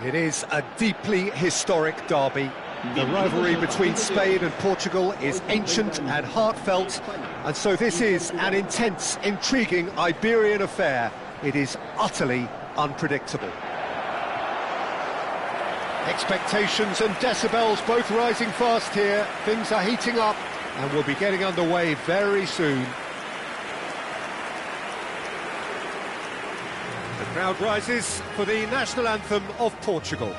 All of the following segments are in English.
It is a deeply historic derby. The rivalry between Spain and Portugal is ancient and heartfelt, and so this is an intense, intriguing Iberian affair. It is utterly unpredictable. Expectations and decibels both rising fast here. Things are heating up, and we'll be getting underway very soon. The crowd rises for the national anthem of Portugal.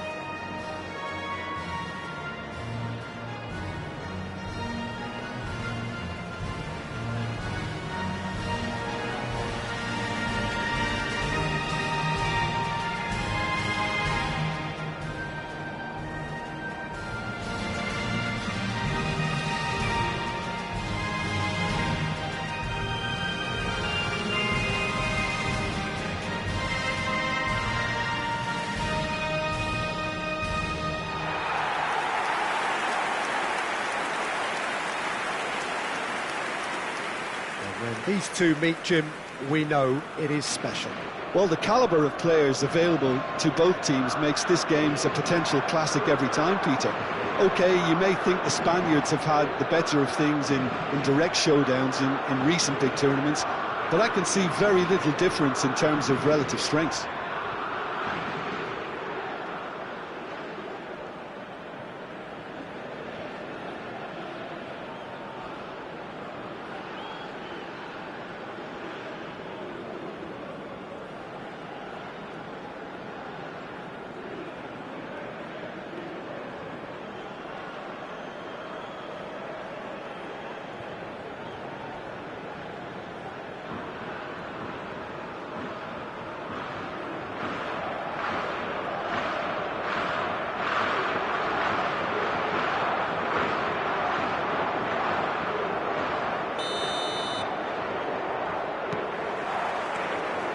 When these two meet, Jim, we know it is special. Well, the calibre of players available to both teams makes this game a potential classic every time, Peter. OK, you may think the Spaniards have had the better of things in direct showdowns in recent big tournaments, but I can see very little difference in terms of relative strengths.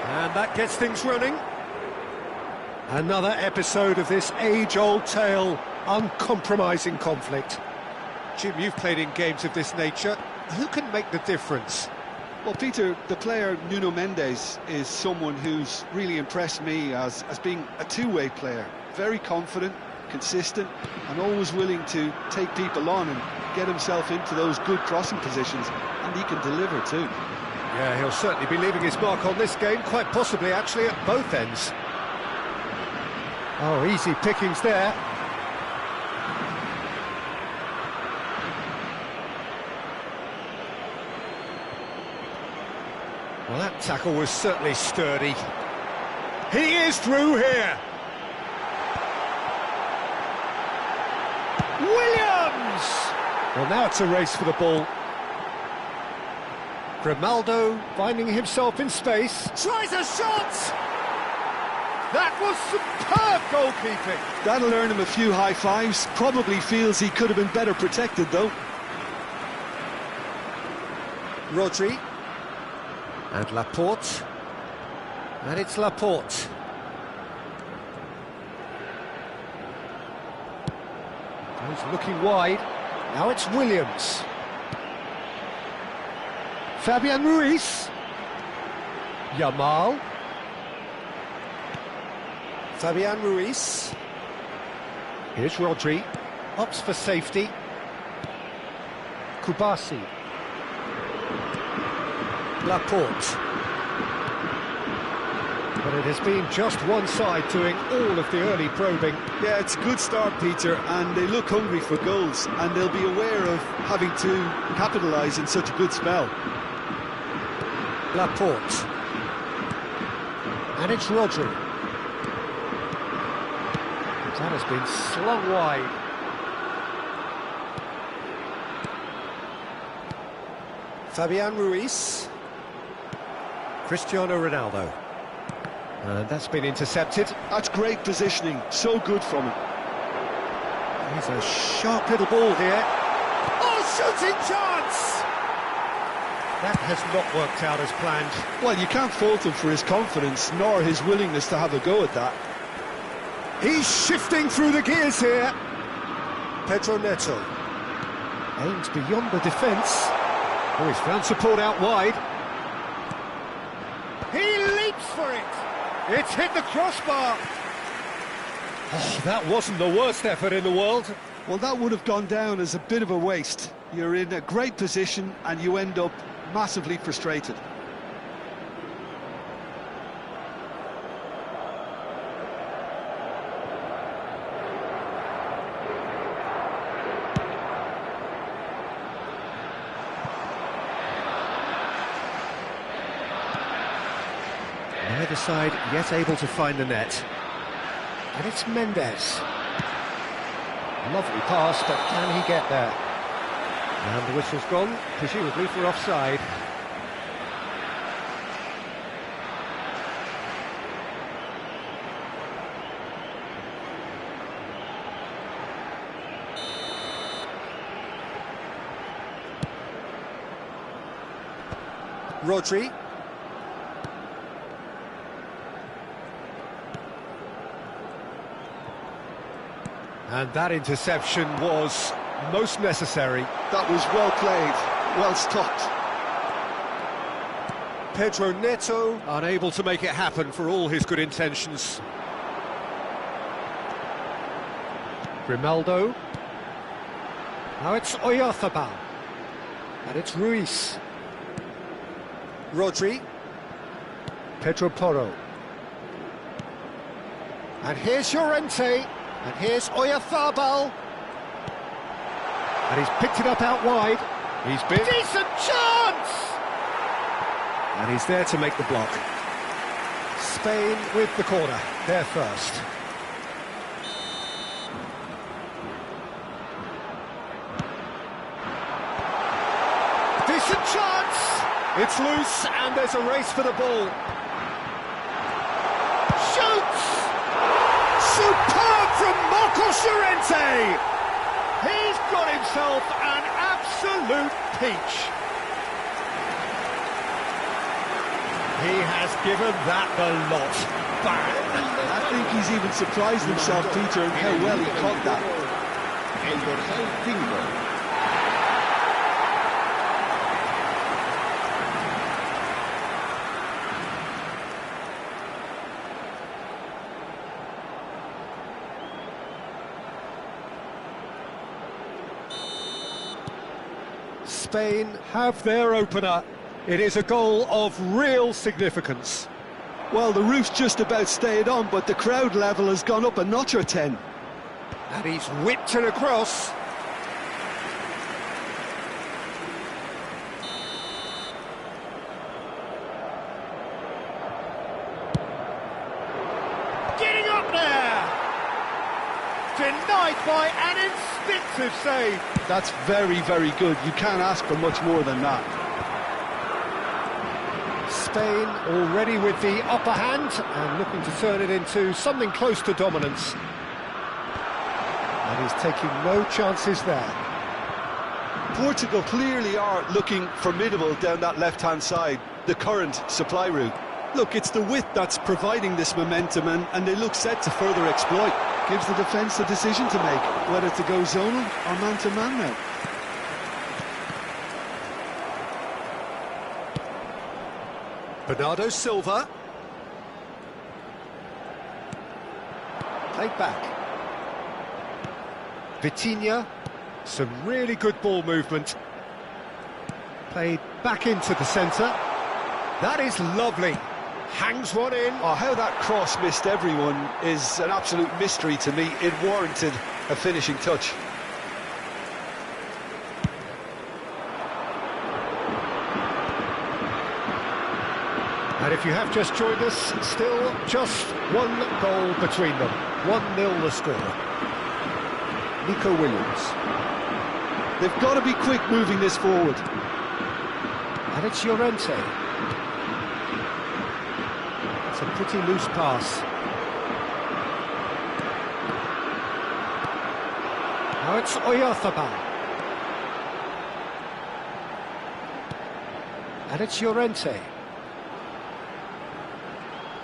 And that gets things running. Another episode of this age-old tale, uncompromising conflict. Jim, you've played in games of this nature. Who can make the difference? Well, Peter, the player Nuno Mendes is someone who's really impressed me as being a two-way player. Very confident, consistent, and always willing to take people on and get himself into those good crossing positions, and he can deliver too. Yeah, he'll certainly be leaving his mark on this game, quite possibly actually at both ends. Oh, easy pickings there. Well, that tackle was certainly sturdy. He is through here. Williams! Well, now it's a race for the ball. Grimaldo finding himself in space. Tries a shot! That was superb goalkeeping. That'll earn him a few high fives. Probably feels he could have been better protected, though. Rodri. And Laporte. And it's Laporte. He's looking wide. Now it's Williams. Fabian Ruiz. Yamal. Fabian Ruiz. Here's Rodri. Opts for safety. Kubasi. Laporte. But it has been just one side doing all of the early probing. Yeah, it's a good start, Peter, and they look hungry for goals, and they'll be aware of having to capitalise in such a good spell. Laporte. And it's Rodri. That has been slung wide. Fabian Ruiz. Cristiano Ronaldo. And that's been intercepted. That's great positioning, so good from him. Here's a sharp little ball here. Oh, shooting chance! That has not worked out as planned. Well, you can't fault him for his confidence, nor his willingness to have a go at that. He's shifting through the gears here. Pedro Neto. Aims beyond the defence. Oh, he's found support out wide. He leaps for it. It's hit the crossbar. Oh, that wasn't the worst effort in the world. Well, that would have gone down as a bit of a waste. You're in a great position and you end up massively frustrated. Neither side yet able to find the net. And it's Mendes. Lovely pass, but can he get there? And the whistle's gone, presumably for offside. Rodri. And that interception was most necessary. That was well played, well stopped. Pedro Neto unable to make it happen for all his good intentions. Grimaldo. Now it's Efotball. And it's Ruiz. Rodri. Pedro Porro. And here's Llorente. And here's Efotball. And he's picked it up out wide. He's been... Decent chance! And he's there to make the block. Spain with the corner. They're first. Decent chance! It's loose and there's a race for the ball. Shoots! Superb from Marcos Llorente! He's got himself an absolute peach. He has given that the lot. Bang! I think he's even surprised himself, Peter, in how well he caught that. Spain have their opener. It is a goal of real significance. Well, the roof's just about stayed on, but the crowd level has gone up a notch or 10. And he's whipped it across. Getting up there! Denied by an instinctive save. That's very, very good. You can't ask for much more than that. Spain already with the upper hand and looking to turn it into something close to dominance. And he's taking no chances there. Portugal clearly are looking formidable down that left-hand side, the current supply route. Look, it's the width that's providing this momentum and they look set to further exploit. Gives the defence a decision to make, whether to go zonal or man-to-man now. Bernardo Silva. Played back. Vitinha. Some really good ball movement. Played back into the centre. That is lovely. Hangs one in. Oh, how that cross missed everyone is an absolute mystery to me. It warranted a finishing touch. And if you have just joined us, still just one goal between them. 1-0 the score. Nico Williams. They've got to be quick moving this forward. And it's Llorente. It's a pretty loose pass. Now it's Efotball. And it's Llorente.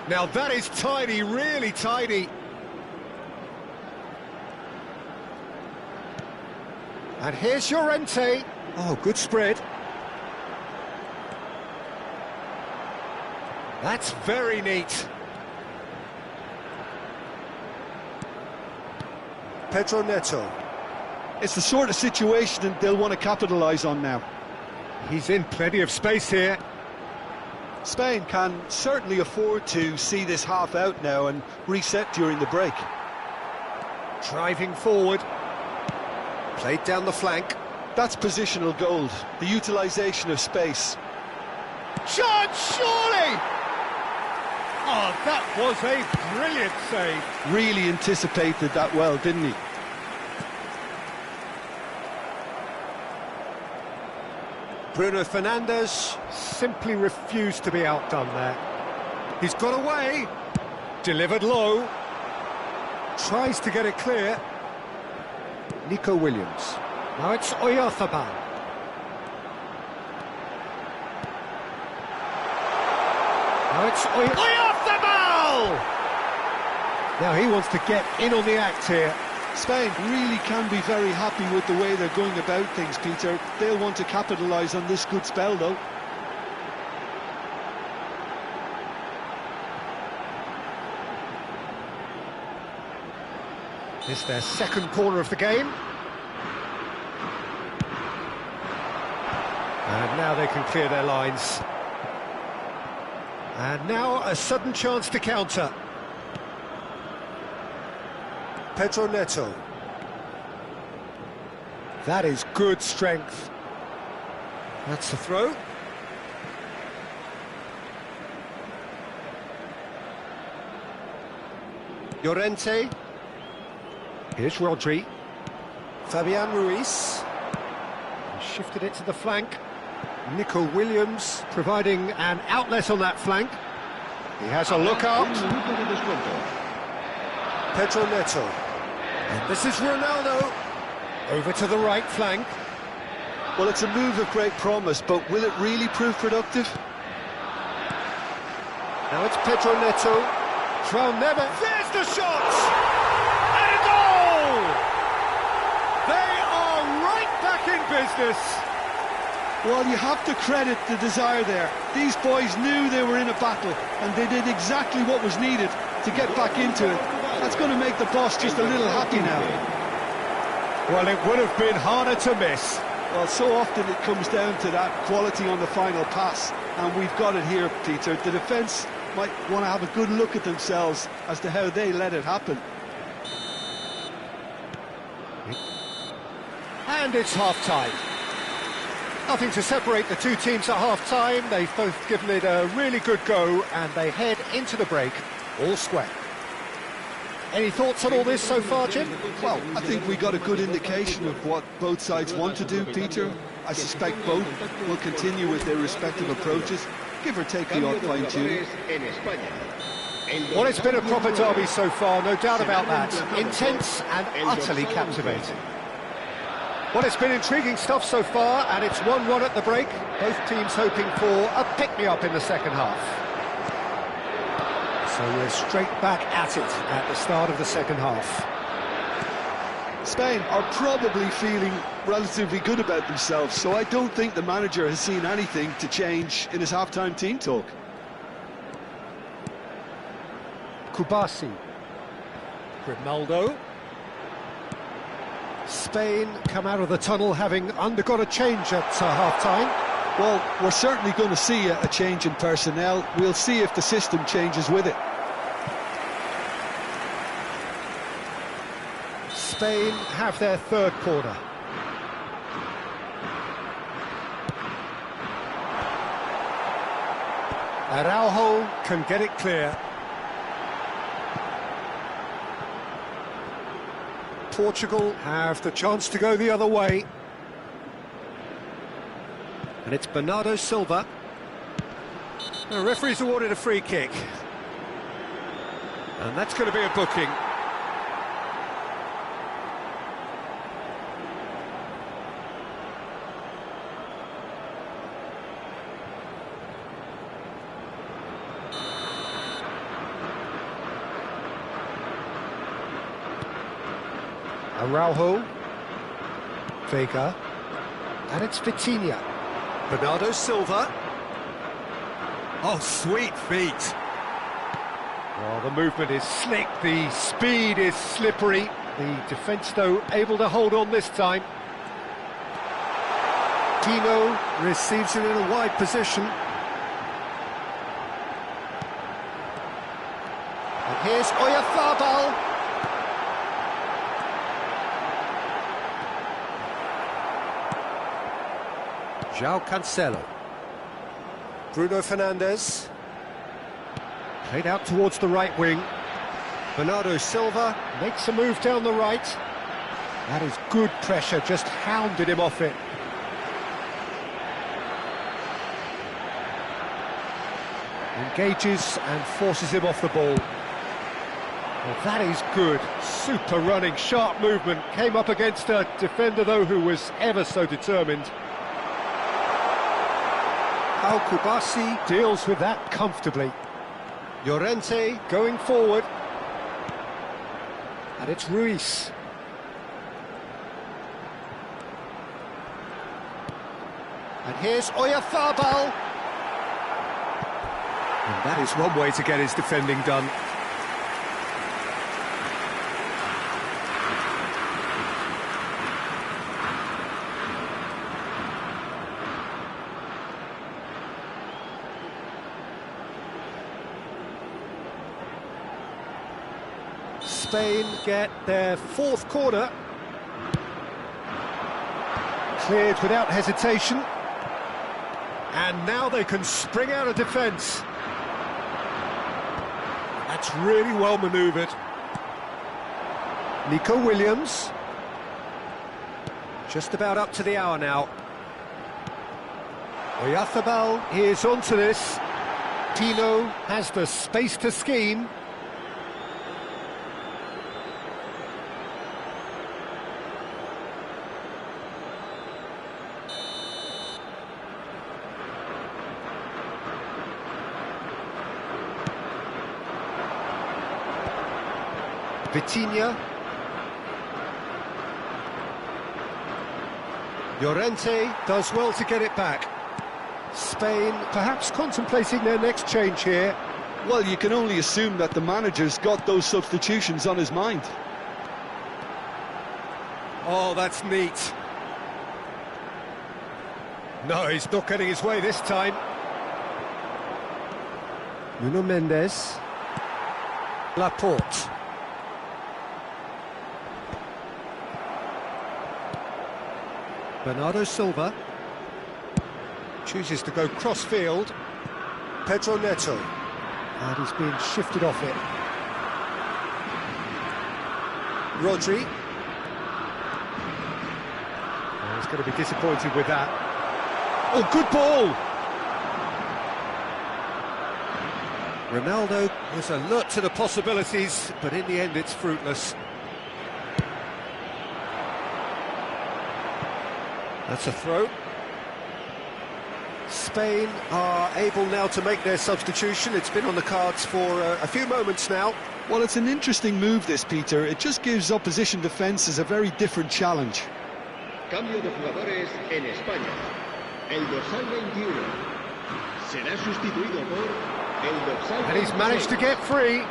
Now that is tidy, really tidy. And here's Llorente. Oh, good spread. That's very neat. Pedro Neto. It's the sort of situation they'll want to capitalise on now. He's in plenty of space here. Spain can certainly afford to see this half out now and reset during the break. Driving forward. Played down the flank. That's positional gold, the utilisation of space. Shot, surely! Oh, that was a brilliant save. Really anticipated that well, didn't he? Bruno Fernandes simply refused to be outdone there. He's got away. Delivered low. Tries to get it clear. Nico Williams. Now it's Efotball. Now it's Efotball! Now he wants to get in on the act here. Spain really can be very happy with the way they're going about things, Peter. They'll want to capitalise on this good spell, though. This is their second corner of the game. And now they can clear their lines. And now a sudden chance to counter. Pedro Neto. That is good strength. That's the throw. Llorente. Here's Rodri. Fabian Ruiz. Shifted it to the flank. Nico Williams providing an outlet on that flank. He has a look out. Pedro Neto. And this is Ronaldo. Over to the right flank. Well, it's a move of great promise, but will it really prove productive? Now it's Pedro Neto. João Neves. There's the shot! And a goal! They are right back in business. Well, you have to credit the desire there. These boys knew they were in a battle, and they did exactly what was needed to get back into it. That's going to make the boss just a little happy now. Well, it would have been harder to miss. Well, so often it comes down to that quality on the final pass, and we've got it here, Peter. The defence might want to have a good look at themselves as to how they let it happen. And it's half-time. Nothing to separate the two teams at half-time. They've both given it a really good go, and they head into the break all square. Any thoughts on all this so far, Jim? Well, I think we got a good indication of what both sides want to do, Peter. I suspect both will continue with their respective approaches, give or take the odd fine-tuning. Well, it's been a proper derby so far, no doubt about that. Intense and utterly captivating. Well, it's been intriguing stuff so far, and it's 1-1 at the break. Both teams hoping for a pick-me-up in the second half. So we're straight back at it at the start of the second half. Spain are probably feeling relatively good about themselves, so I don't think the manager has seen anything to change in his half-time team talk. Kubasi. Grimaldo. Spain come out of the tunnel having undergone a change at half-time. Well, we're certainly going to see a change in personnel. We'll see if the system changes with it. Spain have their third corner. Araujo can get it clear. Portugal have the chance to go the other way. And it's Bernardo Silva. The referee's awarded a free kick. And that's going to be a booking. Araujo, Vega, and it's Vitinha. Bernardo Silva. Oh, sweet feet. Well, the movement is slick, the speed is slippery. The defence, though, able to hold on this time. Tino receives it in a wide position. And here's Efotball. João Cancelo. Bruno Fernandes. Played out towards the right wing. Bernardo Silva makes a move down the right. That is good pressure, just hounded him off it. Engages and forces him off the ball. Well, that is good. Super running, sharp movement. Came up against a defender, though, who was ever so determined. Al Kubasi deals with that comfortably. Llorente going forward. And it's Ruiz. And here's Efotball. And that is one way to get his defending done. Spain get their fourth corner. Cleared without hesitation. And now they can spring out of defence. That's really well manoeuvred. Nico Williams. Just about up to the hour now. Oyarzabal is onto this. Tino has the space to scheme. Vitinha. Llorente does well to get it back. Spain perhaps contemplating their next change here. Well, you can only assume that the manager's got those substitutions on his mind. Oh, that's neat. No, he's not getting his way this time. Nuno Mendes. Laporte. Bernardo Silva chooses to go cross-field. Pedro Neto. And he's being shifted off it. Rodri. Oh, he's going to be disappointed with that. Oh, good ball! Ronaldo was alert to the possibilities, but in the end it's fruitless. That's a throw. Spain are able now to make their substitution. It's been on the cards for a few moments now. Well, it's an interesting move, this, Peter. It just gives opposition defences a very different challenge. Cambio de jugadores en España. El dorsal 21 será sustituido por el dorsal 26. And he's managed to get free.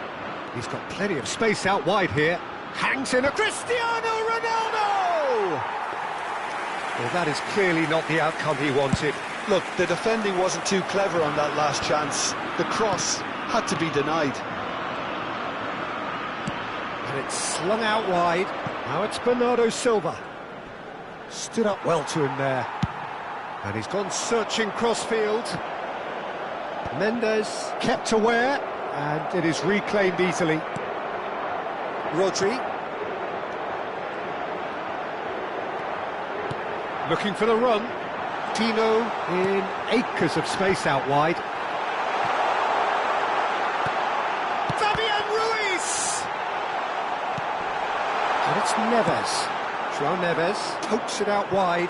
He's got plenty of space out wide here. Hangs in a Cristiano Ronaldo! Well, that is clearly not the outcome he wanted. Look, the defending wasn't too clever on that last chance. The cross had to be denied. And it's slung out wide. Now it's Bernardo Silva. Stood up well to him there. And he's gone searching crossfield. Mendes kept aware, and it is reclaimed easily. Rodri. Looking for the run. Tino in acres of space out wide. Fabian Ruiz! And it's Neves. João Neves pokes it out wide.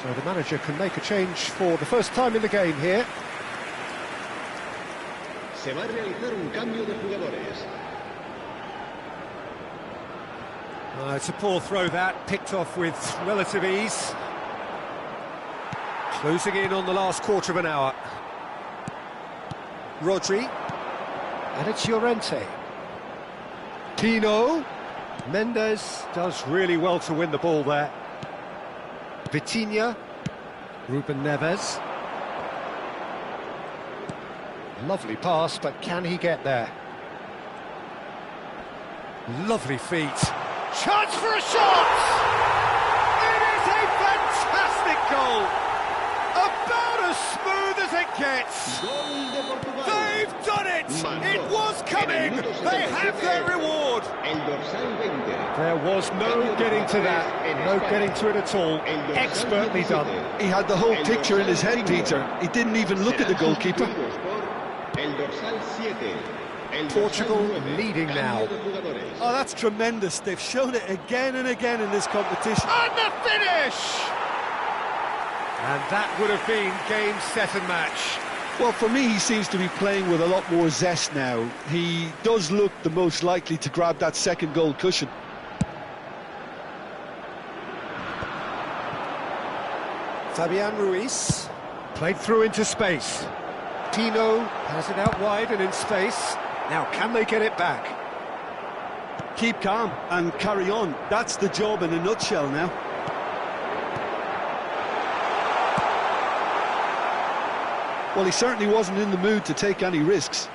So the manager can make a change for the first time in the game here. Se va a realizar un cambio de jugadores. It's a poor throw that, picked off with relative ease. Closing in on the last quarter of an hour. Rodri. And it's Llorente. Pino. Mendes does really well to win the ball there. Vitinha. Ruben Neves. Lovely pass, but can he get there? Lovely feet. Chance for a shot! It is a fantastic goal! About as smooth as it gets! They've done it! It was coming! They have their reward! There was no getting to that, no getting to it at all. Expertly done. He had the whole picture in his head, Peter. He didn't even look at the goalkeeper. Portugal leading now. Oh, that's tremendous. They've shown it again and again in this competition. And the finish! And that would have been game, set and match. Well, for me, he seems to be playing with a lot more zest now. He does look the most likely to grab that second goal cushion. Fabian Ruiz played through into space. Pino has it out wide and in space. Now, can they get it back? Keep calm and carry on. That's the job in a nutshell now. Well, he certainly wasn't in the mood to take any risks.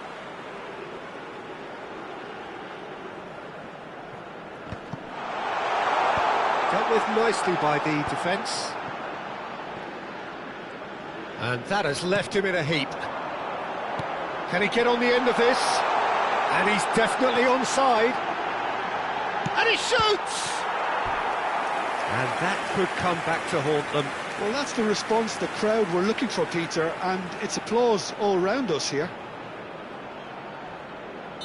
Dealt with nicely by the defence. And that has left him in a heap. Can he get on the end of this? And he's definitely onside. And he shoots! And that could come back to haunt them. Well, that's the response the crowd were looking for, Peter, and it's applause all round us here.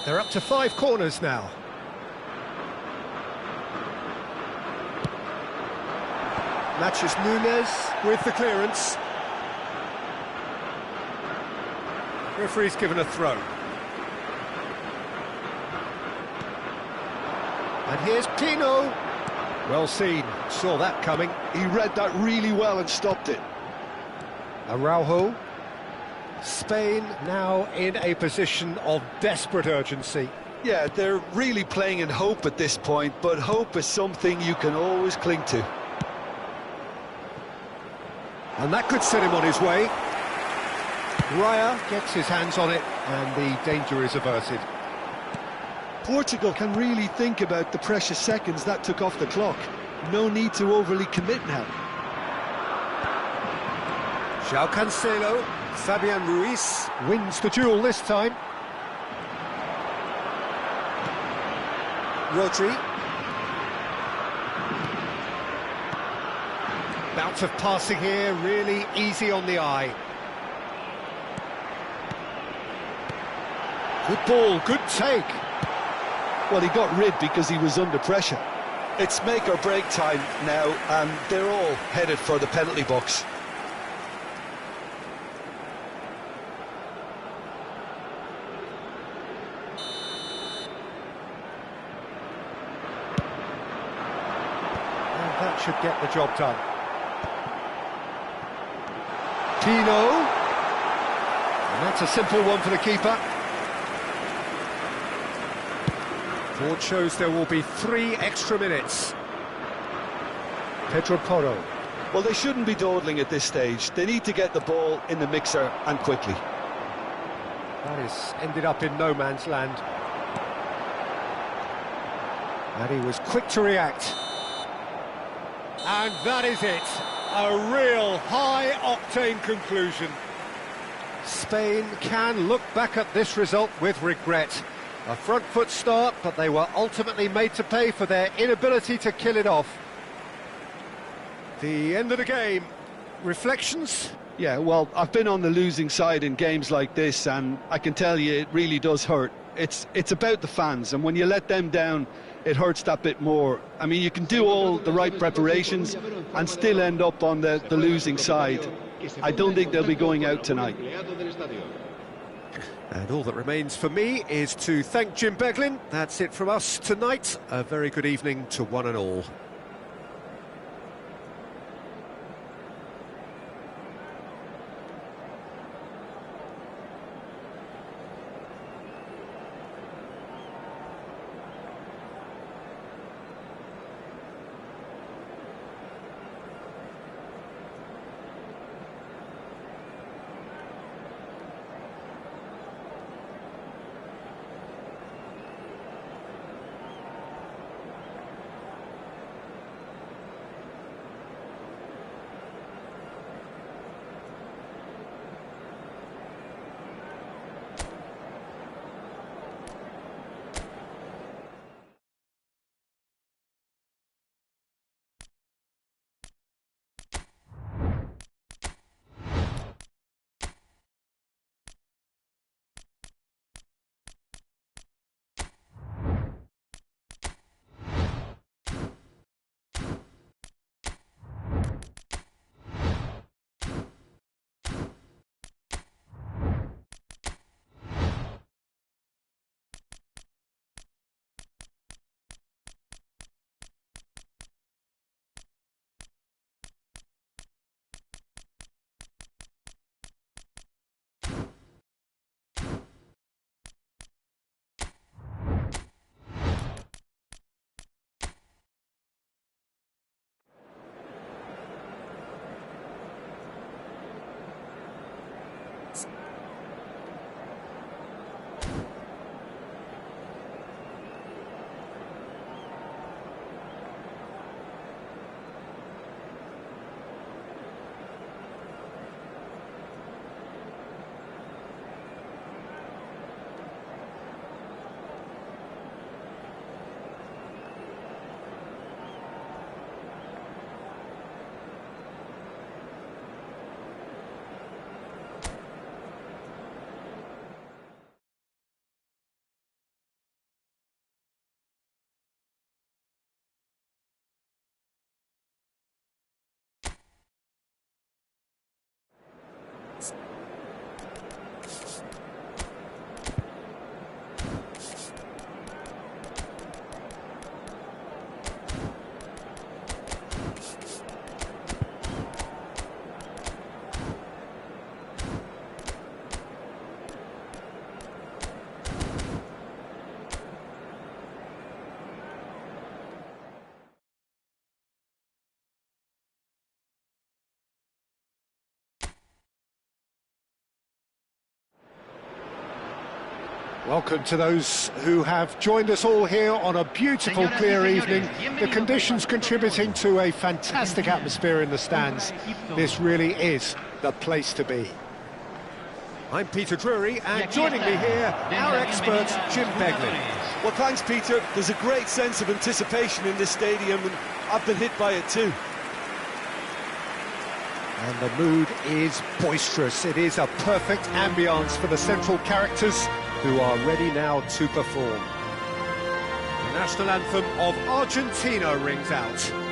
They're up to 5 corners now. Matches Nunes with the clearance. Referee's given a throw. And here's Pino. Well seen, saw that coming. He read that really well and stopped it. Araujo. Spain now in a position of desperate urgency. Yeah, they're really playing in hope at this point, but hope is something you can always cling to. And that could set him on his way. Raya gets his hands on it, and the danger is averted. Portugal can really think about the precious seconds that took off the clock. No need to overly commit now. João Cancelo, Fabian Ruiz wins the duel this time. Rodri. Bout of passing here, really easy on the eye. Good ball, good take. Well, he got rid because he was under pressure. It's make or break time now, and they're all headed for the penalty box. And that should get the job done. Pino. And that's a simple one for the keeper. Board shows there will be 3 extra minutes. Pedro Porro. Well, they shouldn't be dawdling at this stage. They need to get the ball in the mixer and quickly. That is ended up in no man's land. And he was quick to react. And that is it. A real high-octane conclusion. Spain can look back at this result with regret. A front foot start, but they were ultimately made to pay for their inability to kill it off. The end of the game. Reflections? Yeah, well, I've been on the losing side in games like this, and I can tell you it really does hurt. It's about the fans, and when you let them down, it hurts that bit more. I mean, you can do all the right preparations and still end up on the losing side. I don't think they'll be going out tonight. And all that remains for me is to thank Jim Beglin. That's it from us tonight. A very good evening to one and all. Welcome to those who have joined us all here on a beautiful, clear evening. The conditions contributing to a fantastic atmosphere in the stands. This really is the place to be. I'm Peter Drury, and joining me here, our expert, Jim Beglin. Well, thanks, Peter. There's a great sense of anticipation in this stadium, and I've been hit by it too. And the mood is boisterous. It is a perfect ambience for the central characters, who are ready now to perform. The national anthem of Argentina rings out.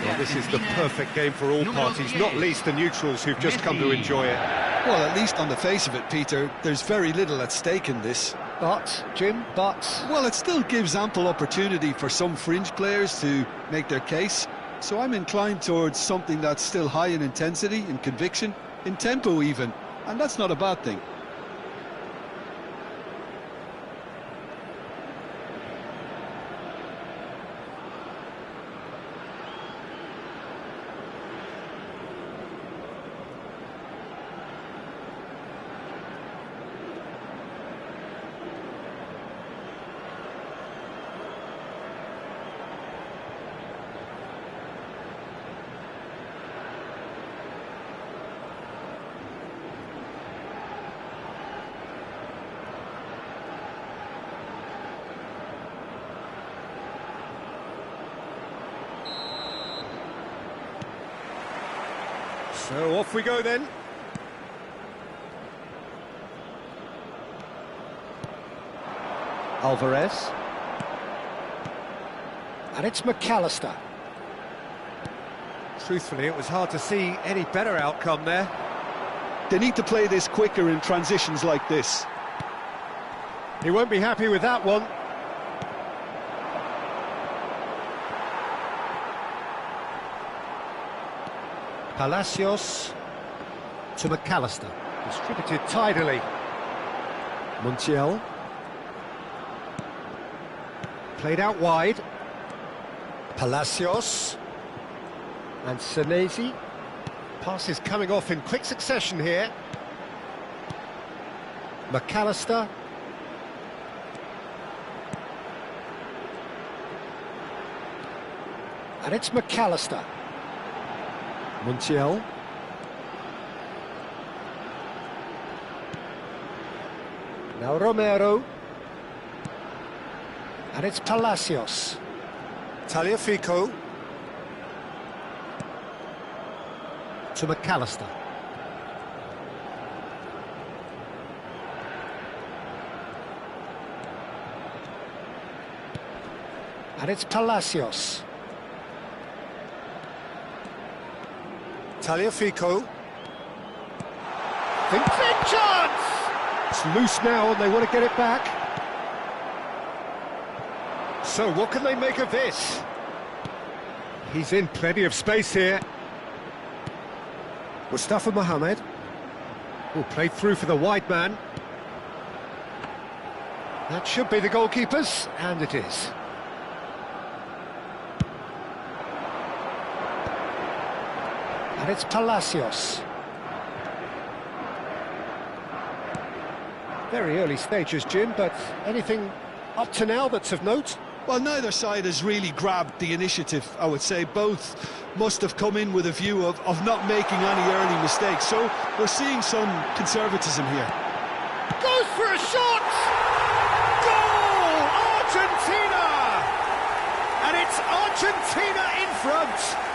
Well, this is the perfect game for all parties, not least the neutrals who've just come to enjoy it. Well, at least on the face of it, Peter, there's very little at stake in this. But, Jim, Well, it still gives ample opportunity for some fringe players to make their case. So I'm inclined towards something that's still high in intensity, in conviction, in tempo even. And that's not a bad thing. so off we go then. Alvarez. And it's McAllister. Truthfully, it was hard to see any better outcome there. They need to play this quicker in transitions like this. He won't be happy with that one. Palacios to McAllister. Distributed tidily. Montiel. Played out wide. Palacios. And Senesi. Passes coming off in quick succession here. McAllister. And it's McAllister. Montiel. Now Romero. And it's Palacios. Tagliafico. To McAllister. And it's Palacios. Tagliafico. Think chance! It's loose now and they want to get it back. So what can they make of this? He's in plenty of space here. Mustafa Mohamed. Oh, played through for the wide man. That should be the goalkeepers, and it is. And it's Palacios. Very early stages, Jim, but anything up to now that's of note? Well, neither side has really grabbed the initiative, I would say. Both must have come in with a view of not making any early mistakes. So we're seeing some conservatism here. Goes for a shot! Goal! Argentina! And it's Argentina in front!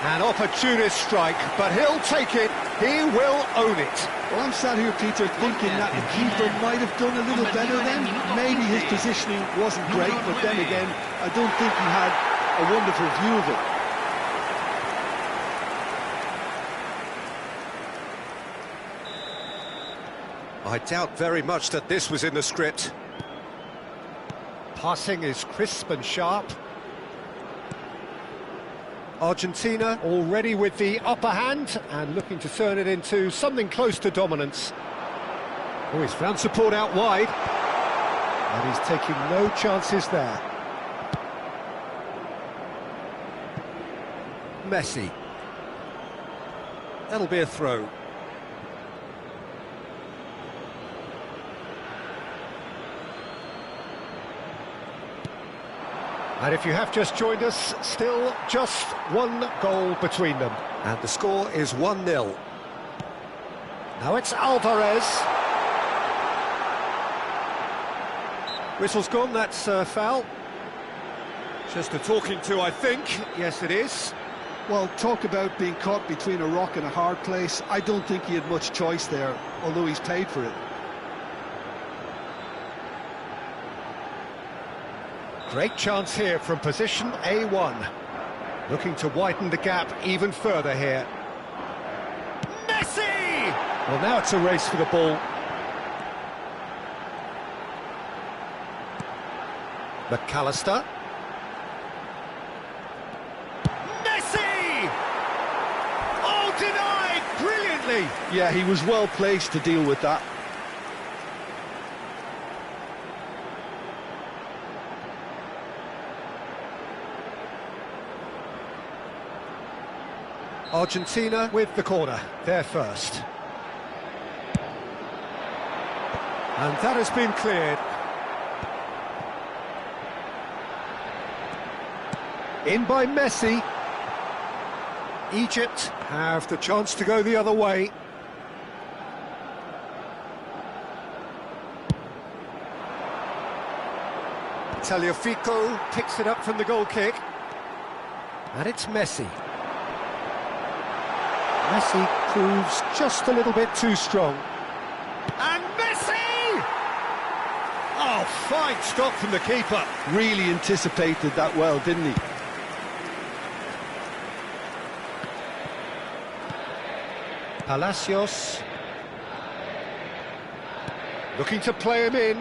An opportunist strike, but he'll take it. He will own it. Well, I'm sat here, Peter, thinking that the keeper might have done a little better then. Maybe his positioning wasn't great, but then again, I don't think he had a wonderful view of it. I doubt very much that this was in the script. Passing is crisp and sharp. Argentina already with the upper hand and looking to turn it into something close to dominance. Oh, he's found support out wide. And he's taking no chances there. Messi. That'll be a throw. And if you have just joined us, still just one goal between them. And the score is 1-0. Now it's Alvarez. Whistle's gone, that's foul. Just a talking to, I think. Yes, it is. Well, talk about being caught between a rock and a hard place. I don't think he had much choice there, although he's paid for it. Great chance here from position A1. Looking to widen the gap even further here. Messi! Well, now it's a race for the ball. McAllister. Messi! Oh, denied! Brilliantly! Yeah, he was well placed to deal with that. Argentina with the corner, they're first. And that has been cleared. In by Messi. Egypt have the chance to go the other way. Tagliafico picks it up from the goal kick. And it's Messi. Messi proves just a little bit too strong. And Messi! Oh, fine stop from the keeper. Really anticipated that well, didn't he? Palacios. Looking to play him in.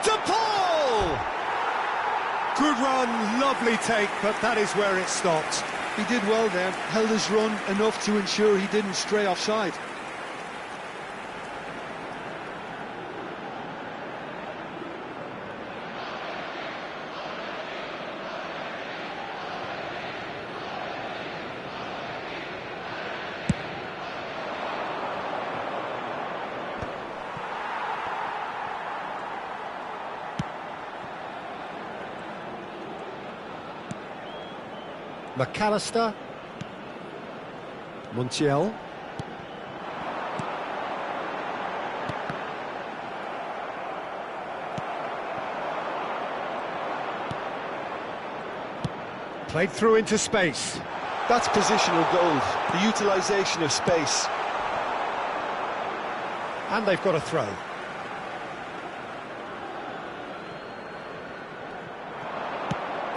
To Paul! Good run, lovely take, but that is where it stopped. He did well there, held his run enough to ensure he didn't stray offside. McAllister. Montiel. Played through into space. That's positional gold, the utilisation of space. And they've got a throw.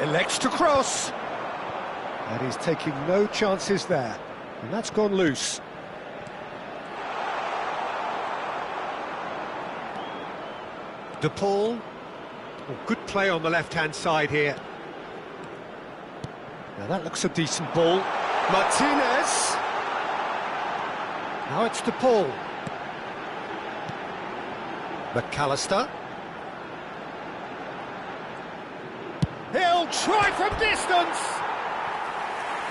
Elects to cross. And he's taking no chances there. And that's gone loose. De Paul. Oh, good play on the left-hand side here. Now that looks a decent ball. Martinez. Now it's De Paul. McAllister. He'll try from distance.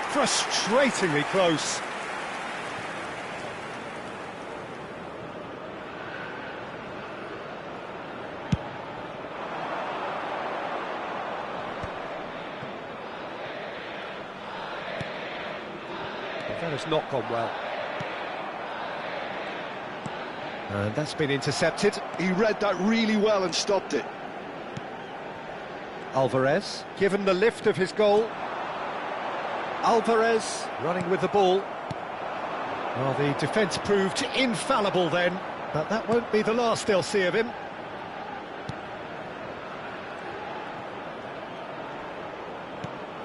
Frustratingly close. That has not gone well. And that's been intercepted. He read that really well and stopped it. Alvarez, given the lift of his goal. Alvarez running with the ball. Well, the defence proved infallible then, but that won't be the last they'll see of him.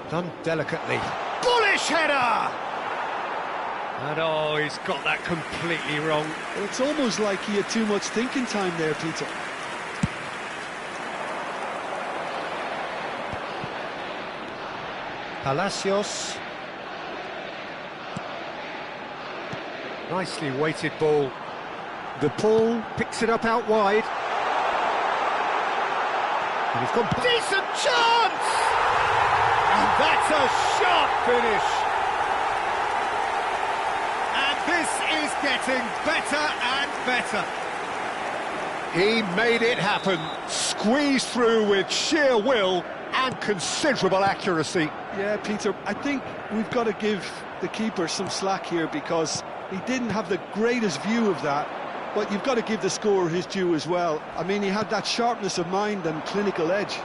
Done delicately. Bullish header! And oh, he's got that completely wrong. Well, it's almost like he had too much thinking time there, Peter. Palacios. Nicely weighted ball. The Paul picks it up out wide. And he's got decent chance! And that's a sharp finish. And this is getting better and better. He made it happen, squeezed through with sheer will and considerable accuracy. Yeah, Peter, I think we've got to give the keeper some slack here because he didn't have the greatest view of that, but you've got to give the scorer his due as well. I mean, he had that sharpness of mind and clinical edge.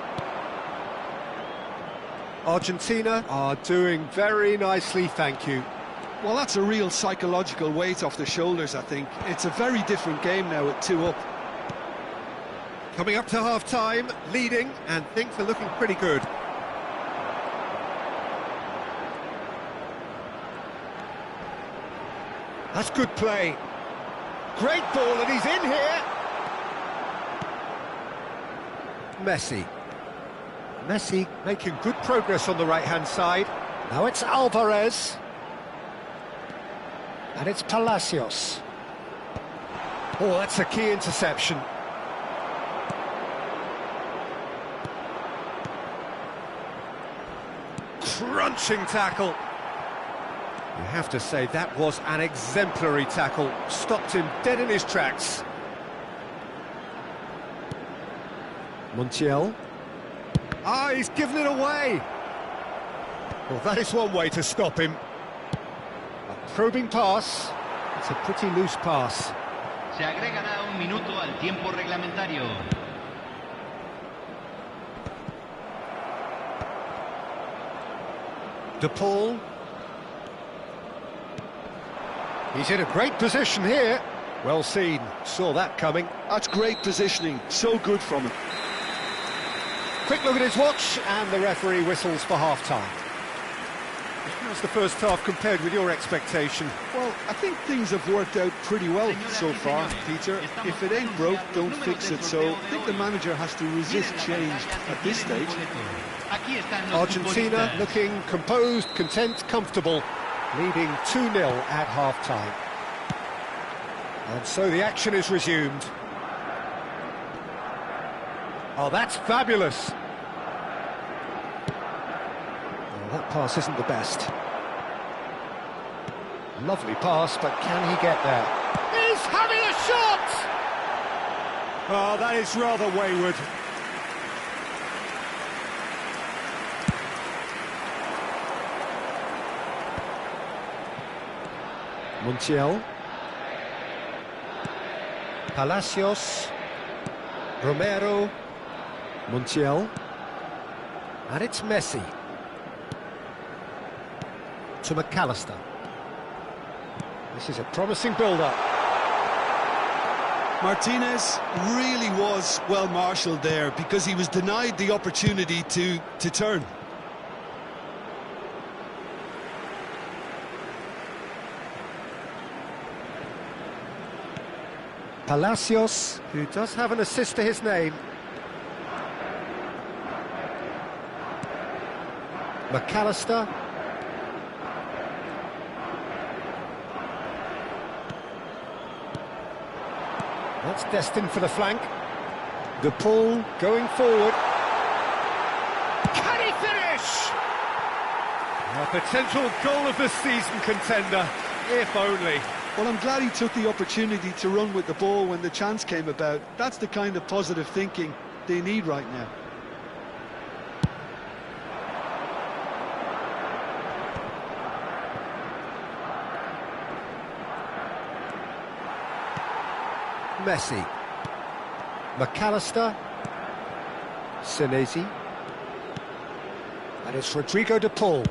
Argentina are doing very nicely, thank you. Well, that's a real psychological weight off their shoulders, I think. It's a very different game now at 2 up. Coming up to half-time, leading, and things are looking pretty good. That's good play. Great ball, and he's in here. Messi. Messi making good progress on the right-hand side. Now it's Alvarez. And it's Palacios. Oh, that's a key interception. Crunching tackle. You have to say that was an exemplary tackle. Stopped him dead in his tracks. Montiel. Ah, he's given it away. Well, that is one way to stop him. A probing pass. It's a pretty loose pass. Se agregará un minuto al tiempo reglamentario. De Paul. He's in a great position here. Well seen, saw that coming. That's great positioning, so good from him. Quick look at his watch, and the referee whistles for half-time. How's the first half compared with your expectation? Well, I think things have worked out pretty well so far, Peter. If it ain't broke, don't fix it, so I think the manager has to resist change at this stage. Argentina looking composed, content, comfortable, leading 2-0 at half-time. And so the action is resumed. Oh, that's fabulous. Oh, that pass isn't the best. Lovely pass, but can he get there? He's having a shot! Oh, that is rather wayward. Montiel. Palacios. Romero. Montiel. And it's Messi. To McAllister. This is a promising build-up. Martinez really was well marshalled there because he was denied the opportunity to turn. Palacios, who does have an assist to his name. McAllister. That's destined for the flank. De Paul going forward. Can he finish? A potential goal of the season contender, if only. Well, I'm glad he took the opportunity to run with the ball when the chance came about. That's the kind of positive thinking they need right now. Messi. McAllister. Senesi. And it's Rodrigo de Paul.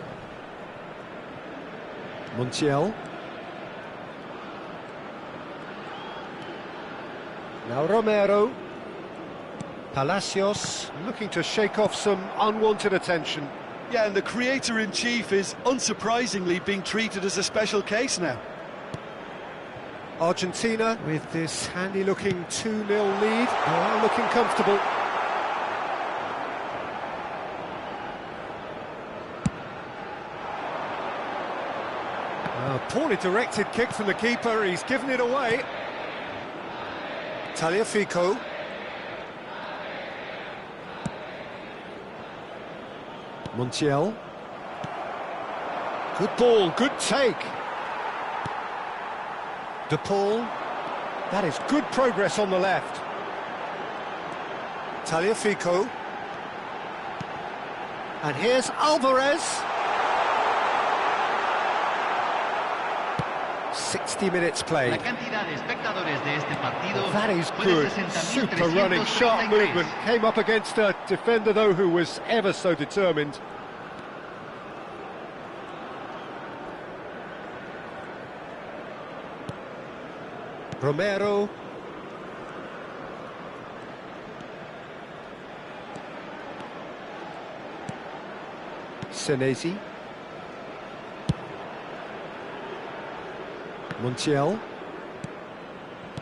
Montiel. Now Romero. Palacios looking to shake off some unwanted attention. Yeah, and the creator-in-chief is unsurprisingly being treated as a special case now. Argentina, with this handy-looking 2-0 lead, are looking comfortable. A poorly directed kick from the keeper, he's given it away. Tagliafico. Montiel. Good ball, good take. De Paul. That is good progress on the left. Tagliafico. And here's Alvarez. 60 minutes played. La cantidad de espectadores de este partido That is fue de good. 60.333. Super running, sharp movement. Came up against a defender, though, who was ever so determined. Romero. Senesi. Montiel.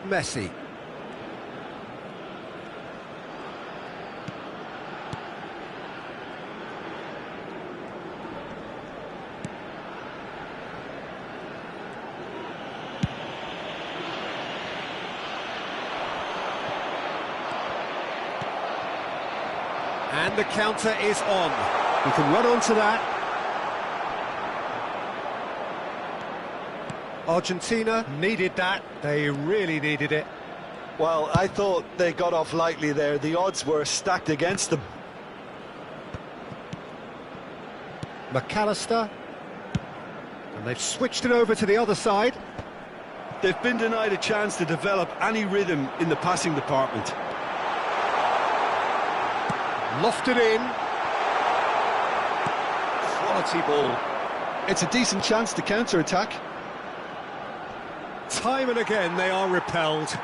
Messi. And the counter is on. You can run onto that. Argentina needed that. They really needed it. Well, I thought they got off lightly there. The odds were stacked against them. McAllister. And they've switched it over to the other side. They've been denied a chance to develop any rhythm in the passing department. Lofted in. Quality ball. It's a decent chance to counter-attack. Time and again they are repelled.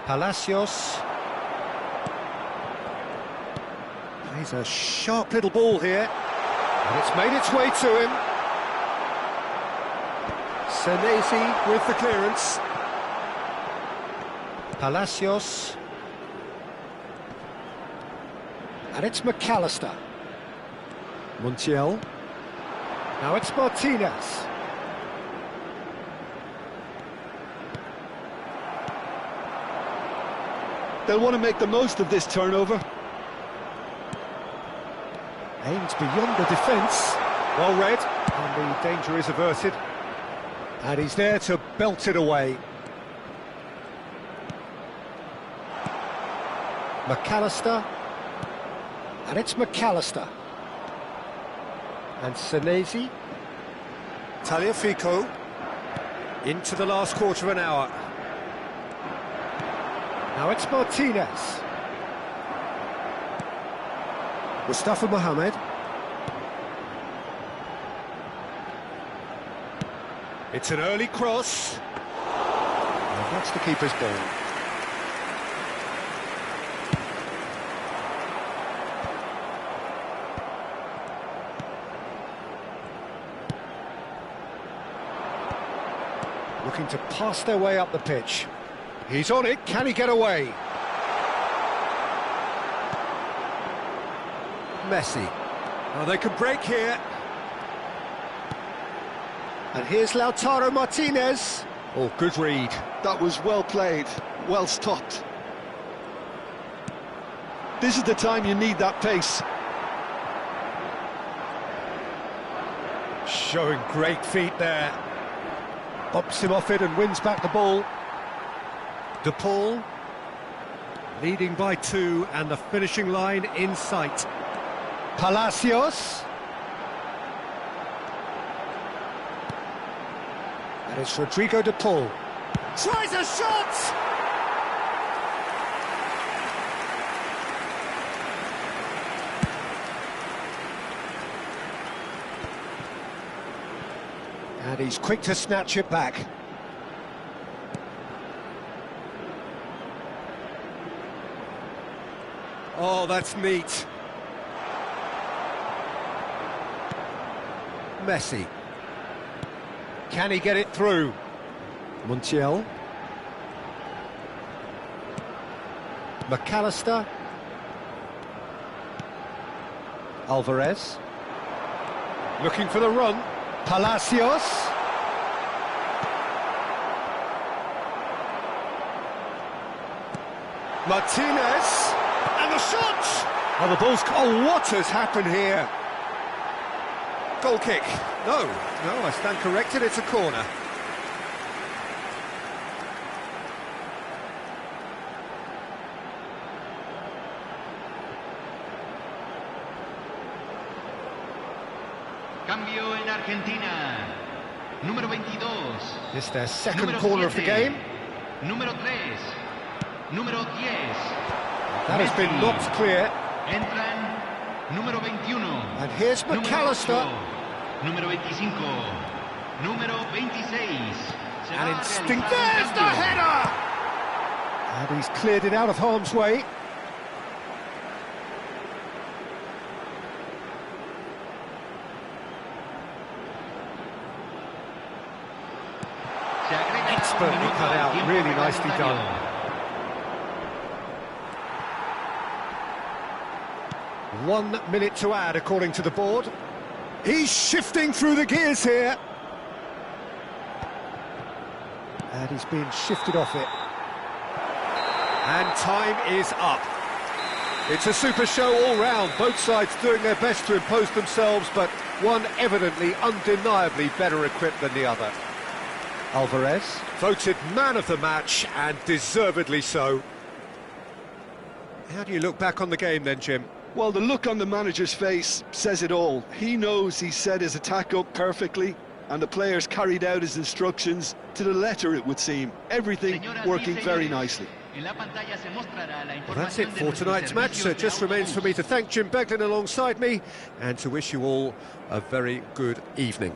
Palacios. Plays a sharp little ball here. And it's made its way to him. Senesi with the clearance. Palacios. And it's McAllister. Montiel. Now it's Martinez. They'll want to make the most of this turnover. Aimed beyond the defence. Well read. And the danger is averted. And he's there to belt it away. McAllister. And it's McAllister. And Senesi. Tagliafico. Into the last quarter of an hour. Now it's Martinez. Mustafa Mohamed. It's an early cross. And that's the keeper's ball. Looking to pass their way up the pitch. He's on it, can he get away? Messi. Oh, they could break here. And here's Lautaro Martinez. Oh, good read. That was well played, well stopped. This is the time you need that pace. Showing great feet there. Bops him off it and wins back the ball. De Paul, leading by 2, and the finishing line in sight. Palacios. And it's Rodrigo De Paul. Tries a shot! And he's quick to snatch it back. Oh, that's neat. Messi. Can he get it through? Montiel. McAllister. Alvarez. Looking for the run. Palacios. Martinez. And the shot! Oh, the ball's... Oh, what has happened here? Goal kick. No, I stand corrected, it's a corner. Cambio en Argentina. Número 22. It's their second Número corner of the 7. game. Número 3. Número 10. That has been knocked clear. Entran número 21. And here's McAllister. Número 25. Número 26. Se An va a instinct. realizar un There's the cambio. header! And he's cleared it out of harm's way. Se agrega un Expertly minuto cut al out, tiempo really nicely reglamentario. done. 1 minute to add, according to the board. He's shifting through the gears here. And he's being shifted off it. And time is up. It's a super show all round, both sides doing their best to impose themselves, but one evidently, undeniably better equipped than the other. Alvarez, voted man of the match, and deservedly so. How do you look back on the game then, Jim? Well, the look on the manager's face says it all. He knows he set his attack up perfectly, and the players carried out his instructions to the letter, it would seem. Everything working very nicely. Well, that's it for tonight's match, so it just remains for me to thank Jim Beglin alongside me, and to wish you all a very good evening.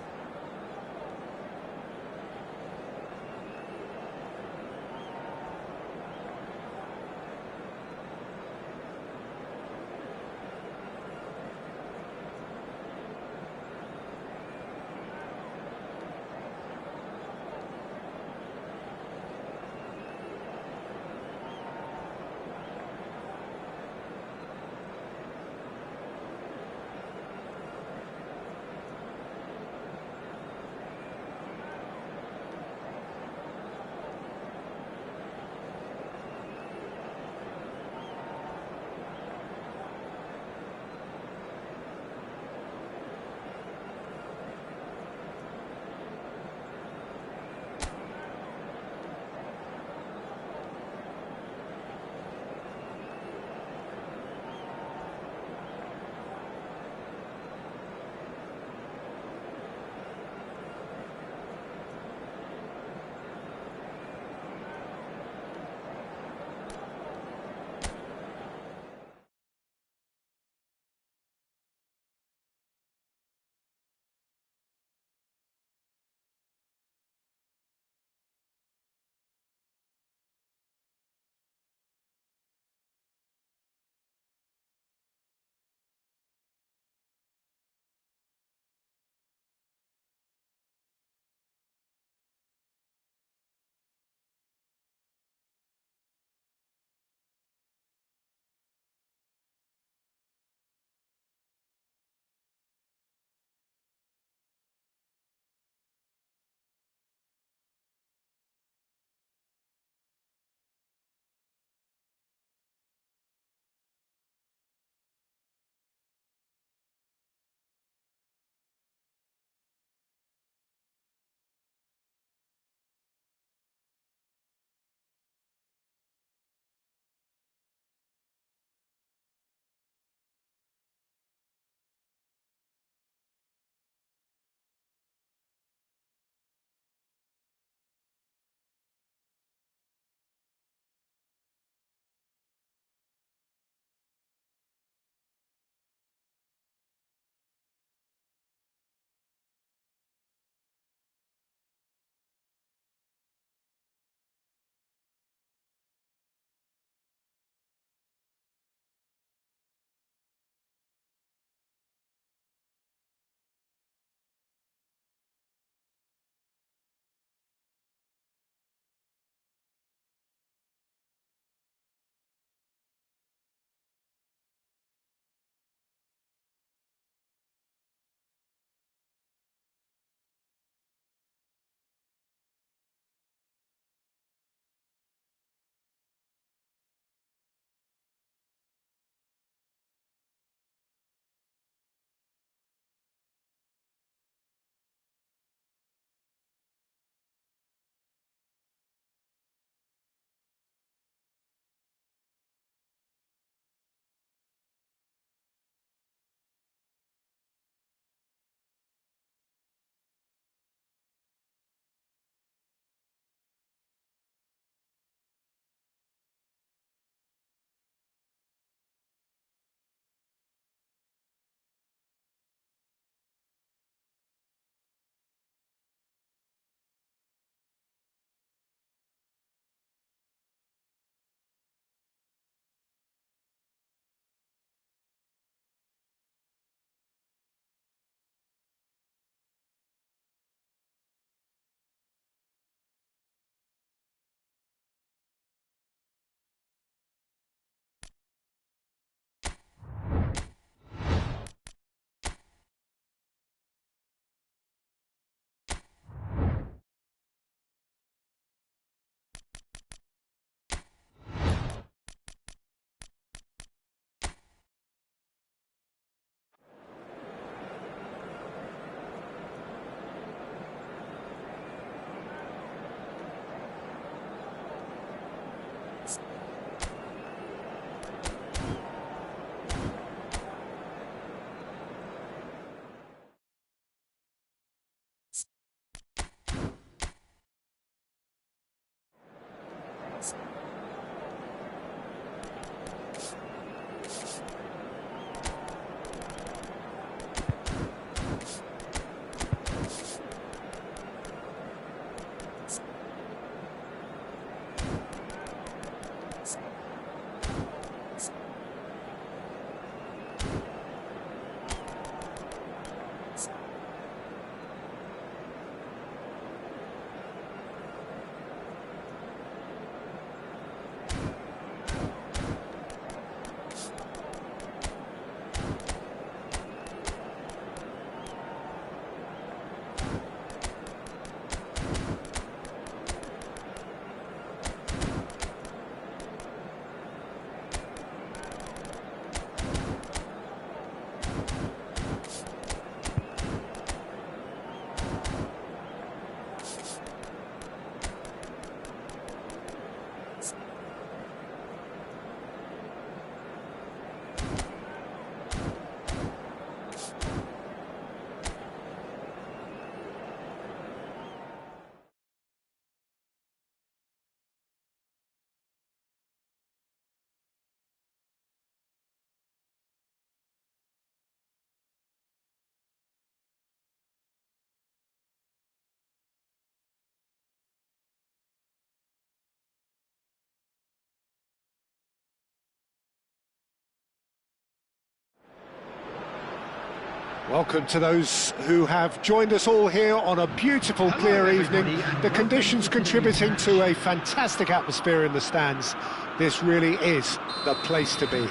Welcome to those who have joined us all here on a beautiful, clear evening. The conditions contributing to a fantastic atmosphere in the stands. This really is the place to be.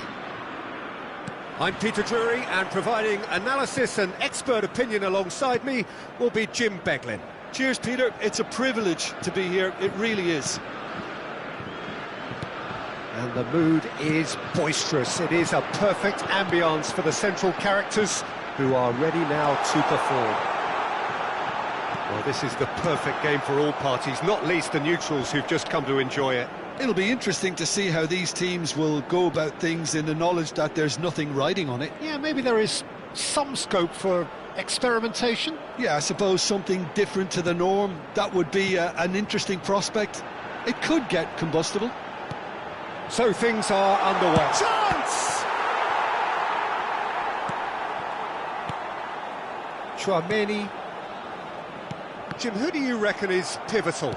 I'm Peter Drury, and providing analysis and expert opinion alongside me will be Jim Beglin. Cheers, Peter. It's a privilege to be here. It really is. And the mood is boisterous. It is a perfect ambience for the central characters who are ready now to perform. Well, this is the perfect game for all parties, not least the neutrals who've just come to enjoy it. It'll be interesting to see how these teams will go about things in the knowledge that there's nothing riding on it. Yeah, maybe there is some scope for experimentation. Yeah, I suppose something different to the norm. That would be an interesting prospect. It could get combustible. So things are underway. Chance! Chouameni. Jim, who do you reckon is pivotal?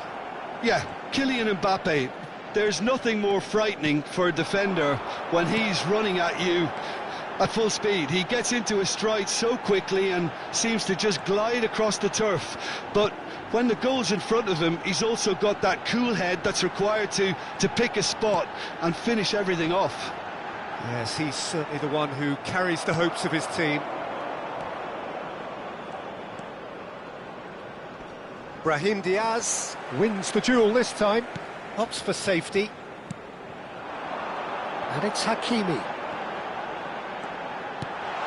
Yeah, Kylian Mbappe. There's nothing more frightening for a defender when he's running at you at full speed. He gets into his stride so quickly and seems to just glide across the turf. But when the goal's in front of him, he's also got that cool head that's required to pick a spot and finish everything off. Yes, he's certainly the one who carries the hopes of his team. Brahim Diaz wins the duel this time, opts for safety. And it's Hakimi.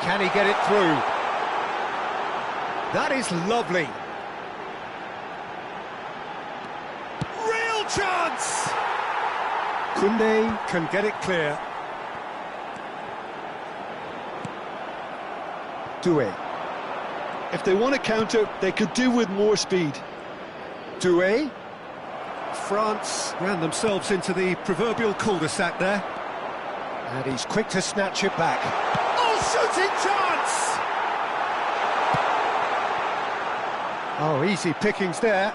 Can he get it through? That is lovely. Real chance! Koundé can get it clear. Doué. If they want to counter, they could do with more speed. Doué. France ran themselves into the proverbial cul-de-sac there. And he's quick to snatch it back. Oh, shooting chance! Oh, easy pickings there.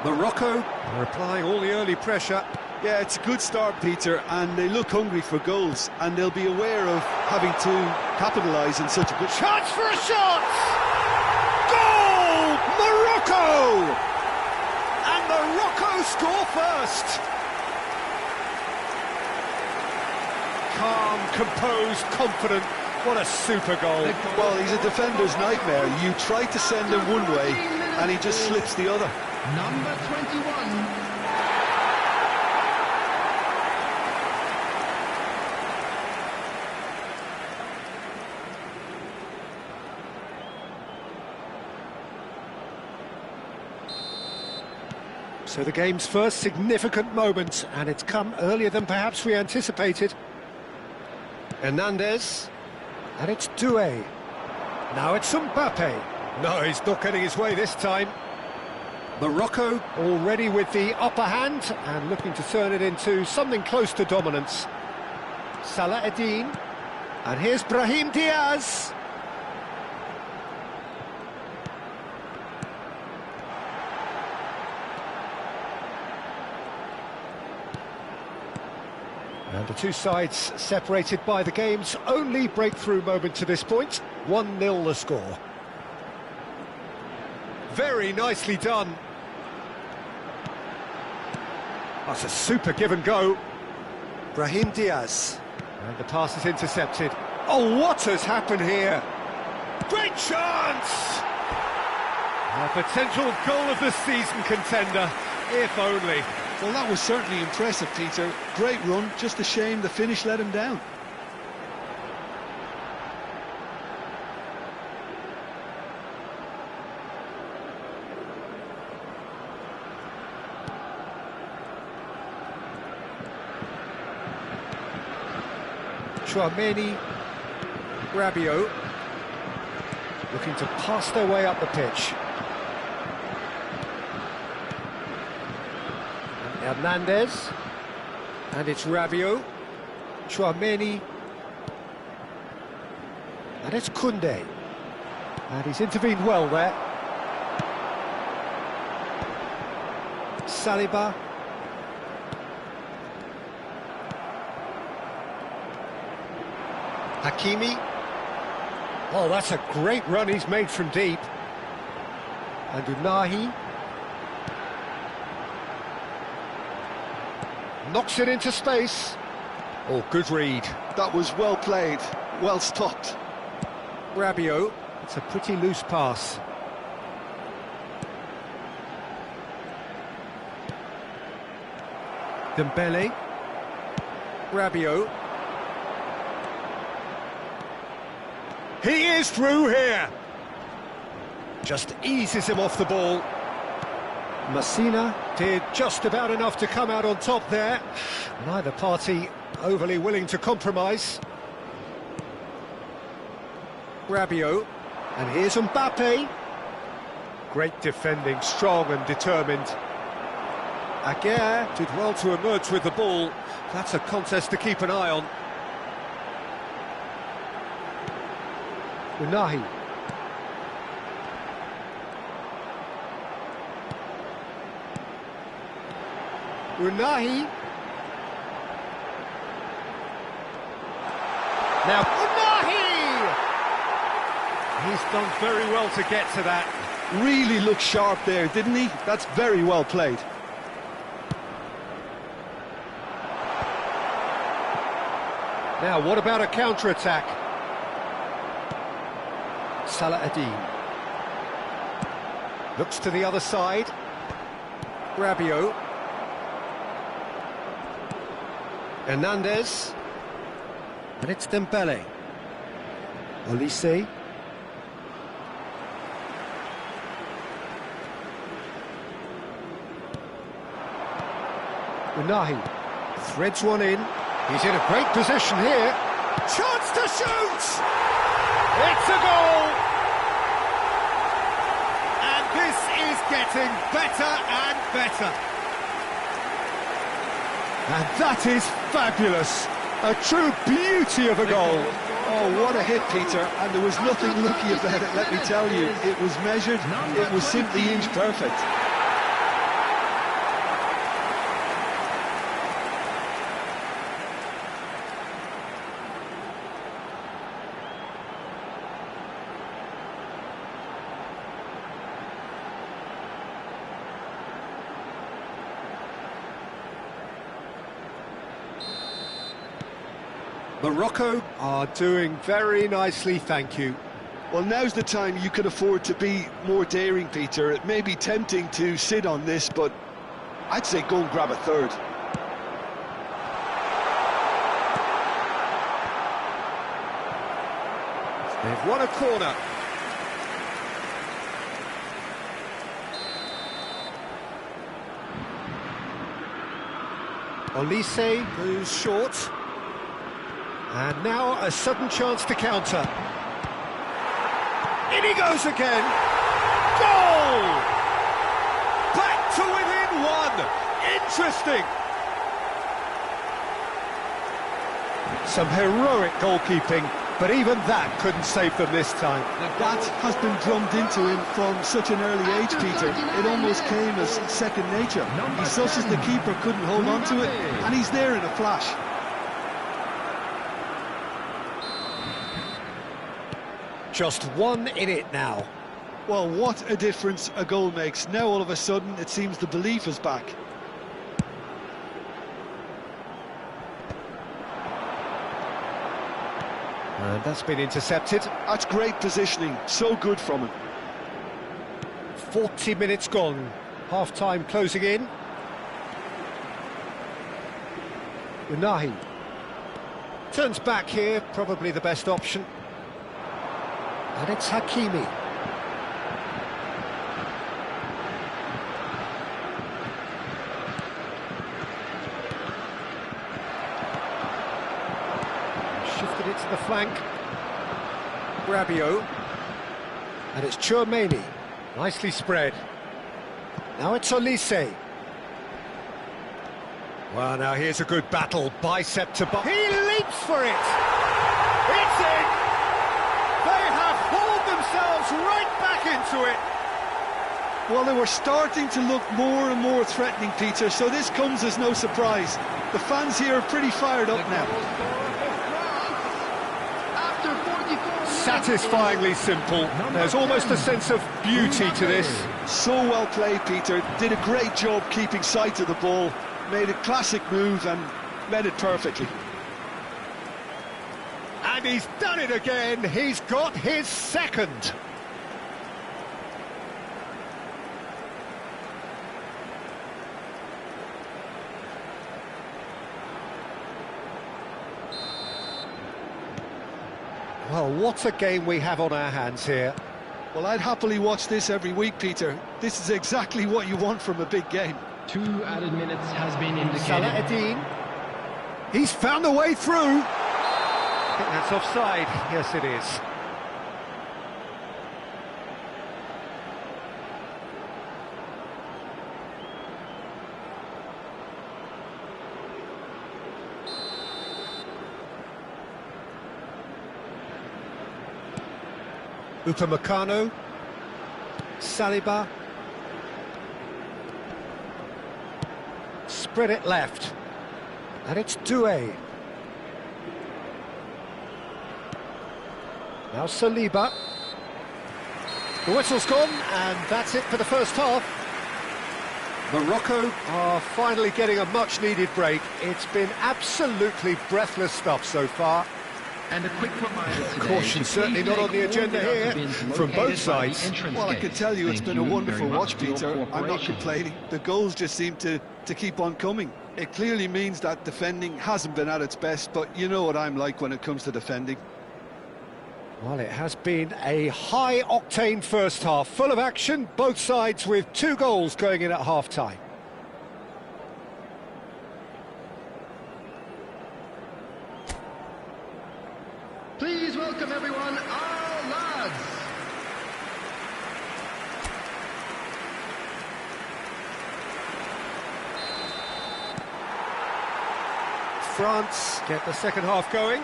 Morocco are applying all the early pressure. Yeah, it's a good start, Peter, and they look hungry for goals, and they'll be aware of having to capitalise in such a good... Chance for a shot! Goal! Morocco! And Morocco score first! Calm, composed, confident. What a super goal. Well, he's a defender's nightmare. You try to send him one way, and he just slips the other. Number 21. So the game's first significant moment, and it's come earlier than perhaps we anticipated. Hernandez, and it's Doué. Now it's Mbappe. No, he's not getting his way this time. Morocco already with the upper hand, and looking to turn it into something close to dominance. Salah Eddin, and here's Brahim Diaz. And the two sides separated by the game's only breakthrough moment to this point. 1-0 the score. Very nicely done. That's a super give and go. Brahim Diaz. And the pass is intercepted. Oh, what has happened here? Great chance! A potential goal of the season contender, if only. Well, that was certainly impressive, Peter. Great run, just a shame the finish let him down. Chouameni, Rabiot, looking to pass their way up the pitch. Hernandez, and it's Rabiot, Chouameni, and it's Koundé, and he's intervened well there. Saliba, Hakimi, Oh, that's a great run he's made from deep. And Unahi knocks it into space. Oh, good read. That was well played, well stopped. Rabiot, it's a pretty loose pass. Dembele. Rabiot. He is through here. Just eases him off the ball. Messina did just about enough to come out on top there. Neither party overly willing to compromise. Rabiot. And here's Mbappe. Great defending, strong and determined. Aguirre did well to emerge with the ball. That's a contest to keep an eye on. Unahi. Unahi. Now Unahi! He's done very well to get to that. Really looked sharp there, didn't he? That's very well played. Now, what about a counter-attack? Salah Adin. Looks to the other side. Rabiot. Hernandez. And it's Dembele. Olise. Unahi threads one in. He's in a great position here. Chance to shoot! It's a goal! And this is getting better and better. And that is fabulous. A true beauty of a goal. Oh, what a hit, Peter. And there was nothing lucky about it, let me tell you. It was measured, it was simply inch perfect. Morocco are doing very nicely, thank you. Well, now's the time you can afford to be more daring, Peter. It may be tempting to sit on this, but I'd say go and grab a third. They've won a corner. Olise goes short. And now a sudden chance to counter. In he goes again. Goal! Back to within one. Interesting. Some heroic goalkeeping, but even that couldn't save them this time. That has been drummed into him from such an early age, Peter. It almost came as second nature. He susses the keeper couldn't hold on to it, and he's there in a flash. Just one in it now. Well, what a difference a goal makes. Now all of a sudden it seems the belief is back. And that's been intercepted. That's great positioning, so good from him. 40 minutes gone. Half-time closing in. Unahi turns back here, probably the best option. And it's Hakimi. Shifted it to the flank. Rabiot. And it's Tchouaméni. Nicely spread. Now it's Olise. Well, now here's a good battle. Bicep to bicep. He leaps for it! It's in! They have hauled themselves right back into it! Well, they were starting to look more and more threatening, Peter, so this comes as no surprise. The fans here are pretty fired up now. satisfyingly simple. There's almost a sense of beauty to this. So well played, Peter. Did a great job keeping sight of the ball. Made a classic move and met it perfectly. And he's done it again. He's got his second. Well, what a game we have on our hands here. Well, I'd happily watch this every week, Peter. This is exactly what you want from a big game. 2 added minutes has been indicated. Salah Eddin. He's found a way through. I think that's offside. Yes, it is. Upamecano, Saliba, spread it left, and it's Doué. Now Saliba. The whistle's gone, and that's it for the first half. Morocco are finally getting a much-needed break. It's been absolutely breathless stuff so far. And a quick reminder today, Caution certainly not on the agenda here from both sides. Well, I can tell you it's been a wonderful watch, Peter. I'm not complaining. The goals just seem to keep on coming. It clearly means that defending hasn't been at its best, but you know what I'm like when it comes to defending. Well, it has been a high-octane first half, full of action, both sides with 2 goals going in at half-time. Please welcome everyone, our lads. France get the second half going.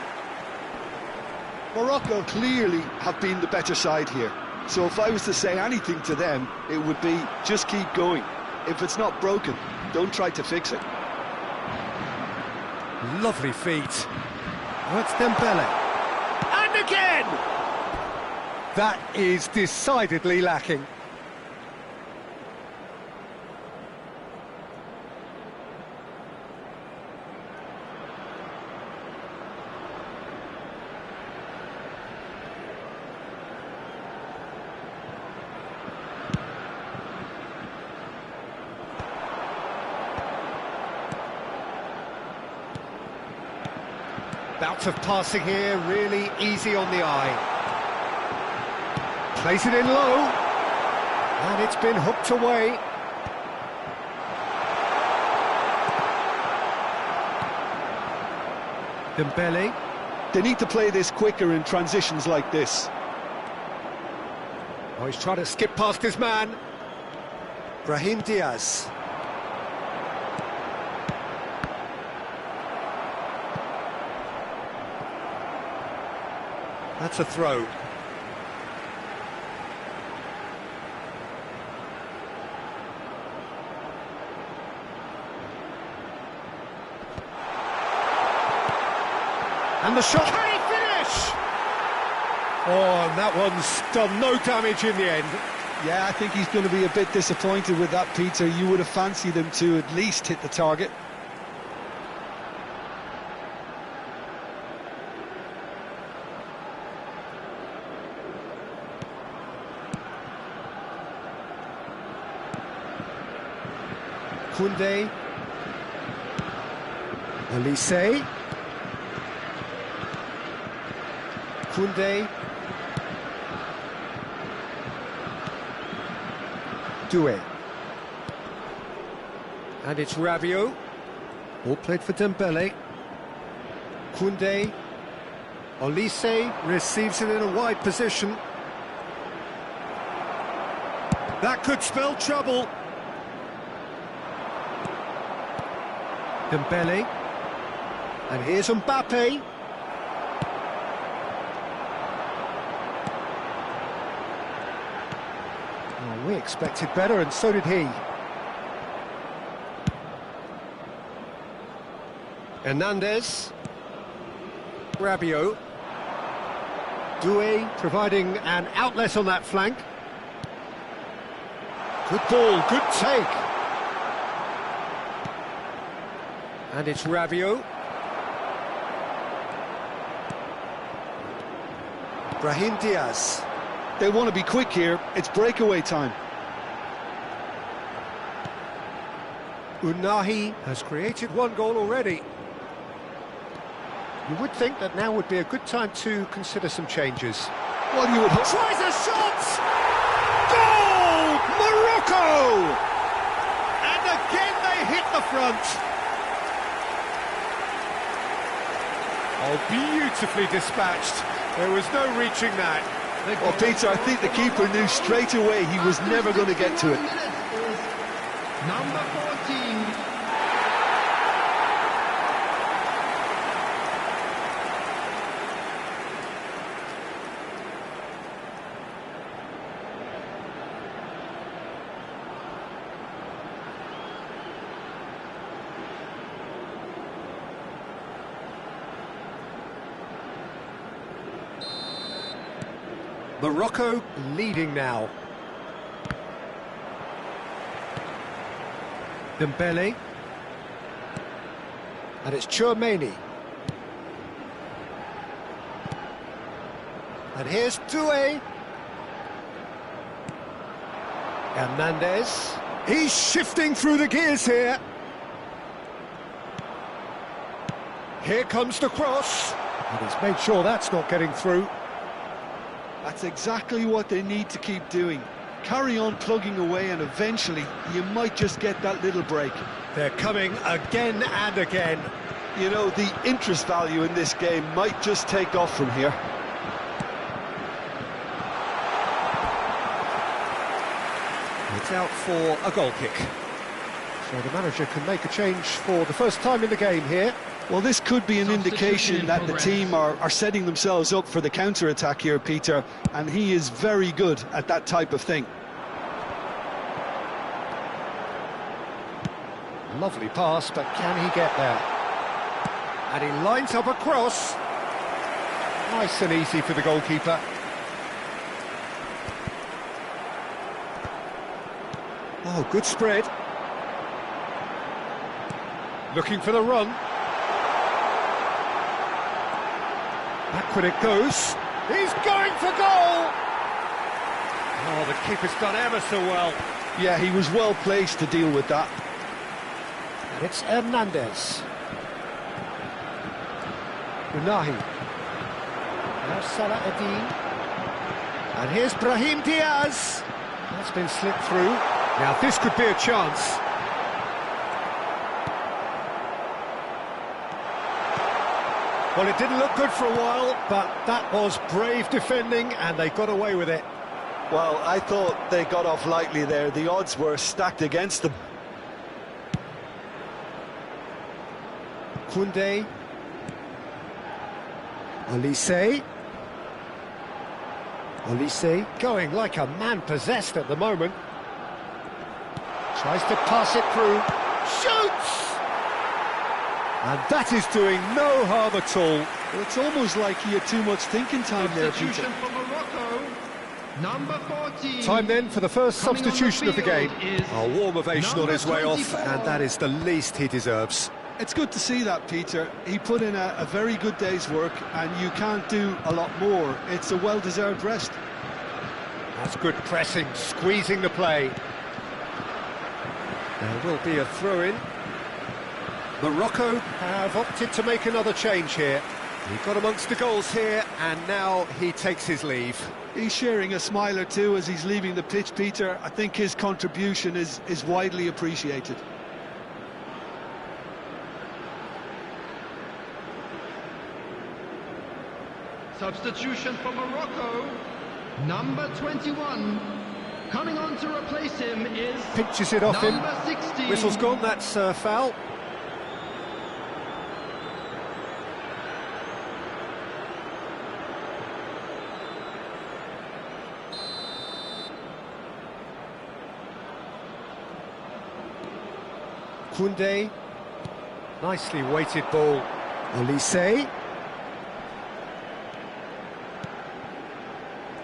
Morocco clearly have been the better side here. So if I was to say anything to them, it would be just keep going. If it's not broken, don't try to fix it. Lovely feet. Oh, it's Dembele. And again! That is decidedly lacking. Bout of passing here, really easy on the eye. Plays it in low, and it's been hooked away. Dembele. They need to play this quicker in transitions like this. Oh, he's trying to skip past his man. Brahim Diaz. That's a throw. And the shot. Can he finish? Oh, and that one's done no damage in the end. Yeah, I think he's going to be a bit disappointed with that, Peter. You would have fancied him to at least hit the target. Koundé, Olise, Koundé, Doué, and it's Rabiot, all played for Dembele. Koundé, Olise receives it in a wide position. That could spell trouble. Dembele, and here's Mbappe. Oh, we expected better, and so did he. Hernandez, Rabiot, Doué providing an outlet on that flank. Good ball, good take. And it's Rabiot. Brahim Diaz. They want to be quick here, it's breakaway time. Unahi has created one goal already. You would think that now would be a good time to consider some changes. Well, you would hope. Tries a shot! Goal! Morocco! And again they hit the front. Oh, beautifully dispatched. There was no reaching that. Well, Peter, I think the keeper knew straight away he was never going to get to it. Number 14. Morocco leading now. Dembele. And it's Tchouaméni. And here's Doué. Hernandez. He's shifting through the gears here. Here comes the cross. And he's made sure that's not getting through. That's exactly what they need to keep doing. Carry on plugging away and eventually you might just get that little break. They're coming again and again. You know, the interest value in this game might just take off from here. It's out for a goal kick. So the manager can make a change for the first time in the game here. Well, this could be an indication that the team are setting themselves up for the counter-attack here, Peter, and he is very good at that type of thing. Lovely pass, but can he get there? And he lines up a cross. Nice and easy for the goalkeeper. Oh, good spread. Looking for the run. Backward it goes. He's going for goal! Oh, the keeper's done ever so well. Yeah, he was well placed to deal with that. And it's Hernandez. Unahi. Now Salah Eddin. And here's Brahim Diaz. That's been slipped through. Now this could be a chance. Well, it didn't look good for a while, but that was brave defending and they got away with it. Well, I thought they got off lightly there. The odds were stacked against them. Koundé. Olise. Olise going like a man possessed at the moment. Tries to pass it through. Shoots! And that is doing no harm at all. Well, it's almost like he had too much thinking time there, Peter. Substitution for Morocco. Number 14. Time then for the first Coming substitution on of the field game. is A warm ovation on his way off, 24. and that is the least he deserves. It's good to see that, Peter. He put in a very good day's work, and you can't do a lot more. It's a well-deserved rest. That's good pressing, squeezing the play. There will be a throw-in. Morocco have opted to make another change here. He got amongst the goals here, and now he takes his leave. He's sharing a smile or two as he's leaving the pitch, Peter. I think his contribution is widely appreciated. Substitution for Morocco. Number 21. Coming on to replace him is Pinches it off him. number 16. Whistle's gone, that's a foul. Koundé, nicely weighted ball. Olise.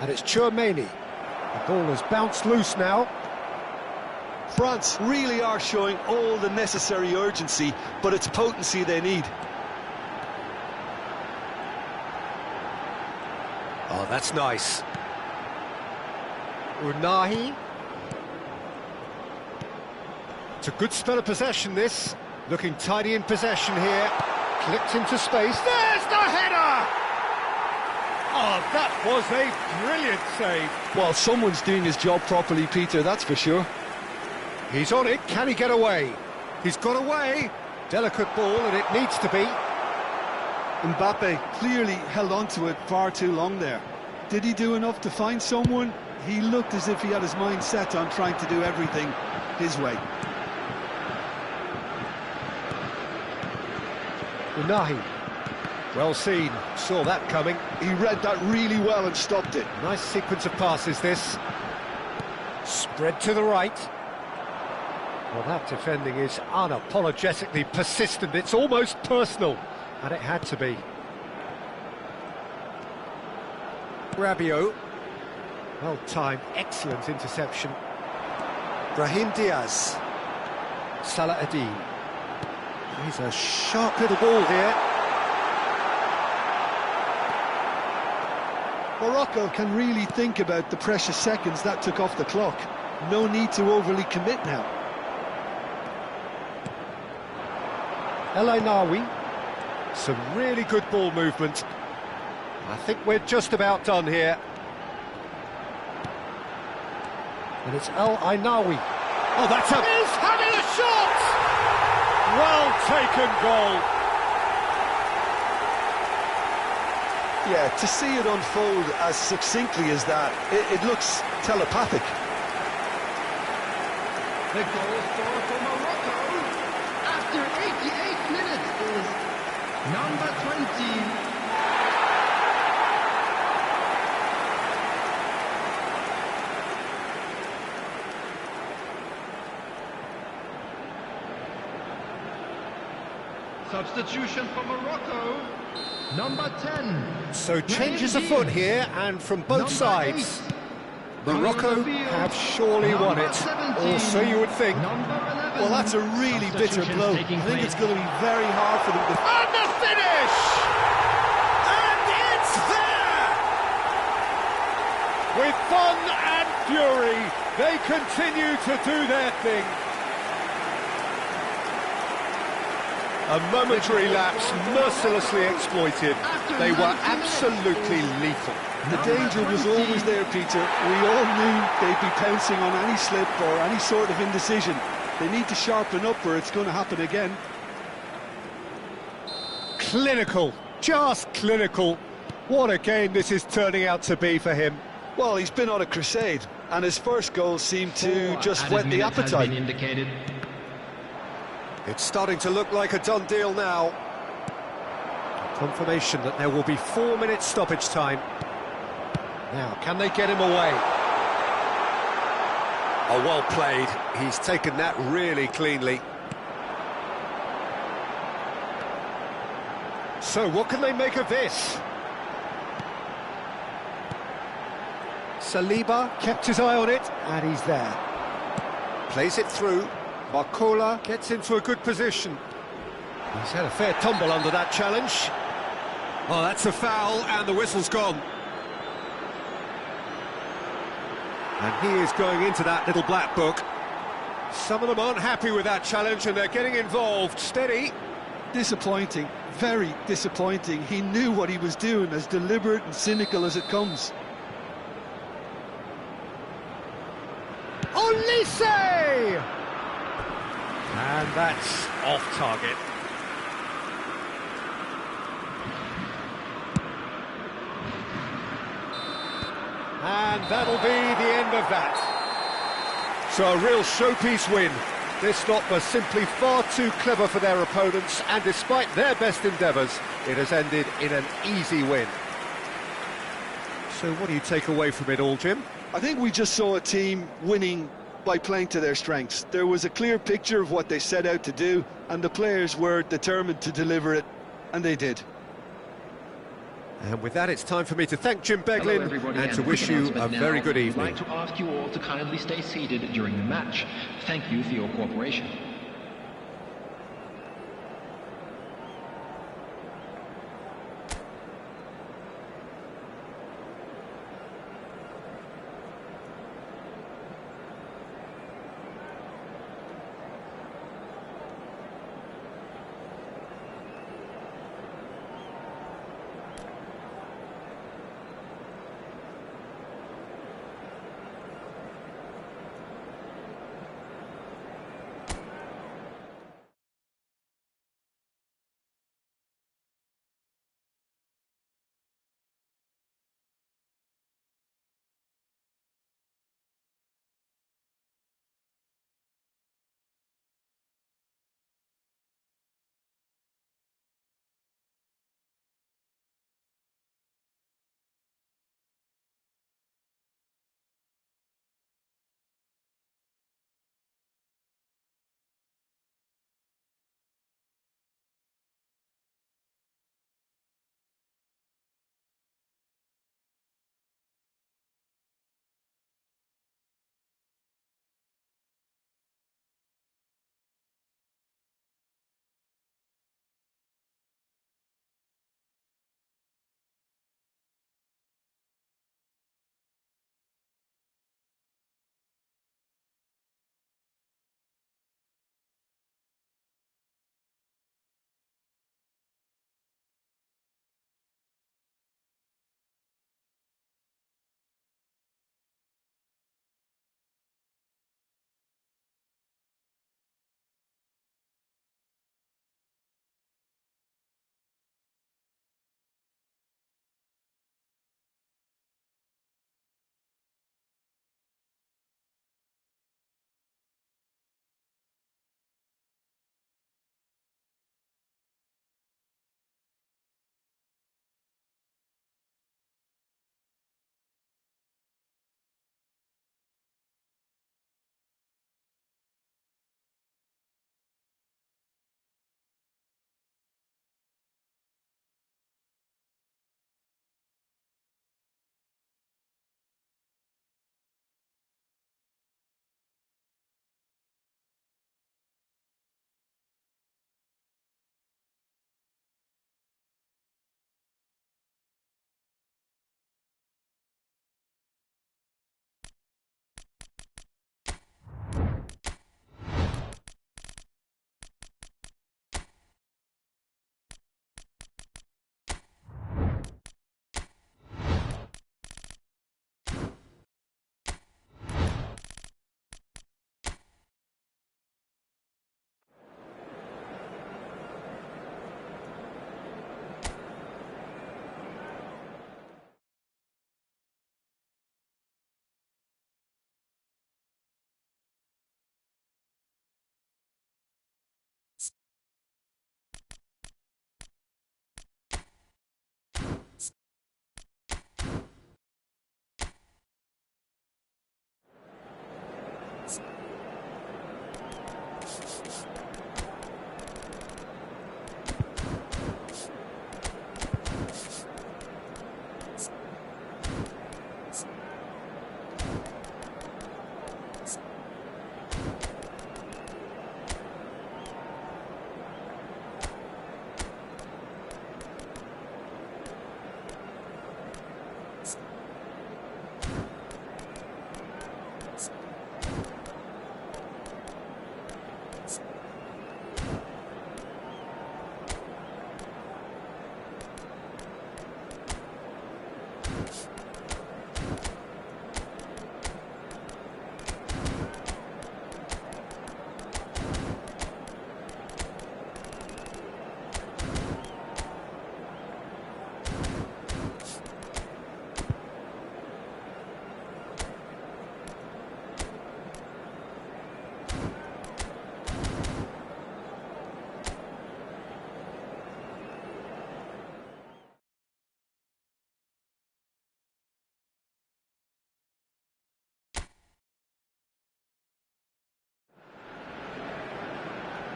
And it's Chouameni. The ball has bounced loose now. France really are showing all the necessary urgency, but it's potency they need. Oh, that's nice. Unahi. It's a good spell of possession, this. Looking tidy in possession here. Clipped into space. There's the header! Oh, that was a brilliant save. Well, someone's doing his job properly, Peter, that's for sure. He's on it. Can he get away? He's got away. Delicate ball, and it needs to be. Mbappe clearly held on to it far too long there. Did he do enough to find someone? He looked as if he had his mind set on trying to do everything his way. Unahi. Well seen. Saw that coming. He read that really well and stopped it. Nice sequence of passes, this. Spread to the right. Well, that defending is unapologetically persistent. It's almost personal. And it had to be. Rabiot. Well timed, excellent interception. Brahim Diaz. Salah Adin. He's a sharp little ball here. Morocco can really think about the precious seconds that took off the clock. No need to overly commit now. El Ainaoui. Some really good ball movement. I think we're just about done here. And it's El Ainaoui. Oh, that's a... He's having a shot! Well taken goal. Yeah, to see it unfold as succinctly as that, it looks telepathic. The goal scorer for Morocco after 88 minutes is number 20. Substitution for Morocco, number 10. So changes afoot here, and from both sides. Morocco have surely won it, or so you would think. Well, that's a really bitter blow. I think it's going to be very hard for them to... And the finish! And it's there! With fun and fury, they continue to do their thing. A momentary lapse mercilessly exploited. They were absolutely lethal. The danger was always there, Peter. We all knew they'd be pouncing on any slip or any sort of indecision. They need to sharpen up or it's going to happen again. Clinical, just clinical. What a game this is turning out to be for him. Well, he's been on a crusade, and his first goal seemed to just whet the appetite. It's starting to look like a done deal now. Confirmation that there will be 4 minutes stoppage time. Now, can they get him away? Oh, well played. He's taken that really cleanly. So, what can they make of this? Saliba kept his eye on it, and he's there. Plays it through. Barcola gets into a good position. He's had a fair tumble under that challenge. Oh, that's a foul, and the whistle's gone. And he is going into that little black book. Some of them aren't happy with that challenge, and they're getting involved. Steady. Disappointing, very disappointing. He knew what he was doing, as deliberate and cynical as it comes. Olise! And that's off target. And that'll be the end of that. So a real showpiece win. This stop was simply far too clever for their opponents, and despite their best endeavours, it has ended in an easy win. So what do you take away from it all, Jim? I think we just saw a team winning by playing to their strengths. There was a clear picture of what they set out to do, and the players were determined to deliver it, and they did. And with that, it's time for me to thank Jim Beglin and to wish you a Now, very good evening. I'd like to ask you all to kindly stay seated during the match. Thank you for your cooperation.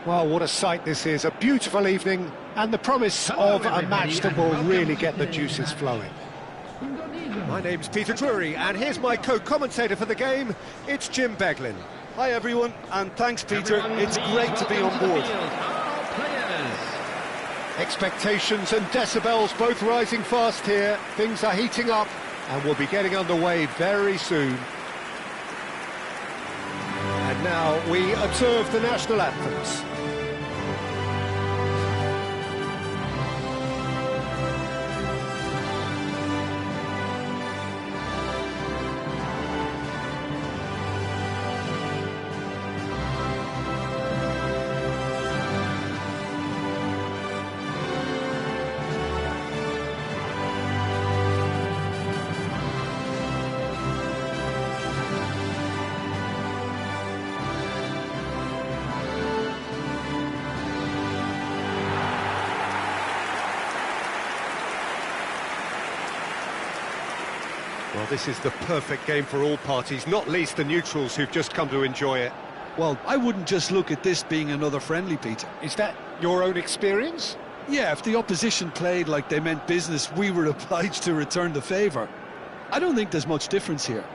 Well, what a sight this is. A beautiful evening and the promise of a match that will really get the juices flowing. My name's Peter Drury, and here's my co-commentator for the game. It's Jim Beglin. Hi everyone, and thanks Peter. It's great to be on board. Expectations and decibels both rising fast here. Things are heating up and we'll be getting underway very soon. And now we observe the national anthems. Well, this is the perfect game for all parties, not least the neutrals who've just come to enjoy it. Well, I wouldn't just look at this being another friendly, Peter. Is that your own experience? Yeah, if the opposition played like they meant business, we were obliged to return the favour. I don't think there's much difference here.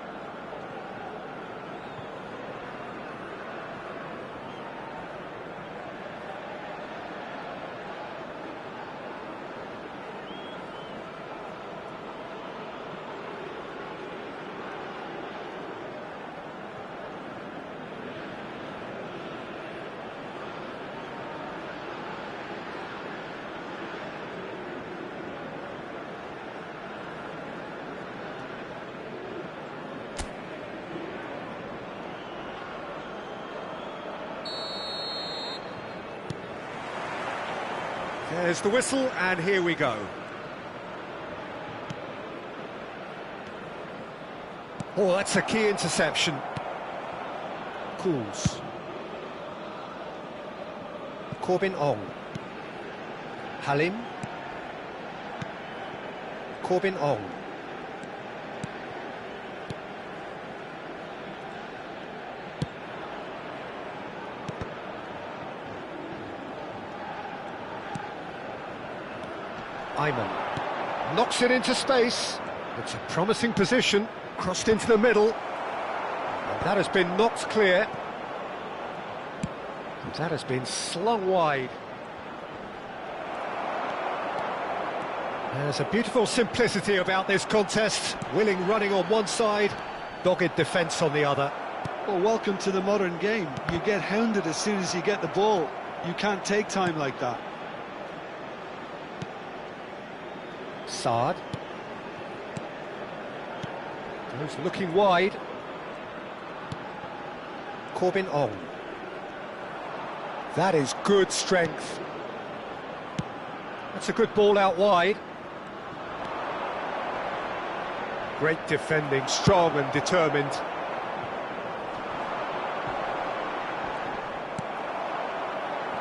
There's the whistle, and here we go. Oh, that's a key interception. Cools. Corbin Ong. Halim. Corbin Ong. Ayman knocks it into space. It's a promising position, crossed into the middle, and that has been knocked clear, and that has been slung wide. There's a beautiful simplicity about this contest. Willing running on one side, dogged defence on the other. Well, welcome to the modern game. You get hounded as soon as you get the ball. You can't take time like that. Saad goes looking wide. Corbin Ong. That is good strength. That's a good ball out wide. Great defending, strong and determined.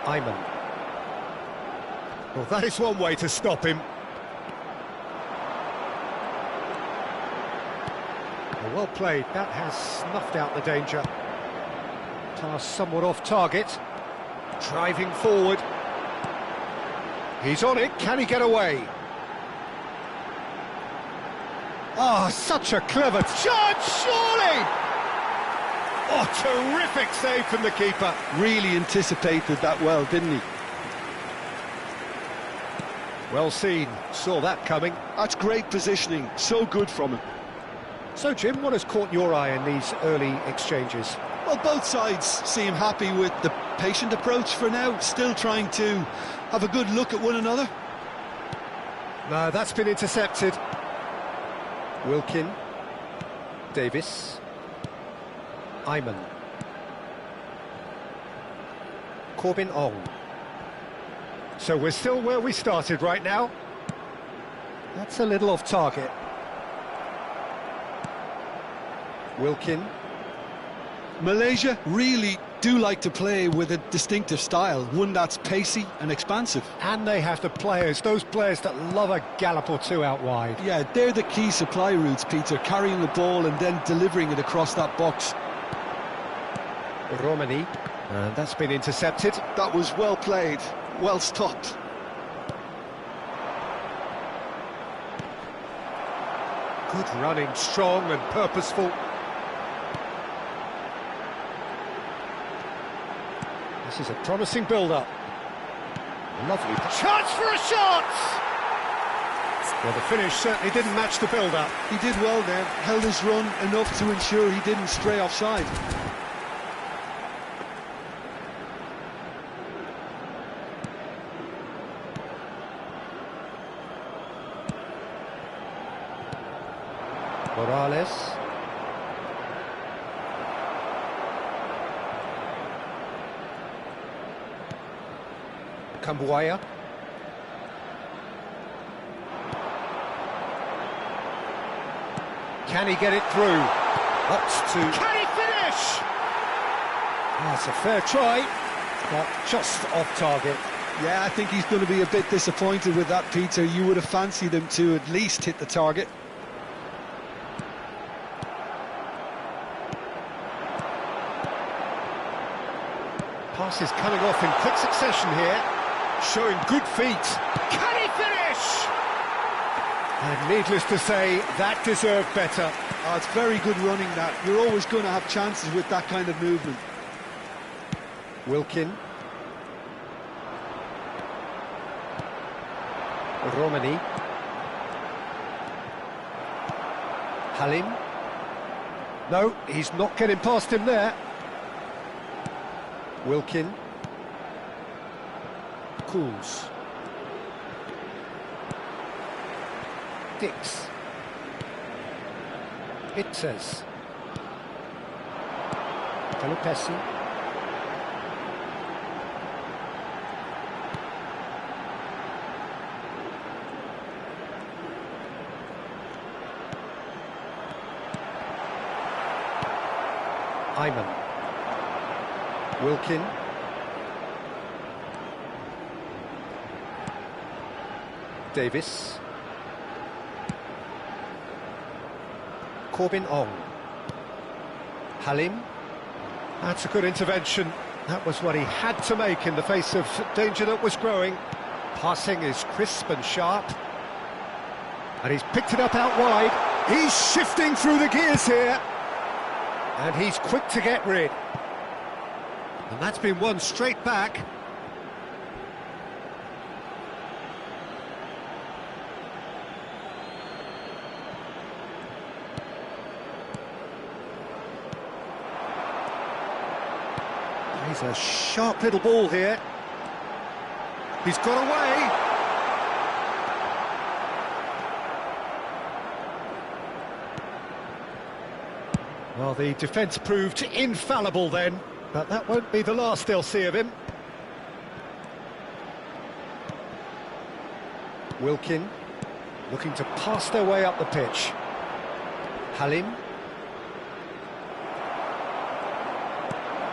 Ayman. Well, that is one way to stop him. Well played, that has snuffed out the danger. Pass somewhat off target. Driving forward. He's on it, can he get away? Ah, such a clever shot, surely! Oh, terrific save from the keeper. Really anticipated that well, didn't he? Well seen, saw that coming. That's great positioning, so good from him. So, Jim, what has caught your eye in these early exchanges? Well, both sides seem happy with the patient approach for now, still trying to have a good look at one another. No, that's been intercepted. Wilkin. Davis. Ayman. Corbin Ong. So we're still where we started right now. That's a little off target. Wilkin. Malaysia really do like to play with a distinctive style, one that's pacey and expansive. And they have the players, those players that love a gallop or two out wide. Yeah, they're the key supply routes, Peter, carrying the ball and then delivering it across that box. Romani, and that's been intercepted. That was well played, well stopped. Good running, strong and purposeful. This is a promising build-up. Lovely chance for a shot! Well, the finish certainly didn't match the build-up. He did well then, held his run enough to ensure he didn't stray offside. Morales. Cambuaya. Can he get it through? What's to... Can he finish? That's a fair try, but just off target. Yeah, I think he's going to be a bit disappointed with that, Peter. You would have fancied him to at least hit the target. Pass is coming off in quick succession here, showing good feet. Can he finish? And needless to say, that deserved better. Oh, it's very good running, that. You're always going to have chances with that kind of movement. Wilkin. Romani. Halim. No, he's not getting past him there. Wilkin. Cools. Dix. Itzes. Pelopessi. Ayman. Wilkin. Davis. Corbin Ong. Halim. That's a good intervention. That was what he had to make in the face of danger that was growing. Passing is crisp and sharp. And he's picked it up out wide. He's shifting through the gears here. And he's quick to get rid. And that's been won straight back. He's a sharp little ball here. He's got away. Well, the defence proved infallible then, but that won't be the last they'll see of him. Wilkin looking to pass their way up the pitch. Halim.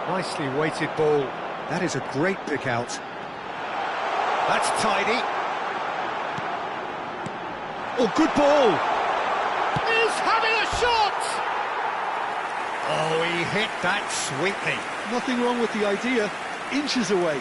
Nicely weighted ball. That is a great pick out. That's tidy. Oh, good ball. He's having a shot! Oh, he hit that sweetly. Nothing wrong with the idea. Inches away.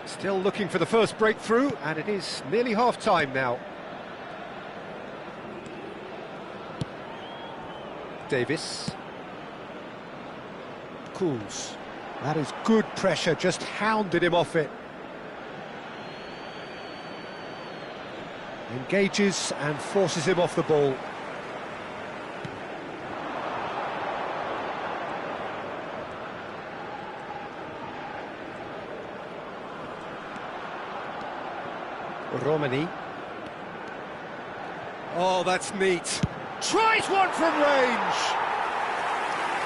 Still looking for the first breakthrough, and it is nearly half-time now. Davis. Cools. That is good pressure, just hounded him off it. Engages and forces him off the ball. Romani. Oh, that's neat. Tries one from range.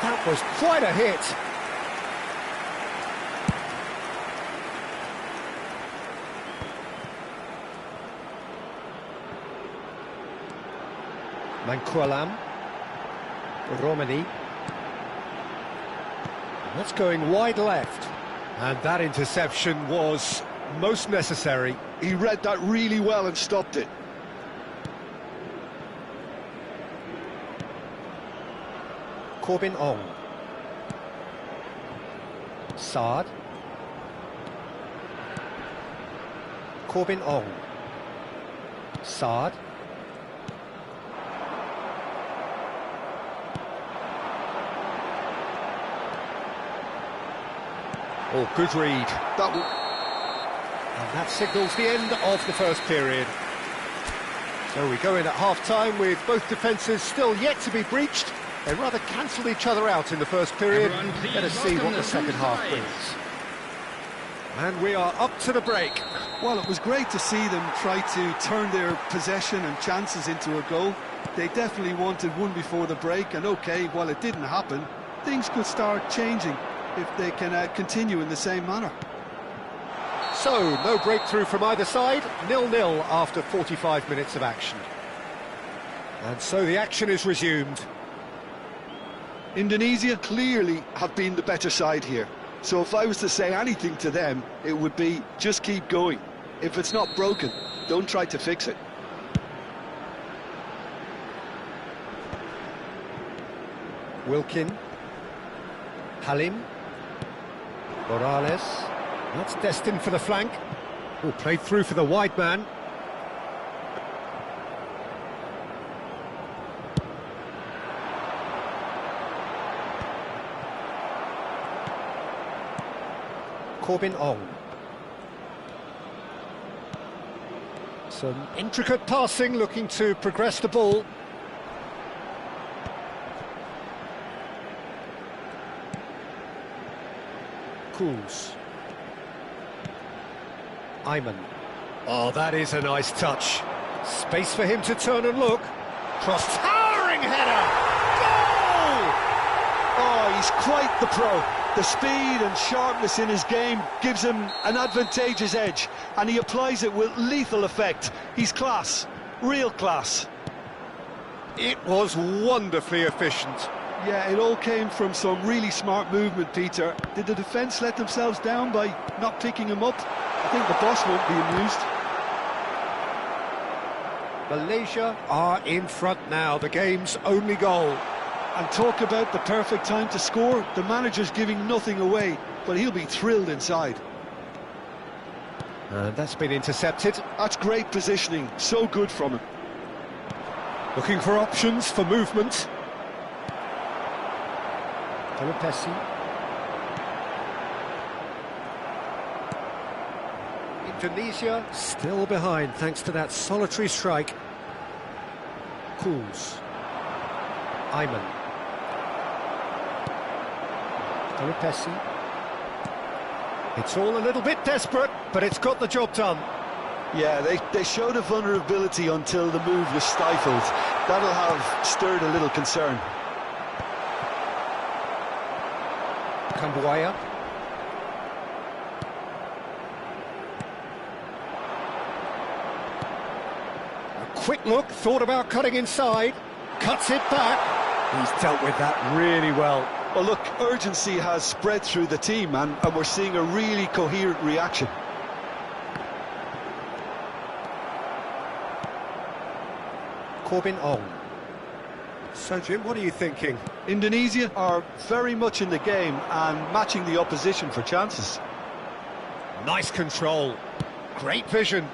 That was quite a hit. Mankualam. Romani. That's going wide left. And that interception was most necessary. He read that really well and stopped it. Corbin Ong. Saad. Corbin Ong. Saad. Oh, good read. And that signals the end of the first period. So we go in at half-time with both defences still yet to be breached. They rather cancelled each other out in the first period. Let us see what the second half brings. And we are up to the break. Well, it was great to see them try to turn their possession and chances into a goal. They definitely wanted one before the break, and okay, while it didn't happen, things could start changing if they can continue in the same manner. So, no breakthrough from either side, 0-0 after 45 minutes of action. And so the action is resumed. Indonesia clearly have been the better side here. So if I was to say anything to them, it would be just keep going. If it's not broken, don't try to fix it. Wilkin. Halim. Morales. That's destined for the flank. Oh, played through for the wide man. Corbin Ong. Some intricate passing, looking to progress the ball. Kuz. Ayman. Oh, that is a nice touch. Space for him to turn and look. Cross, towering header! Goal! Oh, he's quite the pro. The speed and sharpness in his game gives him an advantageous edge, and he applies it with lethal effect. He's class, real class. It was wonderfully efficient. Yeah, it all came from some really smart movement, Peter. Did the defence let themselves down by not picking him up? I think the boss won't be amused. Malaysia are in front now, the game's only goal. And talk about the perfect time to score. The manager's giving nothing away, but he'll be thrilled inside. And that's been intercepted. That's great positioning, so good from him. Looking for options for movement. Pelopessi. Indonesia still behind thanks to that solitary strike. Kuz. Ayman. Pelopessi. It's all a little bit desperate, but it's got the job done. Yeah, they showed a vulnerability until the move was stifled. That'll have stirred a little concern. Kambuaya. A quick look, thought about cutting inside, cuts it back. He's dealt with that really well. Well, look, urgency has spread through the team, and we're seeing a really coherent reaction. Corbin Ong. So, Jim, what are you thinking? Indonesia are very much in the game and matching the opposition for chances. Nice control, great vision.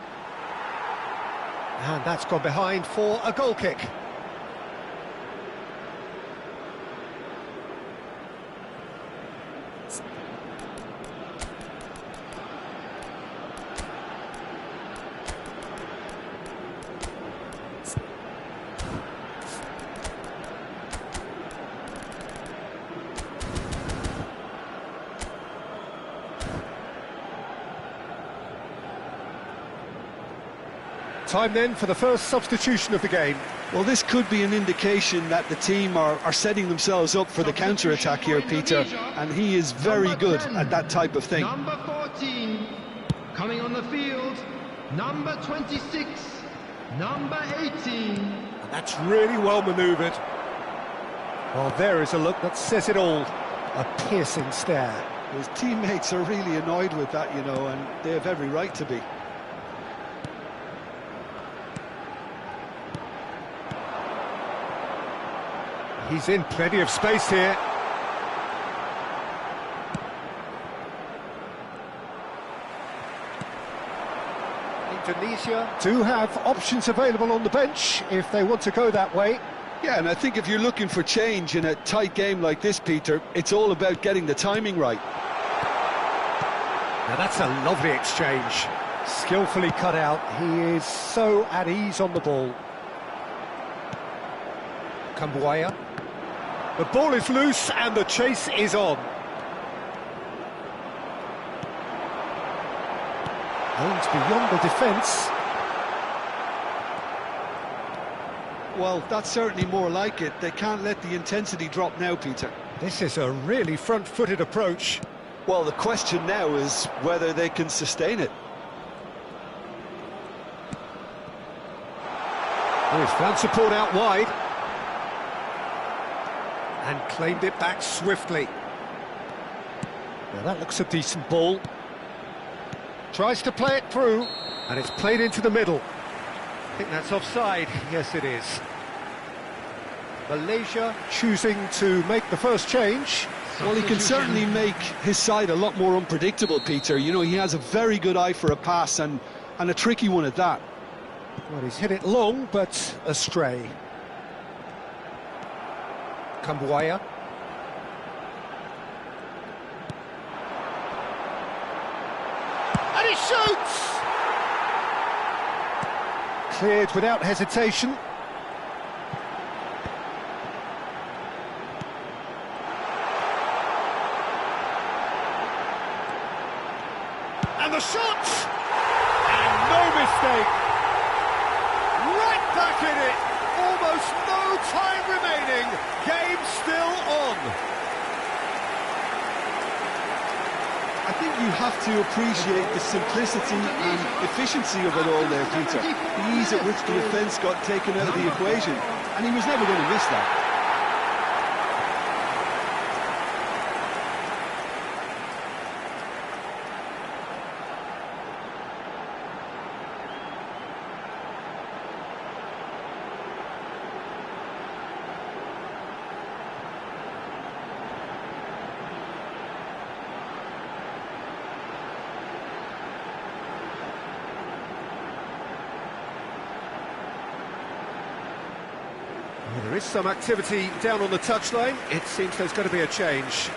And that's gone behind for a goal kick. Time then for the first substitution of the game. Well, this could be an indication that the team are setting themselves up for the counter-attack here, Peter, and he is very good at that type of thing. Number 14, coming on the field, number 26, number 18. And that's really well manoeuvred. Well, there is a look that says it all. A piercing stare. His teammates are really annoyed with that, you know, and they have every right to be. He's in plenty of space here. Indonesia do have options available on the bench if they want to go that way. Yeah, and I think if you're looking for change in a tight game like this, Peter, it's all about getting the timing right. Now that's a lovely exchange. Skillfully cut out. He is so at ease on the ball. Cambuaya. The ball is loose and the chase is on. Aims beyond the defence. Well, that's certainly more like it. They can't let the intensity drop now, Peter. This is a really front-footed approach. Well, the question now is whether they can sustain it. Oh, he's found support out wide. And claimed it back swiftly. Now that looks a decent ball. Tries to play it through, and it's played into the middle. I think that's offside. Yes, it is. Malaysia choosing to make the first change. Well, he can certainly make his side a lot more unpredictable, Peter. You know, he has a very good eye for a pass, and a tricky one at that. Well, he's hit it long, but astray. Cambuaya. And he shoots! Cleared without hesitation. And the shot! And no mistake! Right back in it! Almost no time remaining. Game still on. I think you have to appreciate the simplicity and efficiency of it all there, Peter. The ease at which the defence got taken out of the equation, and he was never going to miss that. Well, there is some activity down on the touchline. It seems there's going to be a change.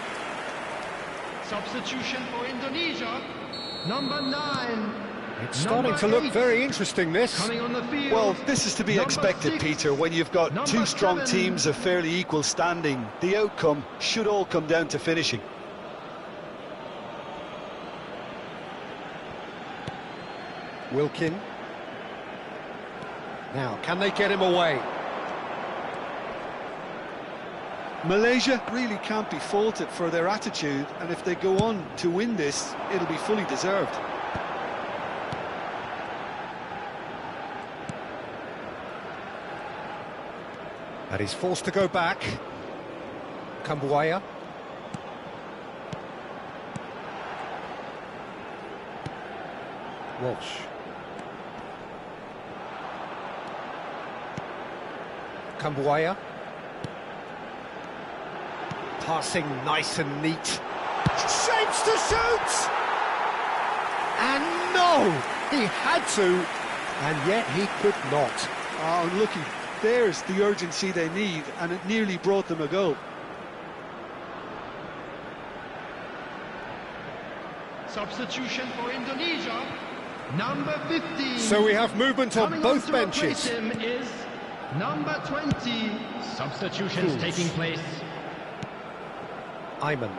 Substitution for Indonesia, number 9. It's starting to look very interesting, this. Coming on the field. Well, this is to be number expected, 6. Peter, when you've got Number two strong 7. teams of fairly equal standing. The outcome should all come down to finishing. Wilkin. Now, can they get him away? Malaysia really can't be faulted for their attitude, and if they go on to win this, it'll be fully deserved. And he's forced to go back. Cambuaya. Walsh. Cambuaya. Passing nice and neat. Shapes to shoot! And no! He had to, and yet he could not. Oh, looky, there's the urgency they need, and it nearly brought them a goal. Substitution for Indonesia, number 15. So we have movement on Coming both on to replace benches. him is number 20. Substitutions taking place. Ayman.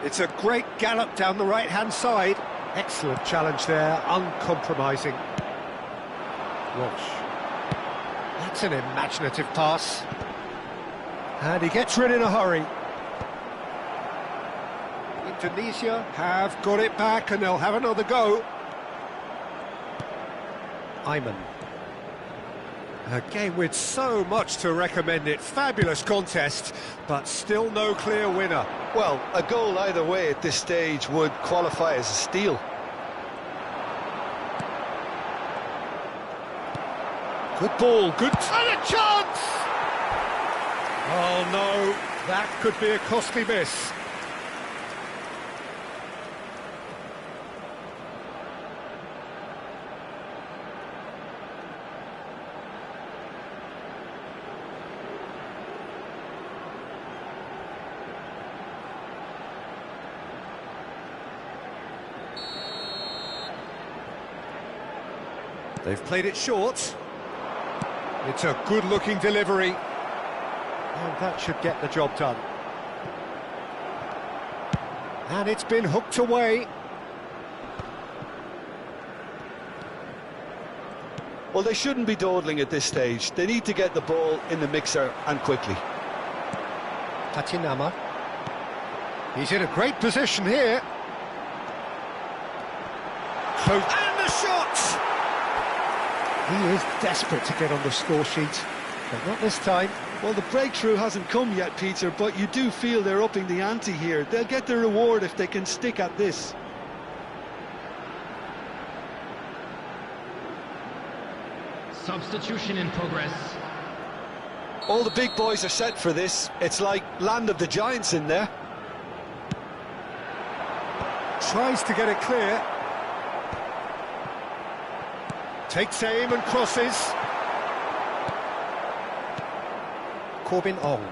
It's a great gallop down the right-hand side. Excellent challenge there, uncompromising. Walsh. That's an imaginative pass. And he gets rid in a hurry. Indonesia have got it back and they'll have another go. Ayman. A game with so much to recommend it. Fabulous contest, but still no clear winner. Well, a goal either way at this stage would qualify as a steal. Good ball, good... And a chance! Oh no, that could be a costly miss. They've played it short. It's a good-looking delivery. And that should get the job done. And it's been hooked away. Well, they shouldn't be dawdling at this stage. They need to get the ball in the mixer and quickly. Tatinama. He's in a great position here. Close. And the shot! He is desperate to get on the score sheet, but not this time. Well, the breakthrough hasn't come yet, Peter, but you do feel they're upping the ante here. They'll get their reward if they can stick at this. Substitution in progress. All the big boys are set for this. It's like Land of the Giants in there. Tries to get it clear. Takes aim and crosses. Corbin Ong.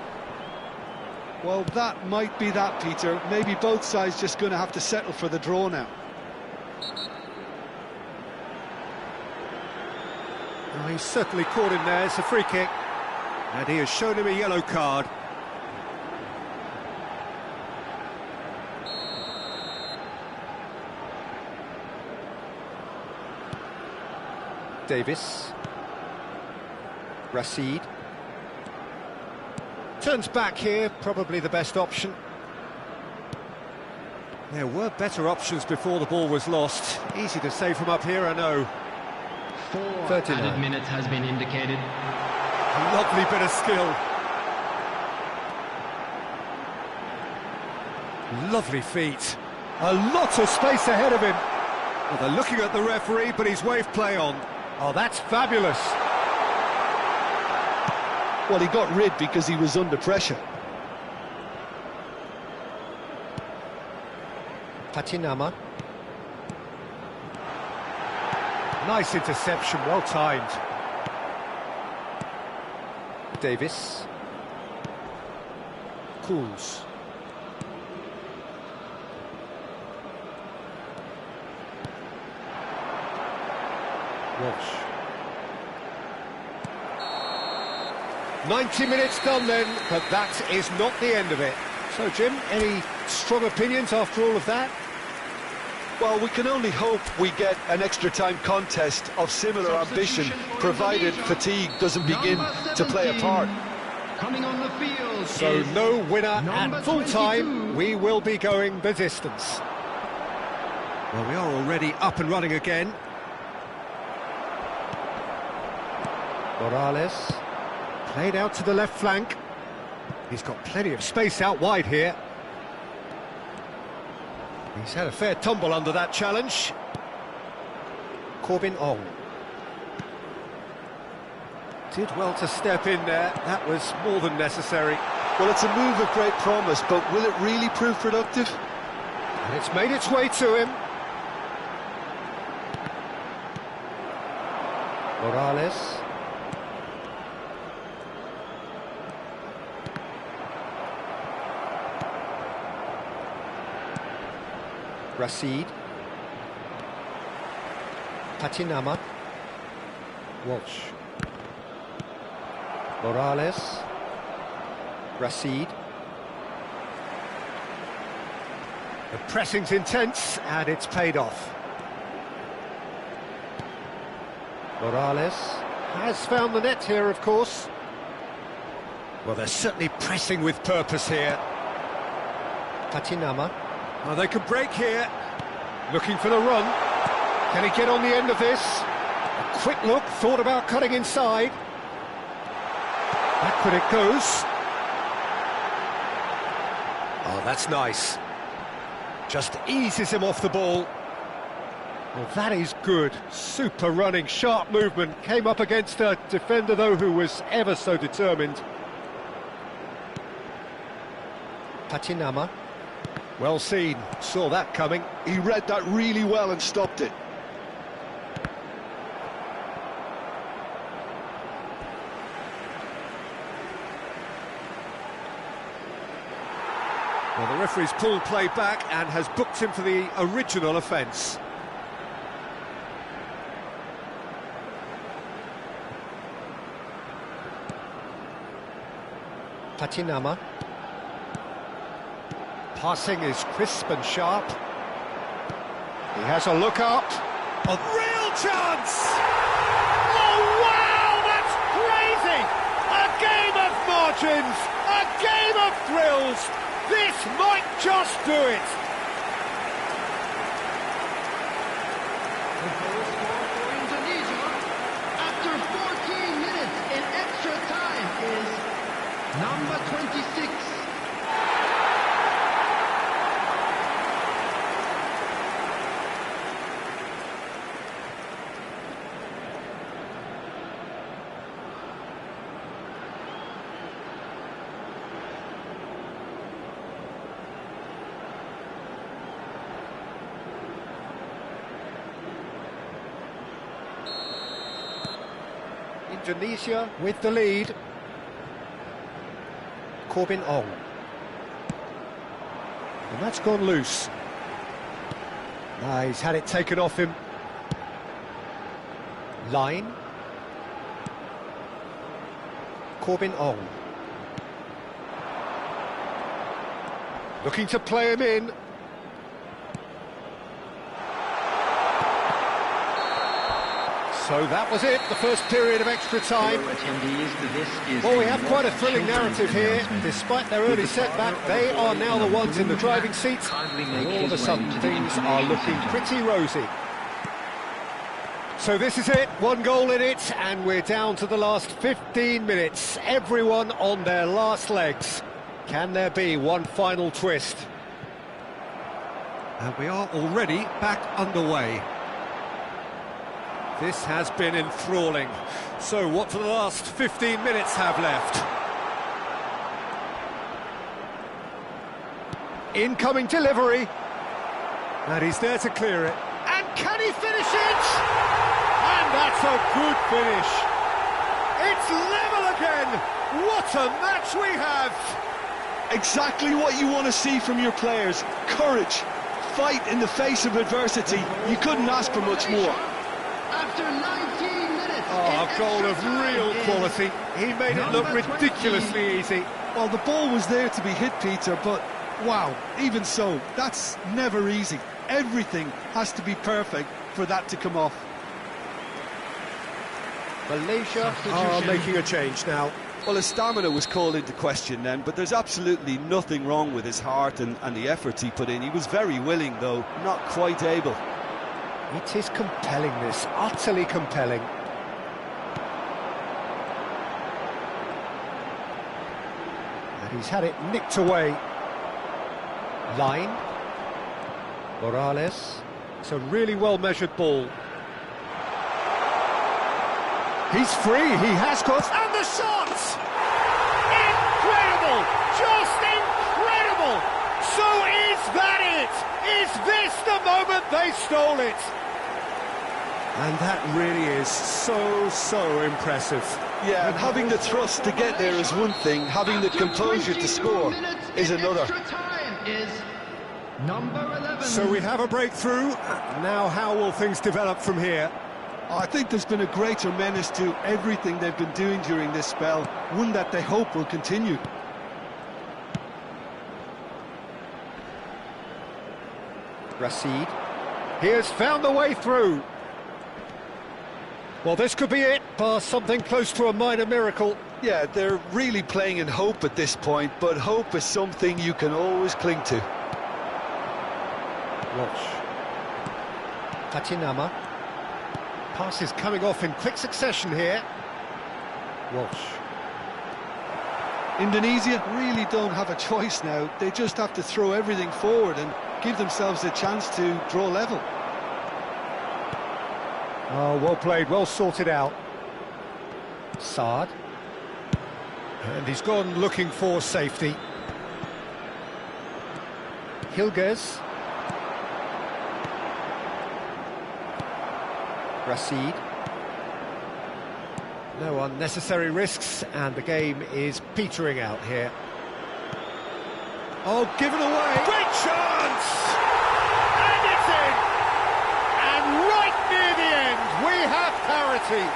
Well, that might be that, Peter. Maybe both sides just going to have to settle for the draw now. Oh, he's certainly caught him there. It's a free kick. And he has shown him a yellow card. Davis. Rashid. Turns back here, probably the best option. There were better options before the ball was lost. Easy to say from up here, I know. 4 39. added minutes has been indicated. A lovely bit of skill. Lovely feet. A lot of space ahead of him. Well, they're looking at the referee, but he's waved play on. Oh, that's fabulous. Well, he got rid because he was under pressure. Tatinama. Nice interception, well timed. Davis. Cools. Walsh. 90 minutes done then, but that is not the end of it. So, Jim, any strong opinions after all of that? Well, we can only hope we get an extra time contest of similar ambition, provided fatigue doesn't begin to play a part. Coming on the field. So no winner number at full time. 22. We will be going the distance. Well, we are already up and running again. Morales. Played out to the left flank. He's got plenty of space out wide here. He's had a fair tumble under that challenge. Corbin Ong. Did well to step in there. That was more than necessary. Well, it's a move of great promise, but will it really prove productive? And it's made its way to him. Morales. Rashid. Tatinama. Walsh. Morales. Rashid. The pressing's intense and it's paid off. Morales has found the net here, of course. Well, they're certainly pressing with purpose here. Tatinama. Oh, they could break here. Looking for the run. Can he get on the end of this? A quick look, thought about cutting inside. Backward it goes. Oh, that's nice. Just eases him off the ball. Well, that is good. Super running, sharp movement. Came up against a defender, though, who was ever so determined. Patinama. Well seen. Saw that coming. He read that really well and stopped it. Well, the referee's pulled play back and has booked him for the original offence. Patinama. Passing is crisp and sharp. He has a look up. A real chance! Oh, wow, that's crazy! A game of margins, a game of thrills. This might just do it. The goal score for Indonesia after 14 minutes in extra time is number 26. Indonesia with the lead. Corbin Ong. And that's gone loose. He's had it taken off him. Line. Corbin Ong. Looking to play him in. So that was it, the first period of extra time. Well, we have quite a thrilling narrative here. Despite their early setback, they are now the ones in the driving seat. And all of a sudden, things are looking pretty rosy. So this is it, one goal in it, and we're down to the last 15 minutes. Everyone on their last legs. Can there be one final twist? And we are already back underway. This has been enthralling. So what do the last 15 minutes have left? Incoming delivery. And he's there to clear it. And can he finish it? And that's a good finish. It's level again. What a match we have. Exactly what you want to see from your players. Courage. Fight in the face of adversity. You couldn't ask for much more. After 19 minutes. Oh, a goal of real quality. He made it look ridiculously easy. Well, the ball was there to be hit, Peter, but wow, even so, that's never easy. Everything has to be perfect for that to come off. Malaysia are making a change now. Well, his stamina was called into question then, but there's absolutely nothing wrong with his heart and the efforts he put in. He was very willing, though, not quite able. It is compelling, this, utterly compelling. And he's had it nicked away. Line. Morales. It's a really well-measured ball. He's free, he has got... And the shot! Incredible! Just incredible! So is that it? Is this the moment they stole it? And that really is so impressive. Yeah, and having the thrust to get there is one thing, having the composure to score is another. Is number 11. So we have a breakthrough. Now how will things develop from here? I think there's been a greater menace to everything they've been doing during this spell, one that they hope will continue. Rashid. He has found the way through. Well, this could be it, bar something close to a minor miracle. Yeah, they're really playing in hope at this point, but hope is something you can always cling to. Walsh. Patinama. Passes coming off in quick succession here. Walsh. Indonesia really don't have a choice now. They just have to throw everything forward and give themselves a chance to draw level. Oh, well played, well sorted out. Saad. And he's gone looking for safety. Hilgers. Rashid. No unnecessary risks, and the game is petering out here. Oh, given away! Great chance! And it's in! And right near the end, we have parity.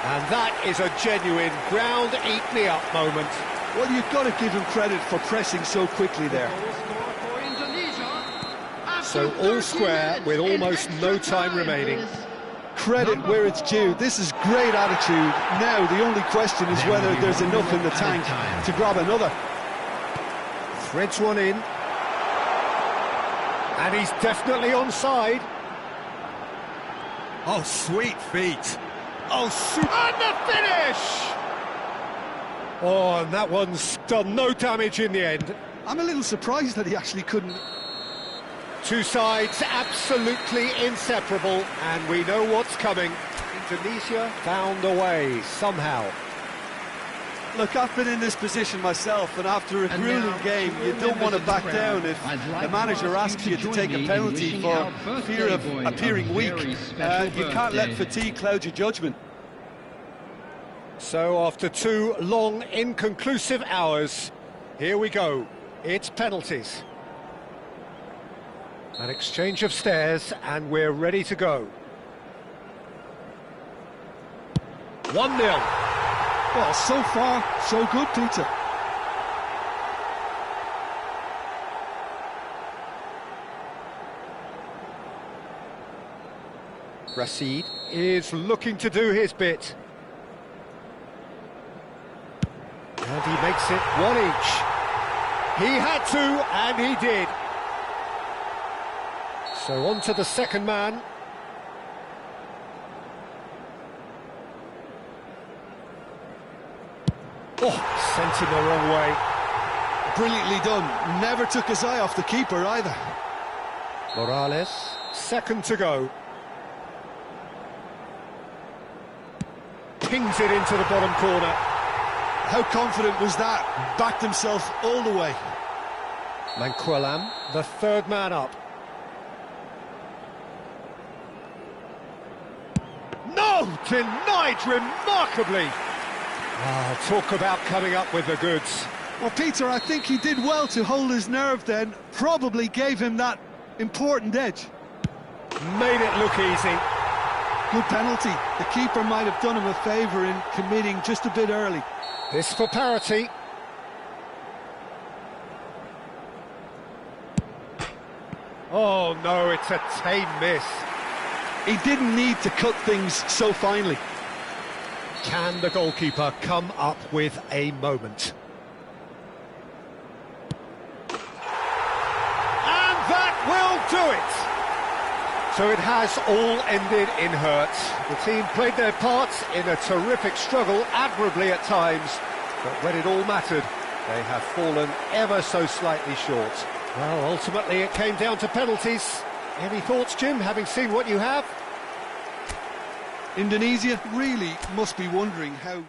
And that is a genuine ground-eat-me-up moment. Well, you've got to give him credit for pressing so quickly there. So all square with almost no time remaining. Credit where it's due. This is great attitude. Now the only question is whether there's enough in the tank to grab another. Threads one in. And he's definitely onside. Oh, sweet feet. Oh, and the finish! Oh, and that one's done no damage in the end. I'm a little surprised that he actually couldn't. Two sides absolutely inseparable, and we know what's coming. Indonesia found a way, somehow. Look, I've been in this position myself, and after a grueling game, you don't want to back down if the manager asks you to take a penalty for fear of appearing weak. You can't let fatigue cloud your judgment. So after 2 long, inconclusive hours, here we go. It's penalties. An exchange of stares, and we're ready to go. 1-0. Well, so far, so good, Peter. Rashid is looking to do his bit. And he makes it 1 each. He had to, and he did. So on to the second man. Oh, sent him the wrong way. Brilliantly done. Never took his eye off the keeper either. Morales, second to go. Pings it into the bottom corner. How confident was that? Backed himself all the way. Manquillam, the third man up. No! Denied remarkably! Ah, talk about coming up with the goods. Well, Peter, I think he did well to hold his nerve then. Probably gave him that important edge. Made it look easy. Good penalty. The keeper might have done him a favour in committing just a bit early. This for parity. Oh no, it's a tame miss. He didn't need to cut things so finely. Can the goalkeeper come up with a moment? And that will do it! So it has all ended in hurt. The team played their parts in a terrific struggle, admirably at times, but when it all mattered, they have fallen ever so slightly short. Well, ultimately it came down to penalties. Any thoughts, Jim, having seen what you have? Indonesia really must be wondering how...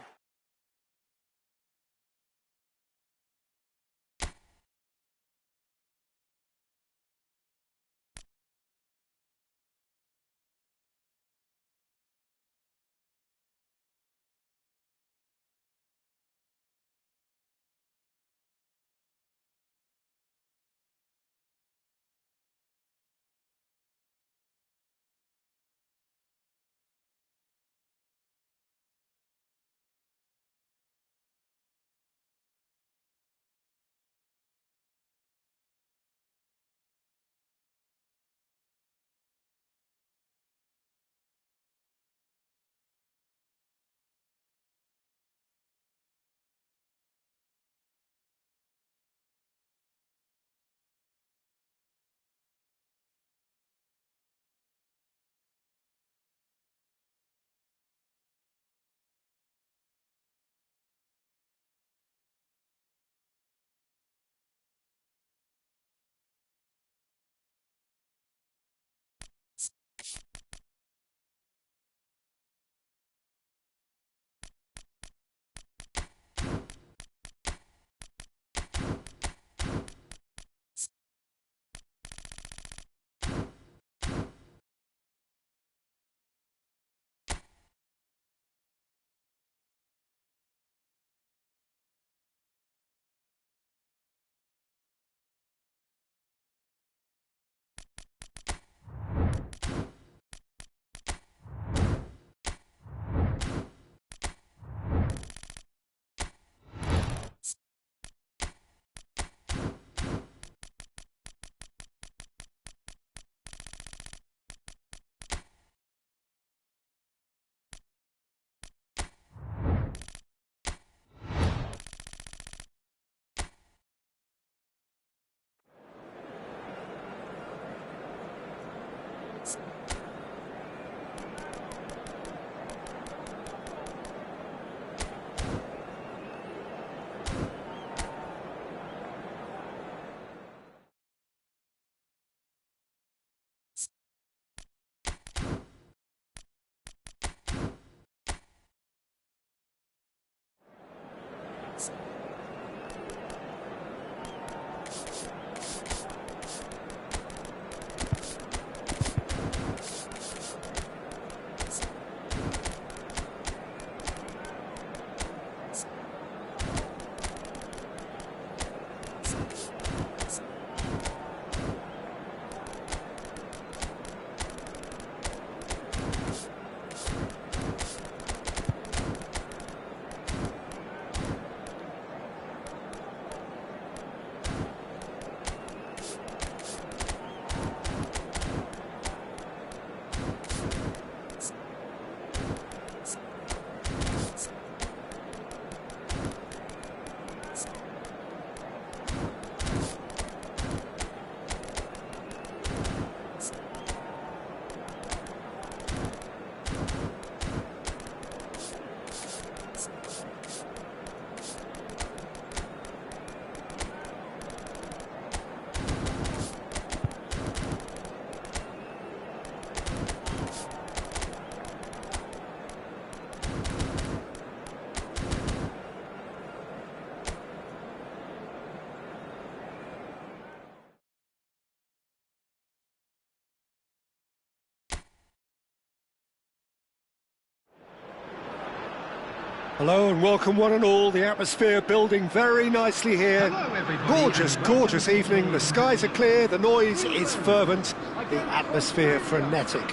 Hello and welcome one and all. The atmosphere building very nicely here. Hello, everybody, Gorgeous, and welcome. gorgeous evening. The skies are clear, the noise is fervent, the atmosphere frenetic.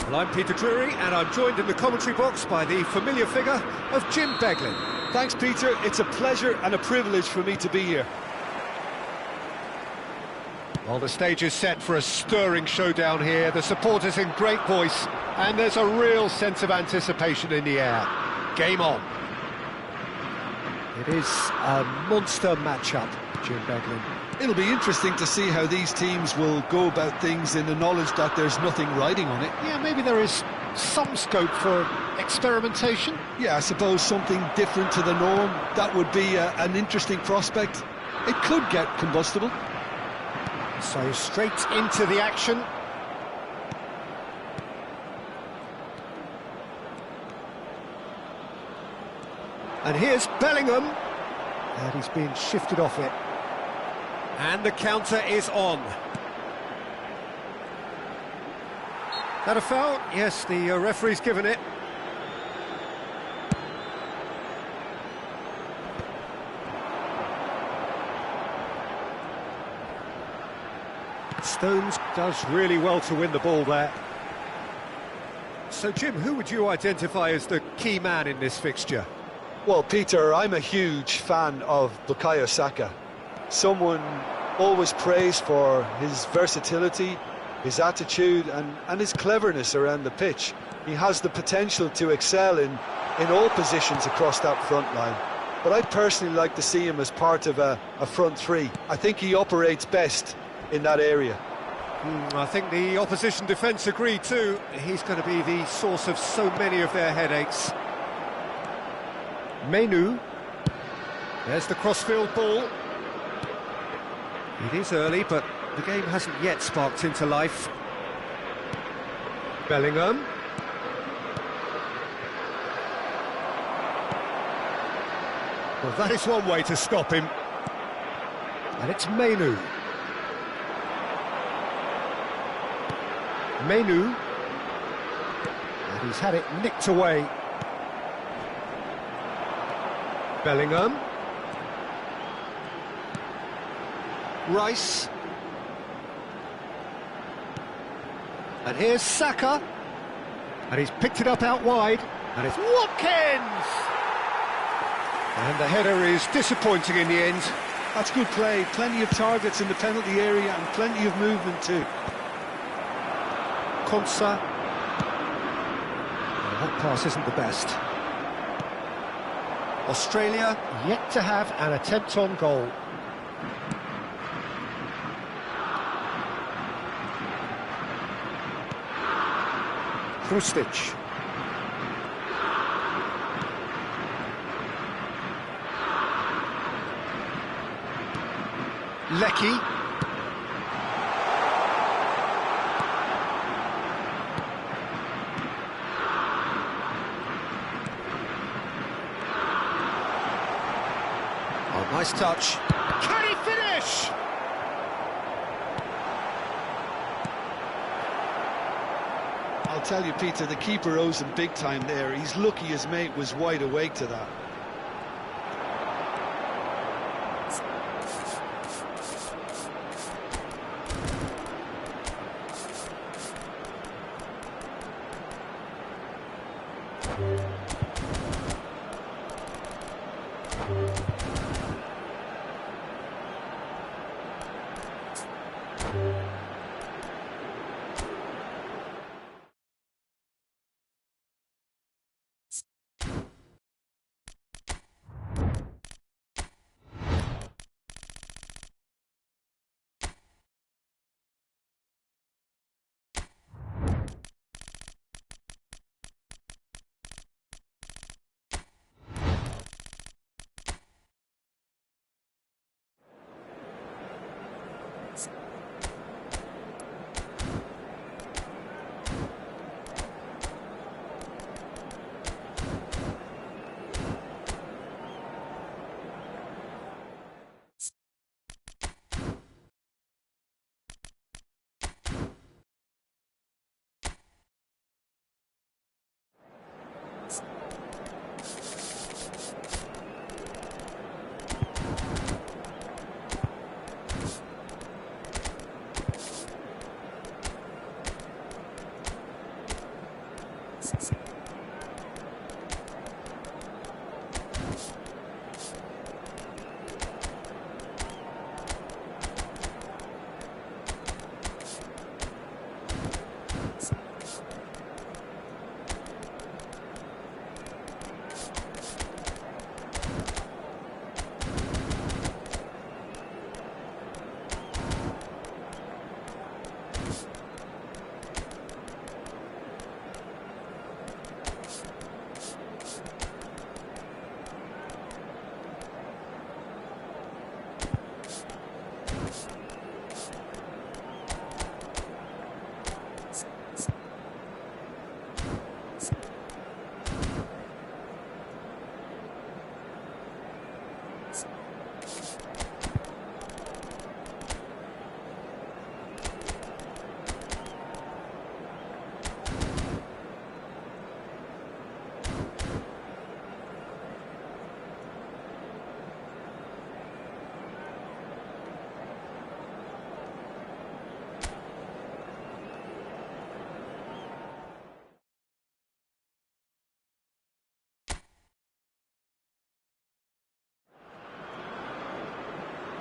Well, I'm Peter Drury and I'm joined in the commentary box by the familiar figure of Jim Beglin. Thanks, Peter. It's a pleasure and a privilege for me to be here. Well, the stage is set for a stirring showdown here. The supporters in great voice and there's a real sense of anticipation in the air. Game on. It is a monster matchup, Jim Beglin. It'll be interesting to see how these teams will go about things in the knowledge that there's nothing riding on it. Yeah, maybe there is some scope for experimentation. Yeah, I suppose something different to the norm. That would be an interesting prospect. It could get combustible. So straight into the action. And here's Bellingham. And he's been shifted off it. And the counter is on. That a foul? Yes, the referee's given it. Stones does really well to win the ball there. So, Jim, who would you identify as the key man in this fixture? Well, Peter, I'm a huge fan of Bukayo Saka. Someone always praised for his versatility, his attitude and his cleverness around the pitch. He has the potential to excel in all positions across that front line. But I'd personally like to see him as part of a front three. I think he operates best in that area. I think the opposition defence agree too. He's going to be the source of so many of their headaches. Menu. There's the crossfield ball. It is early, but the game hasn't yet sparked into life. Bellingham. Well, that is one way to stop him. And it's Menu. Menu. And he's had it nicked away. Bellingham. Rice. And here's Saka. And he's picked it up out wide. And it's Watkins! And the header is disappointing in the end. That's good play. Plenty of targets in the penalty area and plenty of movement too. Konsa. That pass isn't the best. Australia yet to have an attempt on goal. Krustic. Lecky. Oh, nice touch. Can he finish? I'll tell you, Peter, the keeper owes him big time there. He's lucky his mate was wide awake to that.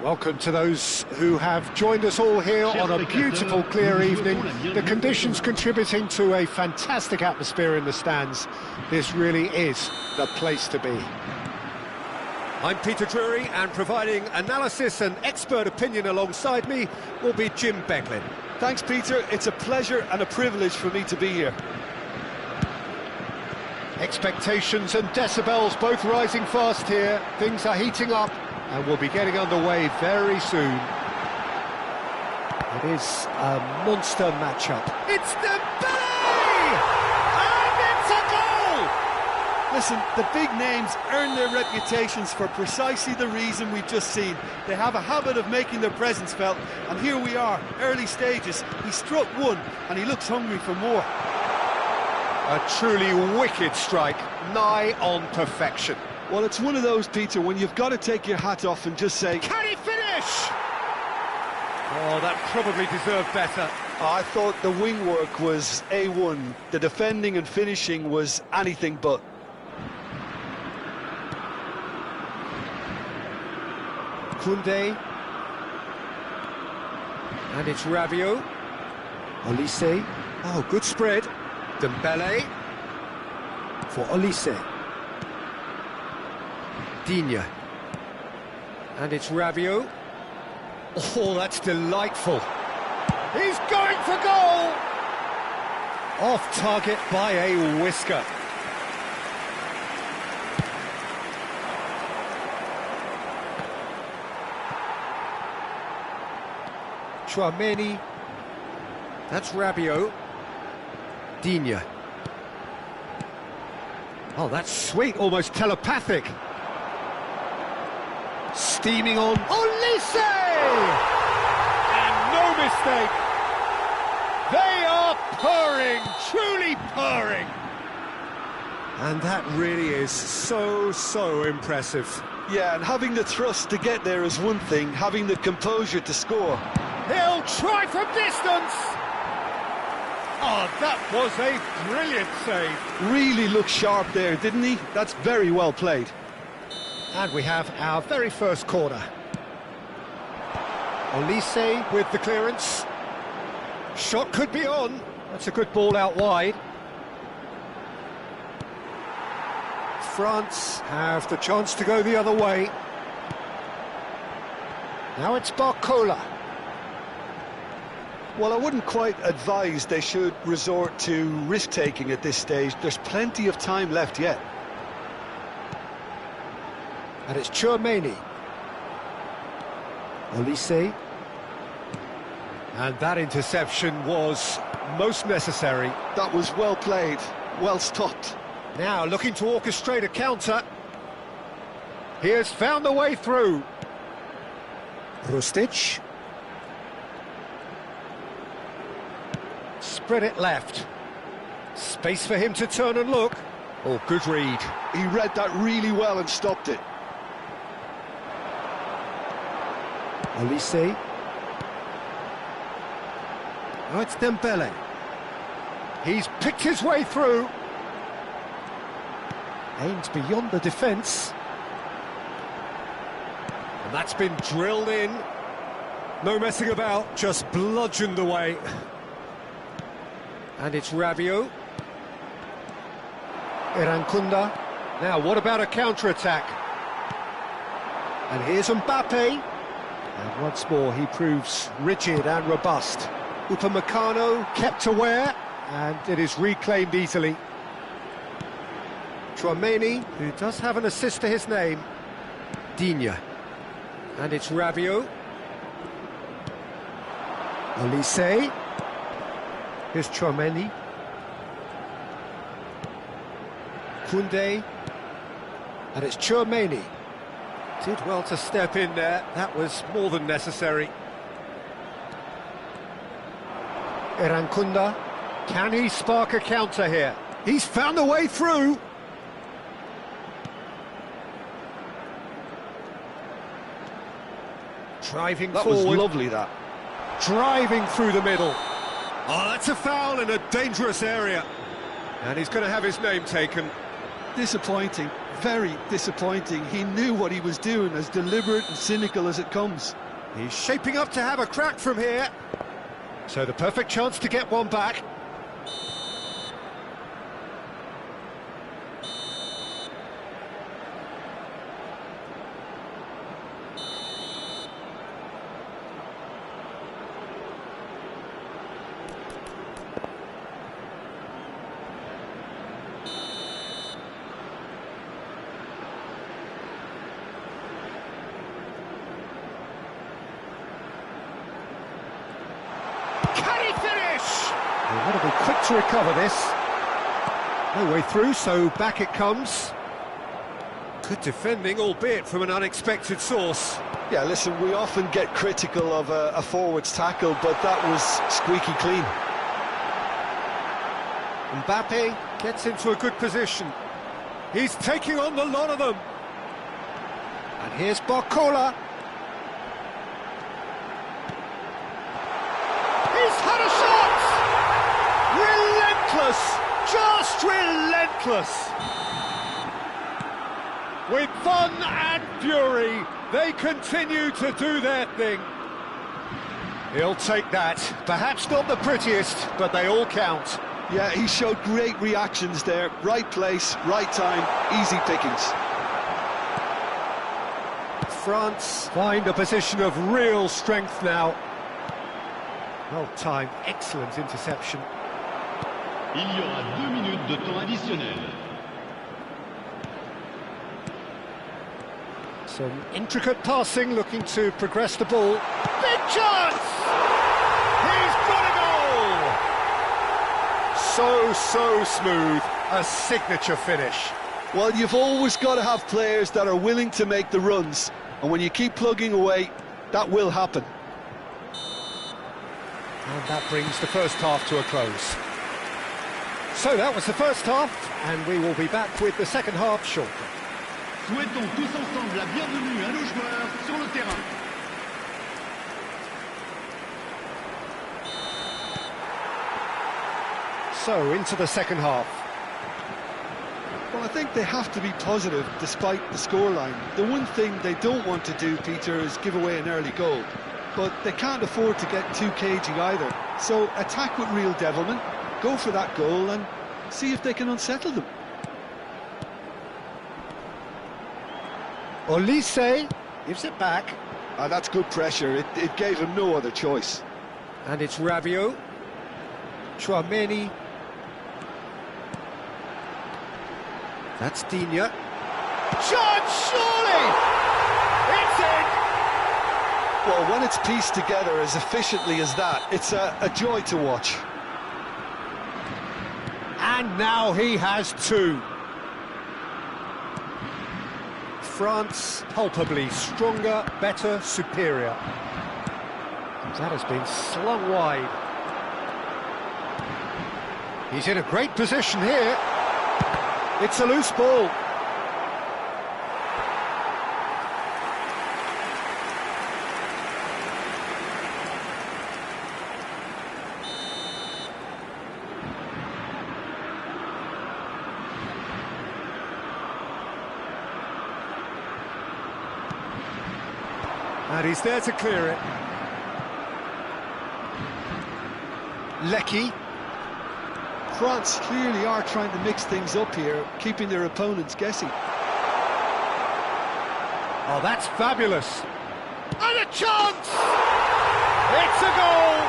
Welcome to those who have joined us all here on a beautiful, clear evening. The conditions contributing to a fantastic atmosphere in the stands. This really is the place to be. I'm Peter Drury, and providing analysis and expert opinion alongside me will be Jim Beglin. Thanks, Peter. It's a pleasure and a privilege for me to be here. Expectations and decibels both rising fast here. Things are heating up and we'll be getting underway very soon. It is a monster matchup. It's Dembele! And it's a goal! Listen, the big names earn their reputations for precisely the reason we've just seen. They have a habit of making their presence felt, and here we are, early stages. He struck one, and he looks hungry for more. A truly wicked strike, nigh on perfection. Well, it's one of those, Peter, when you've got to take your hat off and just say, can he finish? Oh, that probably deserved better. I thought the wing work was A1. The defending and finishing was anything but. Koundé. And it's Rabiot. Olise. Oh, good spread. Dembele. For Olise. Digne. And it's Rabiot. Oh, that's delightful. He's going for goal! Off target by a whisker. Chouameni. That's Rabiot. Digne. Oh, that's sweet, almost telepathic. Steaming on. Olise! And no mistake. They are purring, truly purring. And that really is so impressive. Yeah, and having the thrust to get there is one thing, having the composure to score. He'll try from distance. Oh, that was a brilliant save. Really looked sharp there, didn't he? That's very well played. And we have our very first corner. Olise with the clearance. Shot could be on. That's a good ball out wide. France have the chance to go the other way. Now it's Barcola. Well, I wouldn't quite advise they should resort to risk-taking at this stage. There's plenty of time left yet. And it's Chouameni. Olise. And that interception was most necessary. That was well played, well stopped. Now looking to orchestrate a counter. He has found the way through. Rustic. Spread it left. Space for him to turn and look. Oh, good read. He read that really well and stopped it. Olise. Oh, it's Dembele. He's picked his way through. Aims beyond the defence. And that's been drilled in. No messing about, just bludgeoned away. And it's Rabiot. Irankunda. Now, what about a counter-attack? And here's Mbappe. And once more, he proves rigid and robust. Upamecano kept aware, and it is reclaimed easily. Chouameni, who does have an assist to his name. Digne. And it's Rabiot. Olise. Here's Chouameni. Koundé. And it's Chouameni. Did well to step in there. That was more than necessary. Irankunda. Can he spark a counter here? He's found a way through. Driving that forward. Was lovely, that. Driving through the middle. Oh, that's a foul in a dangerous area. And he's going to have his name taken. Disappointing. very disappointing. He knew what he was doing, as deliberate and cynical as it comes. He's shaping up to have a crack from here. So the perfect chance to get one back. Can he finish? They've got to be quick to recover this. No way through, so back it comes. Good defending, albeit from an unexpected source. Yeah, listen, we often get critical of a forward's tackle, but that was squeaky clean. Mbappe gets into a good position. He's taking on the lot of them. And here's Barcola. He's had a shot! Relentless! Just relentless! With fun and fury, they continue to do their thing. He'll take that. Perhaps not the prettiest, but they all count. Yeah, he showed great reactions there. Right place, right time, easy pickings. France find a position of real strength now. Well timed, excellent interception. Il y aura 2 minutes de temps additionnel. Some intricate passing, looking to progress the ball. Big chance! He's got a goal! So smooth, a signature finish. Well, you've always got to have players that are willing to make the runs, and when you keep plugging away, that will happen. And that brings the first half to a close. So that was the first half, and we will be back with the second half shortly. Souhaitons tous ensemble la bienvenue à nos joueurs sur le terrain. So, into the second half. Well, I think they have to be positive despite the scoreline. The one thing they don't want to do, Peter, is give away an early goal. But they can't afford to get too cagey either. So attack with real devilment, go for that goal and see if they can unsettle them. Olise gives it back. That's good pressure. It gave him no other choice. And it's Rabiot. Chouameni. That's Digne. Chance, surely! It's in! Well, when it's pieced together as efficiently as that, it's a joy to watch. And now he has two. France palpably stronger, better, superior. That has been slung wide. He's in a great position here. It's a loose ball. And he's there to clear it. Lecky. France clearly are trying to mix things up here, keeping their opponents guessing. Oh, that's fabulous. And a chance! It's a goal!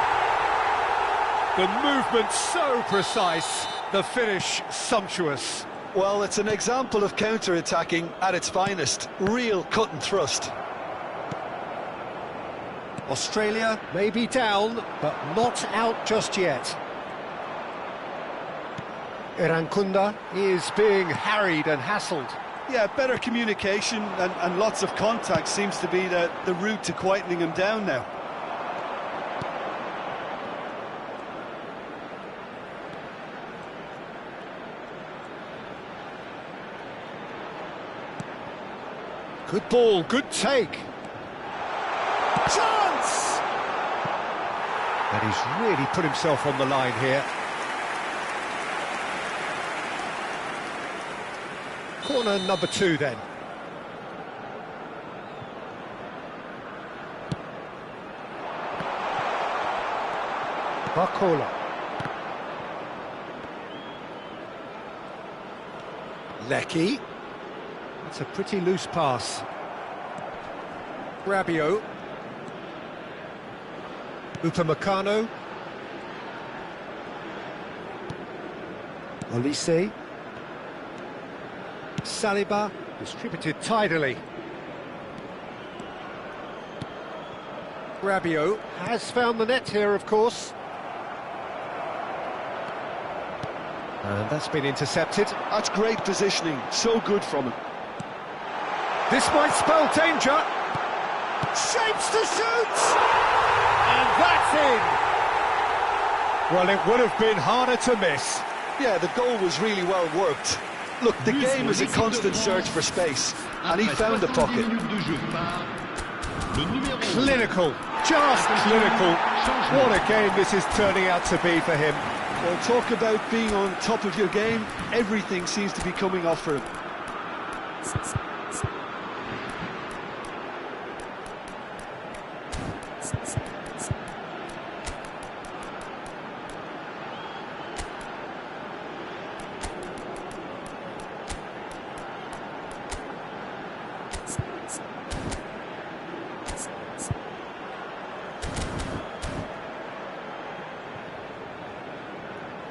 The movement so precise, the finish sumptuous. Well, it's an example of counter-attacking at its finest. Real cut and thrust. Australia may be down, but not out just yet. Irankunda is being harried and hassled. Yeah, better communication and lots of contact seems to be the route to quietening him down now. Good ball, good take. Chance! And he's really put himself on the line here. Corner number 2 then. Barcola. Lecky. That's a pretty loose pass. Rabiot. Upamecano. Olise. Saliba, distributed tidily. Rabiot has found the net here, of course. And that's been intercepted. That's great positioning, so good from him. This might spell danger. Shapes to shoot! And that's in! Well, it would have been harder to miss. Yeah, the goal was really well worked. Look, the game is a constant search for space, and he found the pocket. Clinical, just clinical. What a game this is turning out to be for him. Well, talk about being on top of your game. Everything seems to be coming off for him.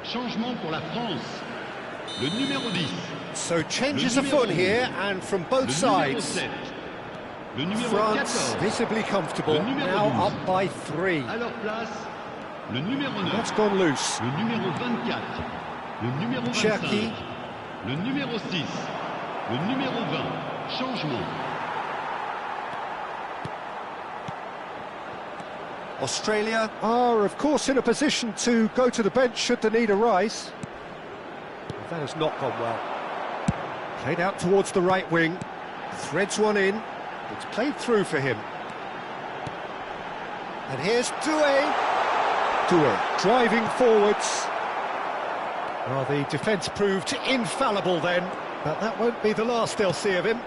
Changement pour la France. Le numéro 10. So changes afoot here, and from both sides. France visibly comfortable, now up by 3. À leur place, le numéro 9. That's gone loose. Le numéro 24. Le numéro 25. Cherki. Le numéro 6. Le numéro 20. Changement. Australia are, of course, in a position to go to the bench should the need arise. That has not gone well. Played out towards the right wing. Threads one in. It's played through for him. And here's Doué. Doué driving forwards. Well, the defence proved infallible then, but that won't be the last they'll see of him.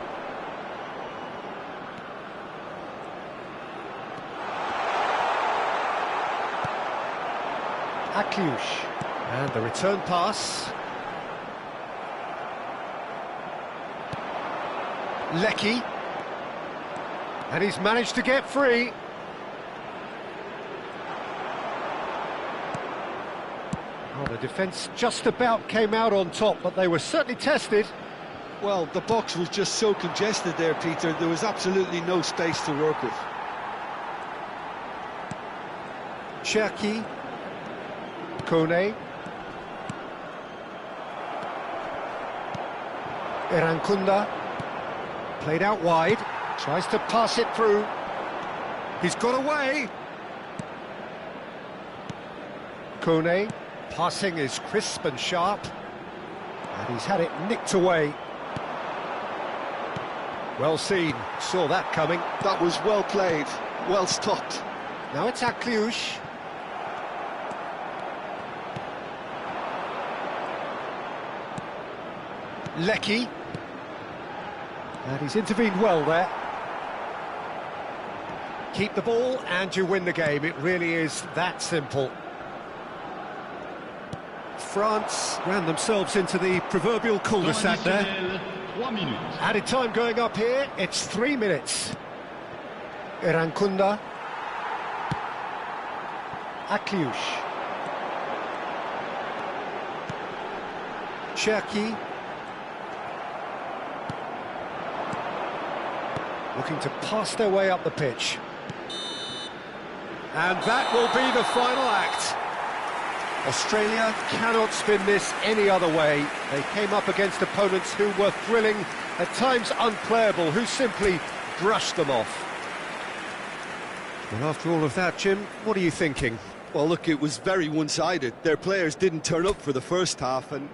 Akliush, and the return pass. Lecky, and he's managed to get free. Well, the defence just about came out on top, but they were certainly tested. Well, the box was just so congested there, Peter. There was absolutely no space to work with. Cherki. Kone. Erankunda. Played out wide. Tries to pass it through. He's got away. Kone. Passing is crisp and sharp. And he's had it nicked away. Well seen. Saw that coming. That was well played. Well stopped. Now it's Akliush. Lecky, and he's intervened well there. Keep the ball and you win the game. It really is that simple. France ran themselves into the proverbial cul-de-sac there. Added time going up here, it's 3 minutes. Erankunda. Akliush. Cherki. Looking to pass their way up the pitch. And that will be the final act. Australia cannot spin this any other way. They came up against opponents who were thrilling, at times unplayable, who simply brushed them off. Well, after all of that, Jim, what are you thinking? Well, look, it was very one-sided. Their players didn't turn up for the first half, and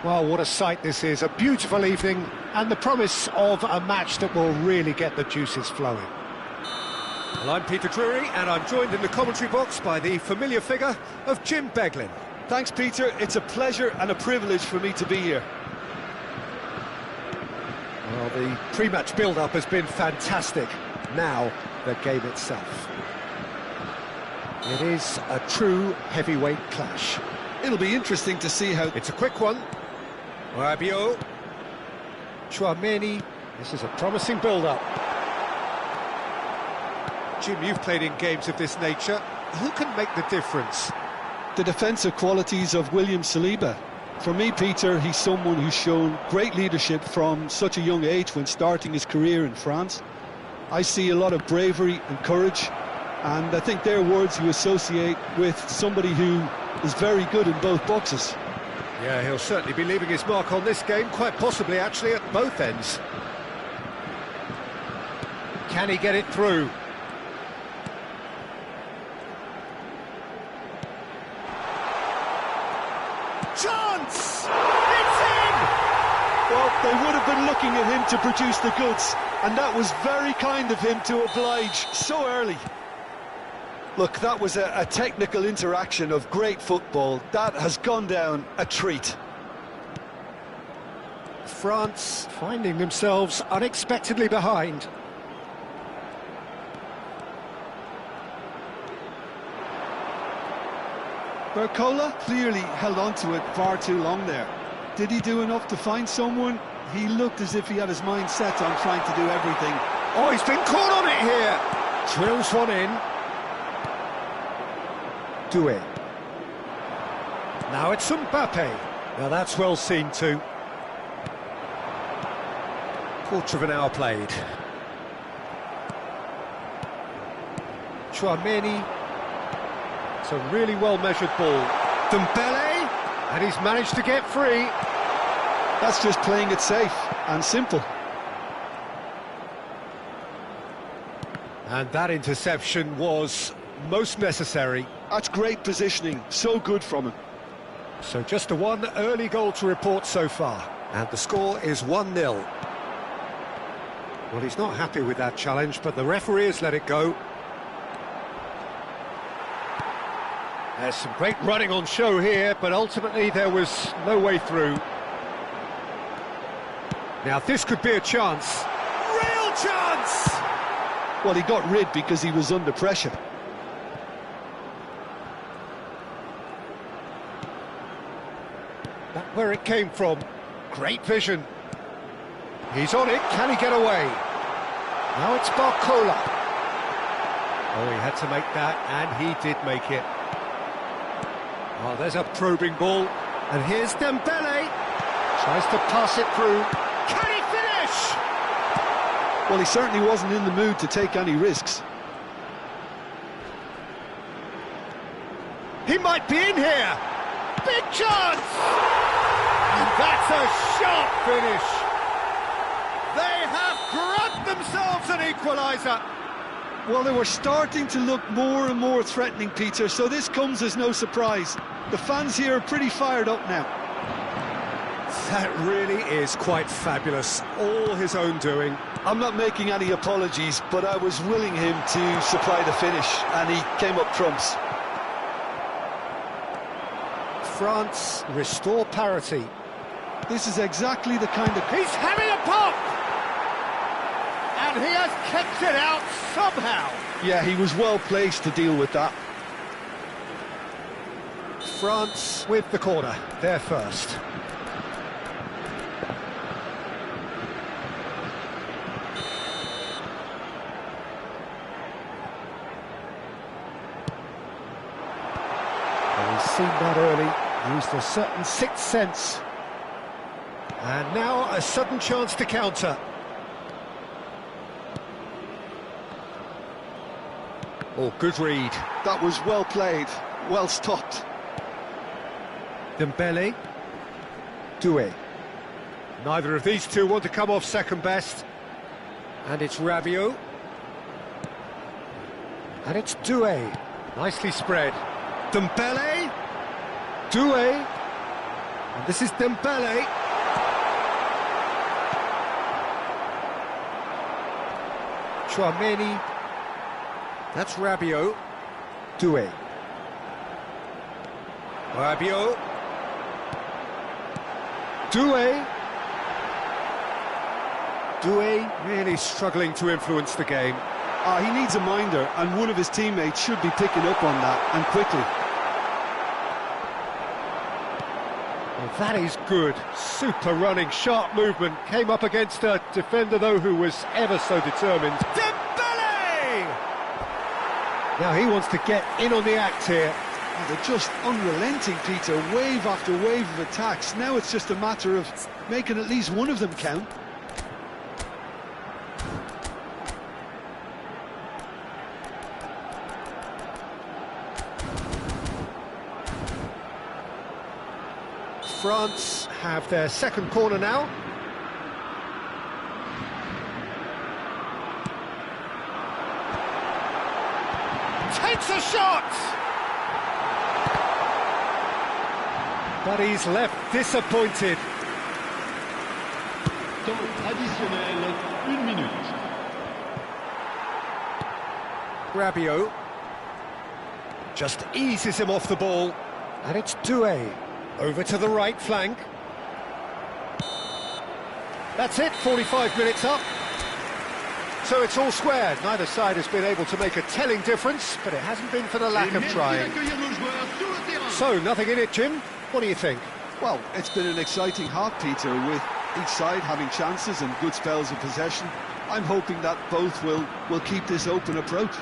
Well, what a sight this is, a beautiful evening, and the promise of a match that will really get the juices flowing. Well, I'm Peter Drury, and I'm joined in the commentary box by the familiar figure of Jim Beglin. Thanks, Peter. It's a pleasure and a privilege for me to be here. Well, the pre-match build-up has been fantastic. Now, the game itself. It is a true heavyweight clash. It'll be interesting to see how... It's a quick one. Rabiot. Chouameni. This is a promising build-up. Jim, you've played in games of this nature. Who can make the difference? The defensive qualities of William Saliba. For me, Peter, he's someone who's shown great leadership from such a young age when starting his career in France. I see a lot of bravery and courage, and I think they're words you associate with somebody who is very good in both boxes. Yeah, he'll certainly be leaving his mark on this game, quite possibly actually at both ends. Can he get it through? Chance! It's in! Well, they would have been looking at him to produce the goods, and that was very kind of him to oblige so early. Look, that was a technical interaction of great football. That has gone down a treat. France finding themselves unexpectedly behind. Barcola clearly held on to it far too long there. Did he do enough to find someone? He looked as if he had his mind set on trying to do everything. Oh, he's been caught on it here! Drills one in. Doué. Now it's Mbappe. Now that's well seen too. Quarter of an hour played. Chouameni. It's a really well-measured ball. Dembele, and he's managed to get free. That's just playing it safe and simple. And that interception was most necessary. That's great positioning, so good from him. So just a one early goal to report so far. And the score is 1-0. Well, he's not happy with that challenge, but the referee has let it go. There's some great running on show here, but ultimately there was no way through. Now this could be a chance. Real chance! Well, he got rid because he was under pressure. That's where it came from. Great vision. He's on it. Can he get away? Now it's Barcola. Oh, he had to make that, and he did make it. Oh, there's a probing ball. And here's Dembele. Tries to pass it through. Can he finish? Well, he certainly wasn't in the mood to take any risks. He might be in here. Big chance! And that's a sharp finish. They have grabbed themselves an equaliser. Well, they were starting to look more and more threatening, Peter, so this comes as no surprise. The fans here are pretty fired up now. That really is quite fabulous. All his own doing. I'm not making any apologies, but I was willing him to supply the finish, and he came up trumps. France restore parity. This is exactly the kind of... He's having a pop! And he has kept it out somehow. Yeah, he was well placed to deal with that. France with the corner, they're first. Well, he's seen that early, used a certain sixth sense. And now a sudden chance to counter. Oh, good read. That was well played, well stopped. Dembele. Doué. Neither of these two want to come off second best. And it's Rabiot. And it's Doué. Nicely spread. Dembele. Doué. And this is Dembele. Chouameni. That's Rabiot. Doué. Rabiot. Doué. Doué really struggling to influence the game. He needs a minder, and one of his teammates should be picking up on that, and quickly. Well, that is good. Super running, sharp movement. Came up against a defender, though, who was ever so determined. Dembele! Now he wants to get in on the act here. Oh, they're just unrelenting, Peter. Wave after wave of attacks. Now it's just a matter of making at least one of them count. France have their second corner now. Takes a shot! But he's left disappointed. Temps additionnel, 1 minute. Rabiot just eases him off the ball. And it's Doué. Over to the right flank. That's it, 45 minutes up. So it's all square. Neither side has been able to make a telling difference, but it hasn't been for the lack of trying. So, nothing in it, Jim. What do you think? Well, it's been an exciting half, Peter, with each side having chances and good spells of possession. I'm hoping that both will keep this open approach.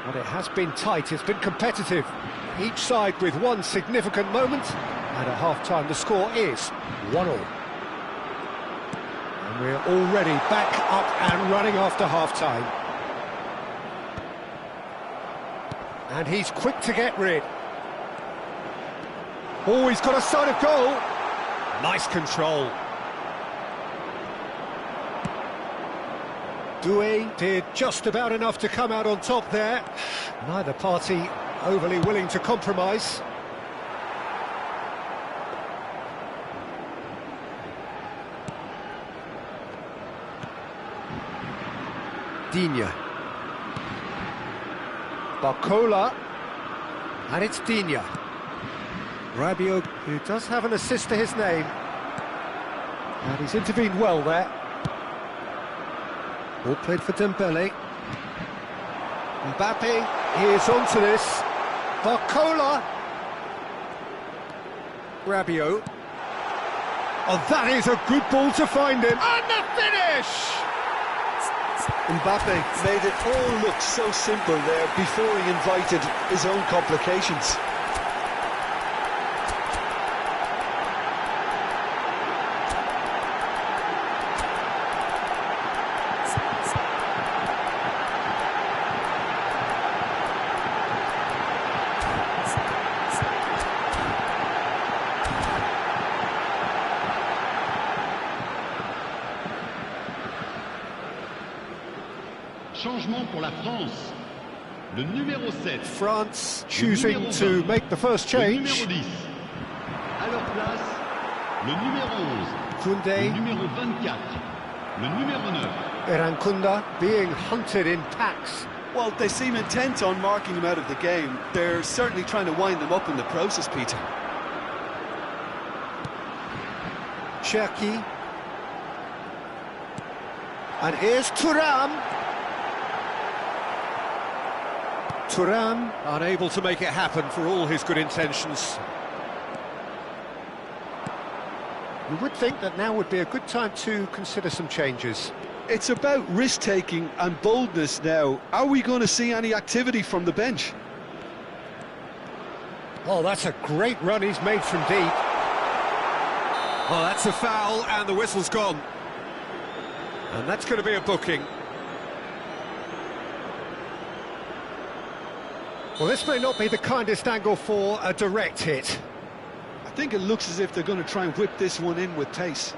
Well, it has been tight, it's been competitive. Each side with one significant moment, and at half-time the score is 1-1. And we're already back up and running after half-time. And he's quick to get rid. Oh, he's got a sight of goal. Nice control. Doué did just about enough to come out on top there. Neither party overly willing to compromise. Digne. Barcola. And it's Digne. Rabiot, who does have an assist to his name. And he's intervened well there. All played for Dembele. Mbappe is onto this. Barcola. Rabiot. Oh, that is a good ball to find him. And the finish! Mbappe made it all look so simple there before he invited his own complications. Changement pour la France. Le numéro 7. France choosing to make the first change. Le numéro 10. À leur place, le numéro 11. Koundé. Le numéro 24. Le numéro 9. Erankunda being hunted in packs. Well, they seem intent on marking him out of the game. They're certainly trying to wind them up in the process, Peter. Cherki. And here's Thuram. Thuram unable to make it happen for all his good intentions. You would think that now would be a good time to consider some changes. It's about risk-taking and boldness now. Are we going to see any activity from the bench? Oh, that's a great run he's made from deep. Oh, that's a foul, and the whistle's gone. And that's going to be a booking. Well, this may not be the kindest angle for a direct hit. I think it looks as if they're going to try and whip this one in with pace.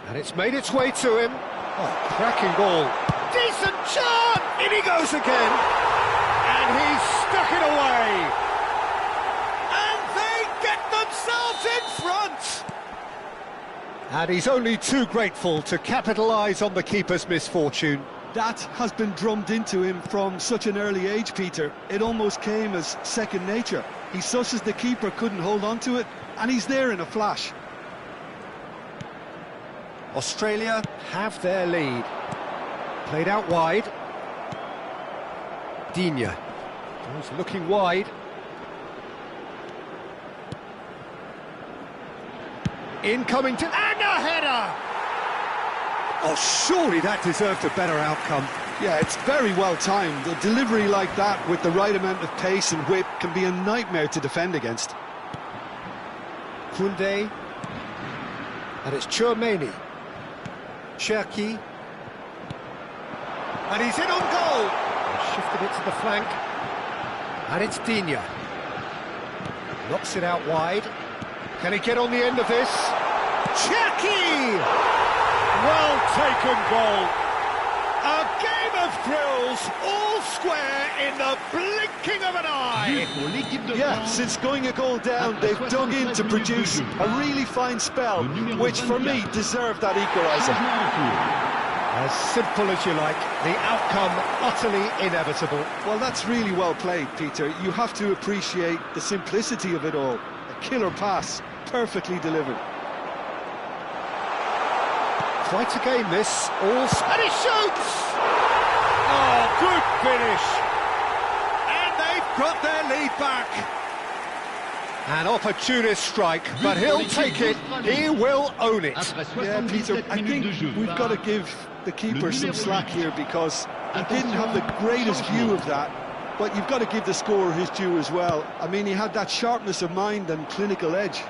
And it's made its way to him. Oh, cracking ball. Decent chance! In he goes again. And he's stuck it away. And And he's only too grateful to capitalise on the keeper's misfortune. That has been drummed into him from such an early age, Peter. It almost came as second nature. He susses the keeper couldn't hold on to it, and he's there in a flash. Australia have their lead. Played out wide. Digne. Was looking wide. Incoming to... and a header! Oh, surely that deserved a better outcome. Yeah, it's very well timed. A delivery like that with the right amount of pace and whip can be a nightmare to defend against. Koundé. And it's Chouameni. Cherki. And he's in on goal! Shifted it to the flank. And it's Digne. Knocks it out wide. Can he get on the end of this? Cherki! Well taken goal. A game of thrills, all square in the blinking of an eye. Yeah, since going a goal down, they've dug in to produce a really fine spell, which for me deserved that equaliser. As simple as you like, the outcome utterly inevitable. Well, that's really well played, Peter. You have to appreciate the simplicity of it all. A killer pass, perfectly delivered. Quite a game this, and he shoots! Oh, good finish! And they've got their lead back. An opportunist strike, but he'll take it, he will own it. Yeah, Peter, I think we've got to give the keeper some slack here because he didn't have the greatest view of that, but you've got to give the scorer his due as well. I mean, he had that sharpness of mind and clinical edge.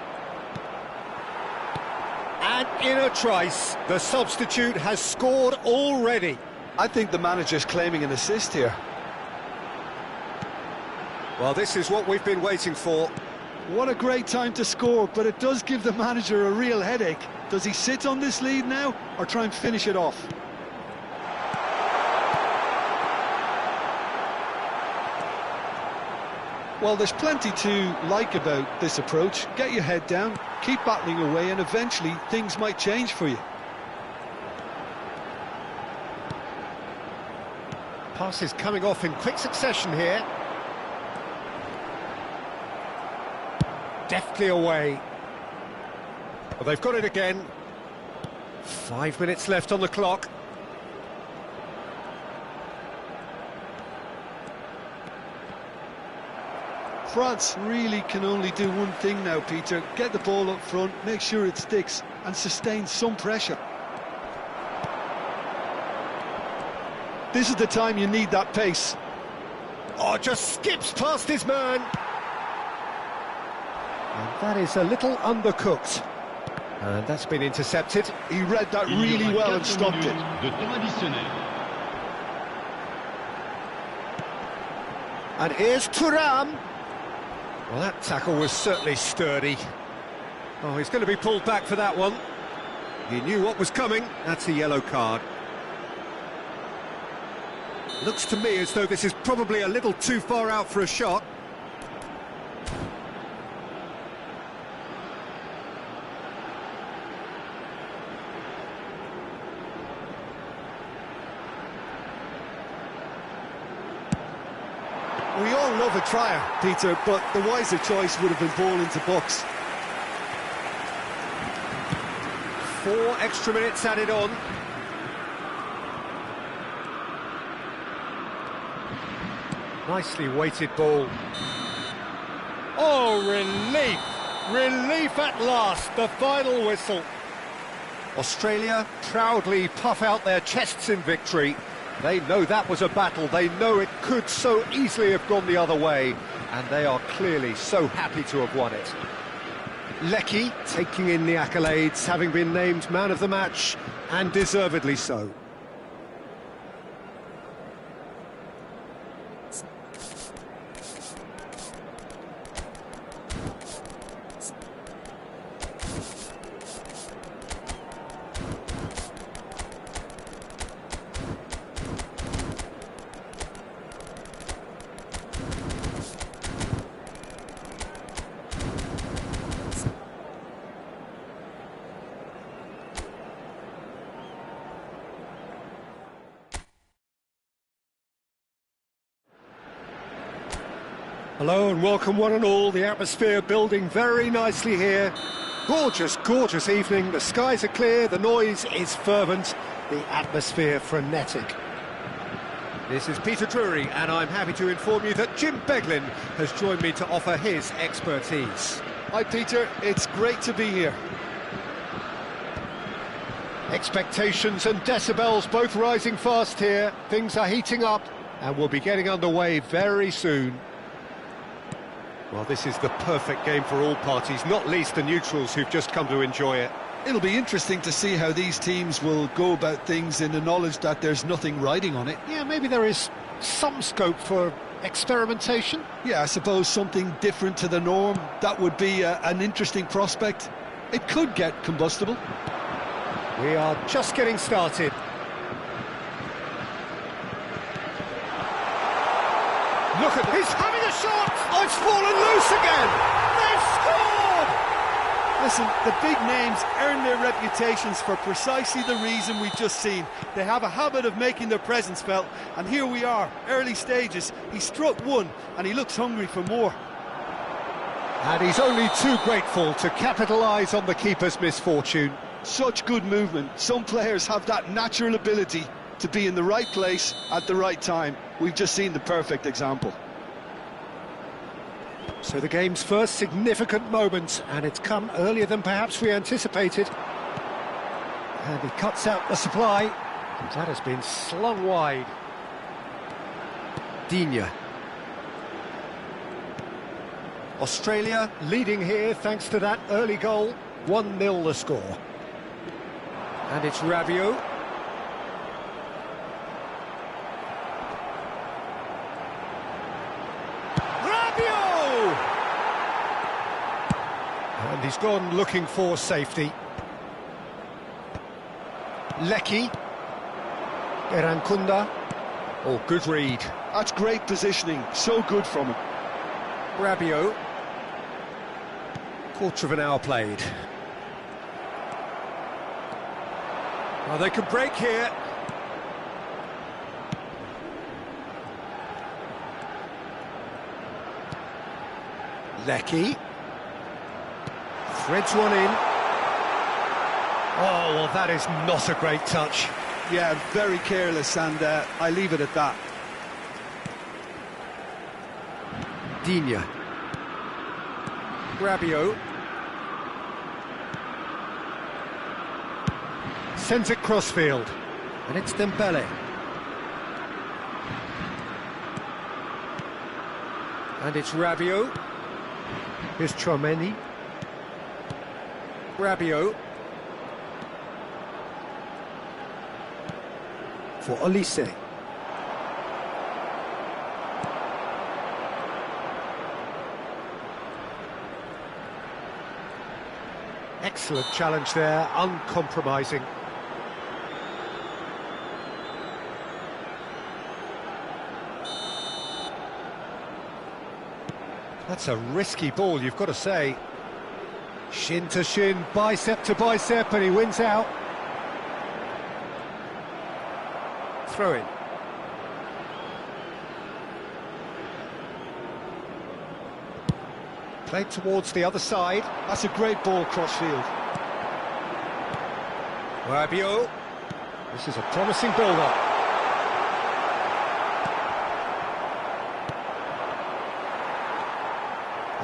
And in a trice, the substitute has scored already. I think the manager's claiming an assist here. Well, this is what we've been waiting for. What a great time to score, but it does give the manager a real headache. Does he sit on this lead now, or try and finish it off? Well, there's plenty to like about this approach. Get your head down, keep battling away, and eventually things might change for you. Passes coming off in quick succession here. Deftly away. Well, they've got it again. 5 minutes left on the clock. France really can only do one thing now, Peter. Get the ball up front, make sure it sticks, and sustain some pressure. This is the time you need that pace. Oh, just skips past his man. And that is a little undercooked. And that's been intercepted. He read that really well and stopped it. And here's Thuram. Well, that tackle was certainly sturdy. Oh, he's going to be pulled back for that one. He knew what was coming. That's a yellow card. Looks to me as though this is probably a little too far out for a shot. We all love a trier, Peter, but the wiser choice would have been ball into box. 4 extra minutes added on. Nicely weighted ball. Oh, relief! Relief at last, the final whistle. Australia proudly puff out their chests in victory. They know that was a battle, they know it could so easily have gone the other way, and they are clearly so happy to have won it. Leckie taking in the accolades, having been named man of the match, and deservedly so. Hello and welcome one and all. The atmosphere building very nicely here. Gorgeous, gorgeous evening. The skies are clear, the noise is fervent, the atmosphere frenetic. This is Peter Drury, and I'm happy to inform you that Jim Beglin has joined me to offer his expertise. Hi Peter, it's great to be here. Expectations and decibels both rising fast here. Things are heating up and we'll be getting underway very soon. Well, this is the perfect game for all parties, not least the neutrals who've just come to enjoy it. It'll be interesting to see how these teams will go about things in the knowledge that there's nothing riding on it. Yeah, maybe there is some scope for experimentation. Yeah, I suppose something different to the norm. That would be an interesting prospect. It could get combustible. We are just getting started. Look at, he's having a shot! Oh, it's fallen loose again! They've scored! Listen, the big names earn their reputations for precisely the reason we've just seen. They have a habit of making their presence felt, and here we are, early stages. He struck one, and he looks hungry for more. And he's only too grateful to capitalise on the keeper's misfortune. Such good movement. Some players have that natural ability to be in the right place at the right time. We've just seen the perfect example. So the game's first significant moment, and it's come earlier than perhaps we anticipated. And he cuts out the supply, and that has been slung wide. Digne. Australia leading here thanks to that early goal. 1-0 the score. And it's Rabiot. Rabiot! And he's gone looking for safety. Lecky. Erankunda. Oh, good read. That's great positioning, so good from him. Rabiot. Quarter of an hour played. Well, they can break here. Lecky. Threads one in. Oh, well, that is not a great touch. Yeah, very careless, and I leave it at that. Digne. Rabiot. Sends it crossfield. And it's Dembele. And it's Rabiot. Here's Chouameni. Rabiot. For Olise. Excellent challenge there, uncompromising. That's a risky ball, you've got to say. Shin to shin, bicep to bicep, and he wins out. Throw in. Played towards the other side. That's a great ball crossfield. Rabiot. This is a promising build-up.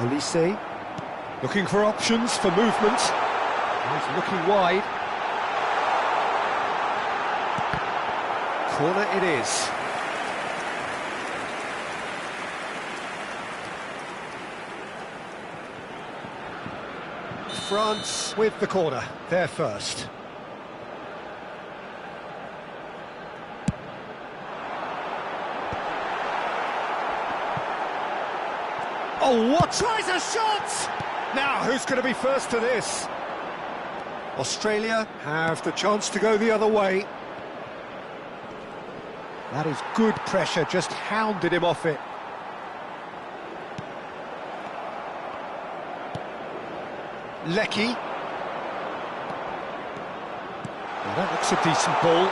Olise. Looking for options for movement. He's looking wide. Corner it is. France with the corner, they're first. Oh, what? Tries a shot! Now, who's going to be first to this? Australia have the chance to go the other way. That is good pressure, just hounded him off it. Lecky. Well, that looks a decent ball.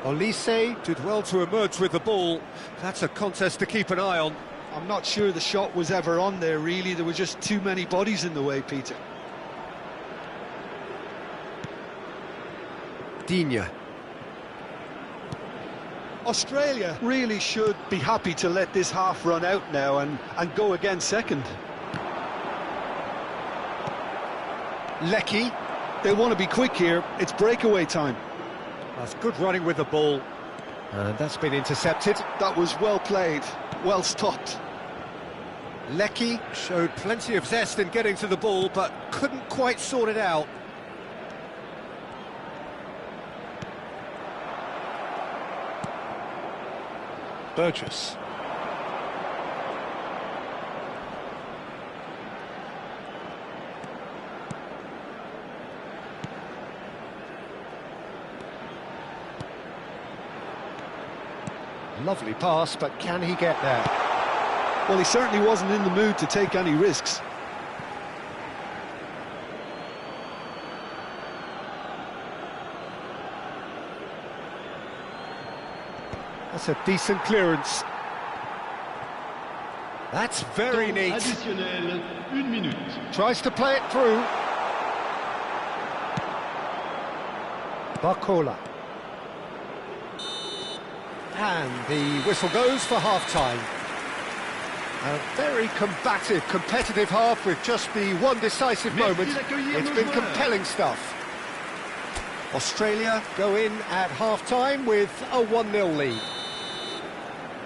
Olise did well to emerge with the ball. That's a contest to keep an eye on. I'm not sure the shot was ever on there, really. There were just too many bodies in the way, Peter. Digne. Australia really should be happy to let this half run out now and go again second. Lecky. They want to be quick here. It's breakaway time. That's good running with the ball. And that's been intercepted. That was well played, well stopped. Lecky showed plenty of zest in getting to the ball, but couldn't quite sort it out. Burgess. Lovely pass, but can he get there? Well, he certainly wasn't in the mood to take any risks. That's a decent clearance. That's very neat. Additionnel, 1 minute. Tries to play it through. Barcola. And the whistle goes for half-time. A very combative, competitive half with just the one decisive moment. It's been compelling stuff. Australia go in at half-time with a 1-0 lead.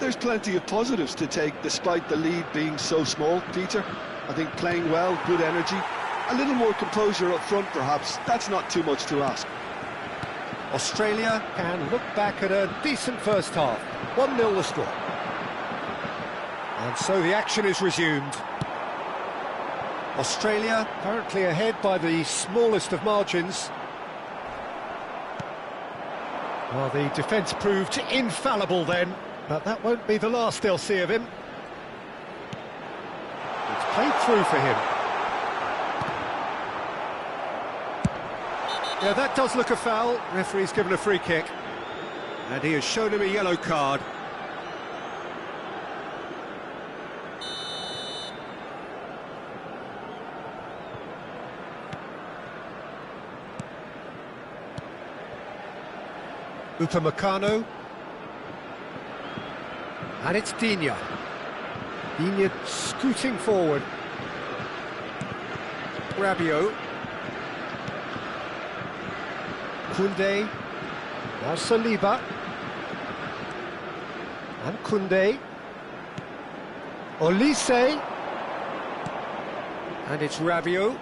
There's plenty of positives to take despite the lead being so small, Peter. I think playing well, good energy, a little more composure up front perhaps. That's not too much to ask. Australia can look back at a decent first half. 1-0 the score. And so the action is resumed. Australia currently ahead by the smallest of margins. Well, the defence proved infallible then, but that won't be the last they'll see of him. It's played through for him. Yeah, that does look a foul. Referee's given a free kick. And he has shown him a yellow card. Upamecano. And it's Digne. Digne scooting forward. Rabiot. Koundé. Now Saliba. And Koundé. Olise. And it's Rabiot.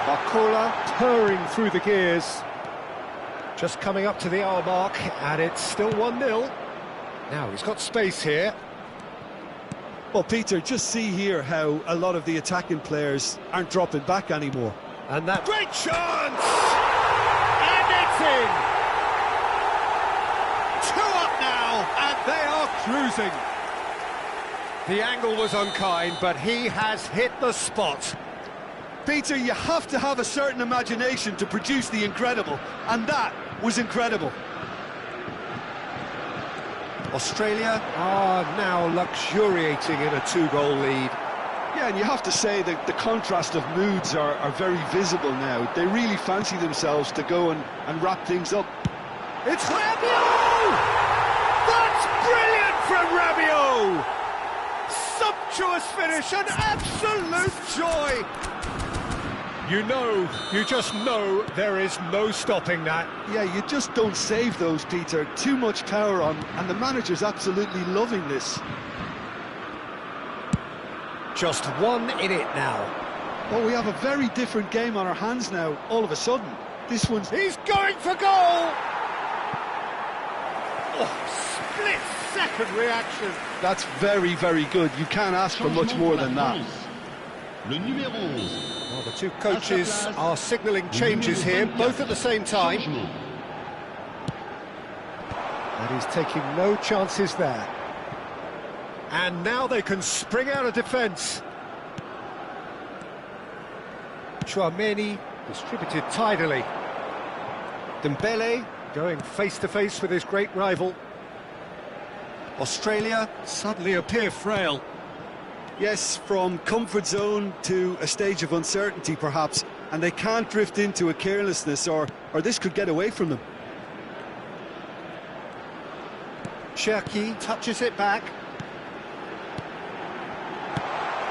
Barcola purring through the gears. Just coming up to the hour mark, and it's still 1-0. Now, he's got space here. Well, Peter, just see here how a lot of the attacking players aren't dropping back anymore. And that great chance! And it's in! 2 up now, and they are cruising. The angle was unkind, but he has hit the spot. Peter, you have to have a certain imagination to produce the incredible, and that was incredible. Australia are now luxuriating in a 2-goal lead. Yeah, and you have to say that the contrast of moods are very visible now. They really fancy themselves to go and wrap things up. It's Rabiot! That's brilliant from Rabiot! Sumptuous finish, an absolute joy! You just know there is no stopping that. Yeah, you just don't save those, Peter. Too much power on, and the manager's absolutely loving this. Just 1 in it now. Well, we have a very different game on our hands now, all of a sudden. This one's... He's going for goal! Oh, split-second reaction. That's very, very good. You can't ask for much more than that. Well, the two coaches are signalling changes here, both at the same time. And he's taking no chances there. And now they can spring out of defence. Chouameni distributed tidily. Dembele going face-to-face with his great rival. Australia suddenly appear frail. Yes, from comfort zone to a stage of uncertainty perhaps, and they can't drift into a carelessness or this could get away from them. Cherki touches it back.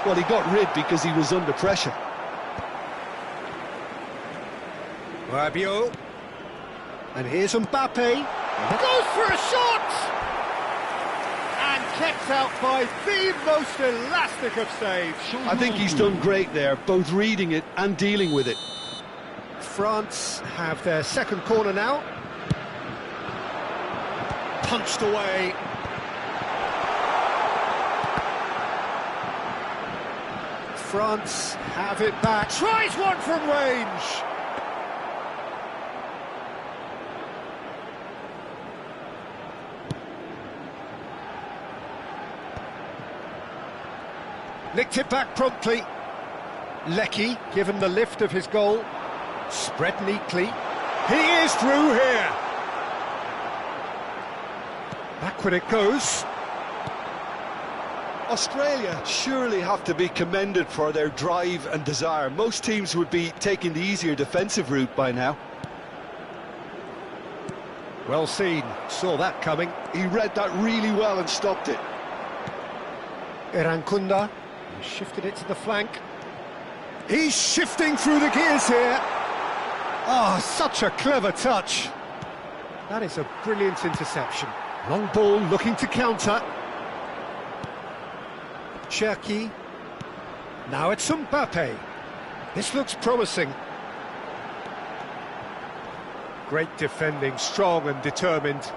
Well, he got rid because he was under pressure. Rabiot. And here's Mbappe. Goes for a shot! And kept out by the most elastic of saves. I think he's done great there, both reading it and dealing with it. France have their second corner now. Punched away. France have it back. Tries one from range. Nicked it back promptly. Leckie given the lift of his goal. Spread neatly. He is through here. Backward it goes. Australia surely have to be commended for their drive and desire. Most teams would be taking the easier defensive route by now. Well seen, saw that coming. He read that really well and stopped it. Irankunda shifted it to the flank. He's shifting through the gears here. Oh, such a clever touch. That is a brilliant interception. Long ball looking to counter. Cherki. Now it's Mbappe. This looks promising. Great defending, strong and determined.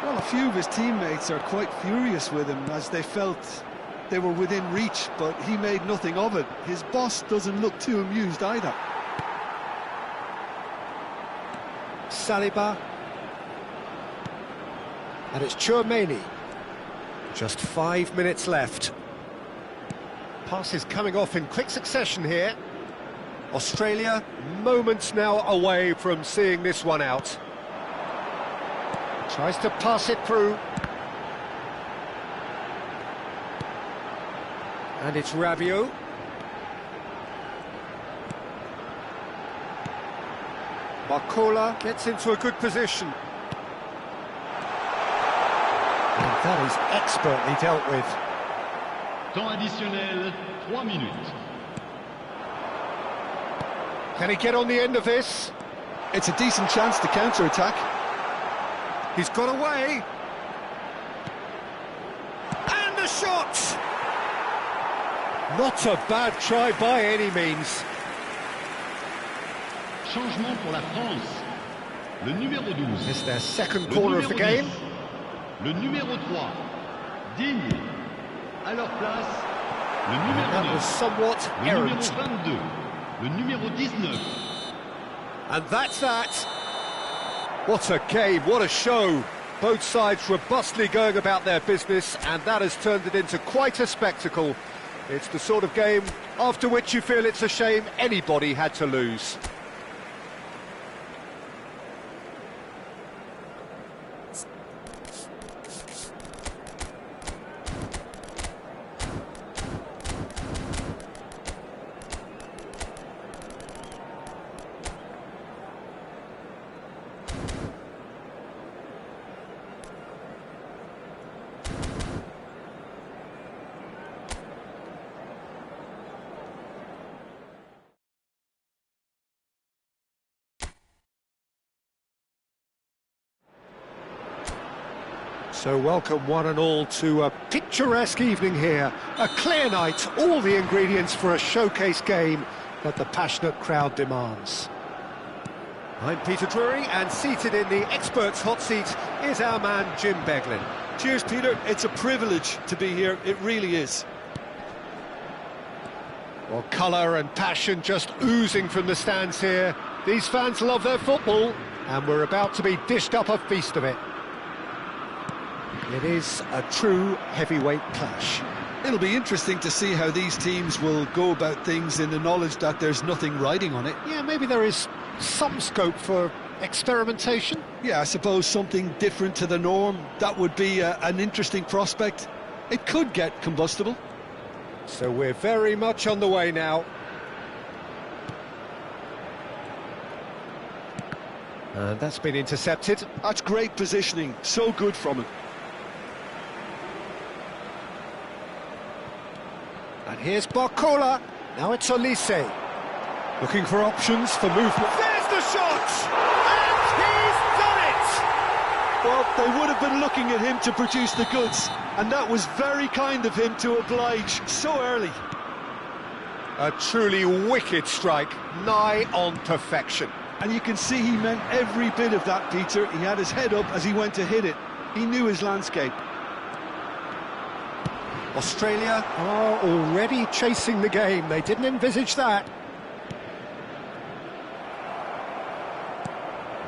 Well, a few of his teammates are quite furious with him as they felt they were within reach, but he made nothing of it. His boss doesn't look too amused either. Saliba. And it's Chouameni. Just 5 minutes left. Passes coming off in quick succession here. Australia, moments now away from seeing this one out. Tries to pass it through. And it's Rabiot. Barcola gets into a good position. And that is expertly dealt with. Temps additionnel, 3 minutes. Can he get on the end of this? It's a decent chance to counter-attack. He's got away. And the shot! Not a bad try by any means. Changement pour la France. Le numéro 12. It's their second corner of the game. 10. Le numéro 3. Digne. À leur place, le numéro 9. That was somewhat le errant. numéro 22. Le numéro 19. And that's that. What a game, what a show. Both sides robustly going about their business, and that has turned it into quite a spectacle. It's the sort of game after which you feel it's a shame anybody had to lose. So welcome one and all to a picturesque evening here. A clear night, all the ingredients for a showcase game that the passionate crowd demands. I'm Peter Drury, and seated in the experts' hot seat is our man Jim Beglin. Cheers, Peter. It's a privilege to be here. It really is. Well, colour and passion just oozing from the stands here. These fans love their football, and we're about to be dished up a feast of it. It is a true heavyweight clash. It'll be interesting to see how these teams will go about things in the knowledge that there's nothing riding on it. Yeah, maybe there is some scope for experimentation? Yeah, I suppose something different to the norm. That would be an interesting prospect. It could get combustible. So we're very much on the way now. And that's been intercepted. That's great positioning, so good from him. And here's Barcola. Now it's Olise. Looking for options for movement. There's the shot! And he's done it! Well, they would have been looking at him to produce the goods, and that was very kind of him to oblige so early. A truly wicked strike, nigh on perfection. And you can see he meant every bit of that, Peter. He had his head up as he went to hit it. He knew his landscape. Australia are already chasing the game. They didn't envisage that.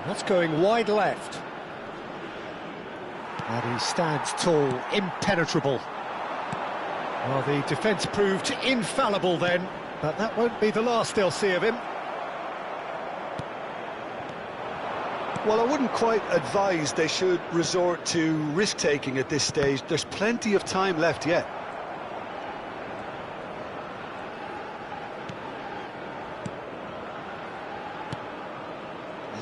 That's going wide left. And he stands tall, impenetrable. Well, the defence proved infallible then, but that won't be the last they'll see of him. Well, I wouldn't quite advise they should resort to risk-taking at this stage. There's plenty of time left yet.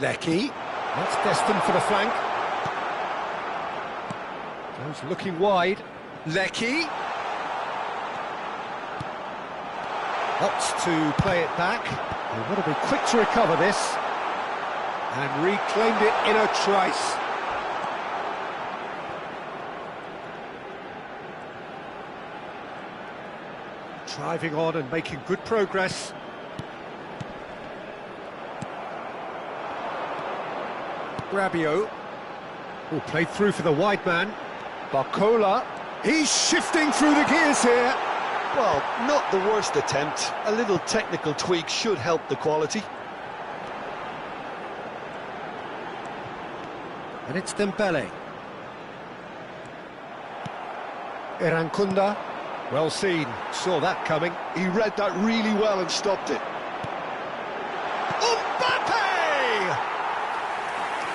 Lecky, that's destined for the flank. Goes looking wide. Lecky. Opts to play it back. They want to be quick to recover this. And reclaimed it in a trice. Driving on and making good progress. Rabiot, who played through for the wide man. Barcola, he's shifting through the gears here. Well, not the worst attempt. A little technical tweak should help the quality. And it's Dembele. Irankunda, well seen, saw that coming. He read that really well and stopped it. Mbappe!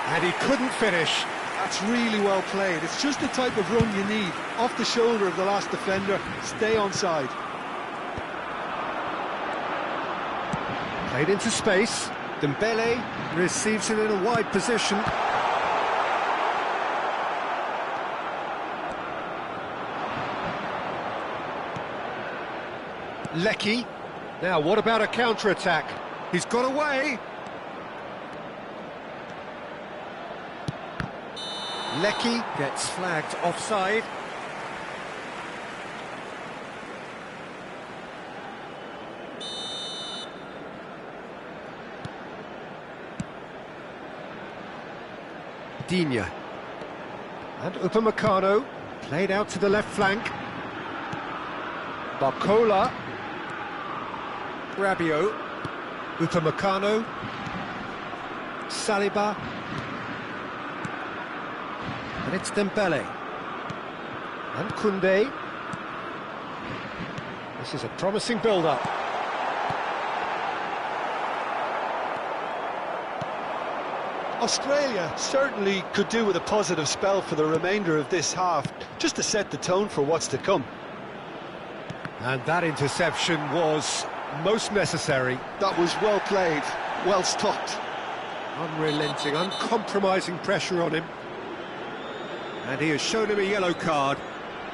And he couldn't finish. That's really well played. It's just the type of run you need. Off the shoulder of the last defender, stay onside. Played into space. Dembele receives it in a wide position. Lecky. Now, what about a counter-attack? He's got away. Lecky gets flagged offside. Digne. And Upamecano played out to the left flank. Barcola. Rabiot, Upamecano, Saliba, and it's Dembele, and Koundé. This is a promising build-up. Australia certainly could do with a positive spell for the remainder of this half, just to set the tone for what's to come. And that interception was most necessary. That was well played, well stopped. Unrelenting, uncompromising pressure on him. And he has shown him a yellow card.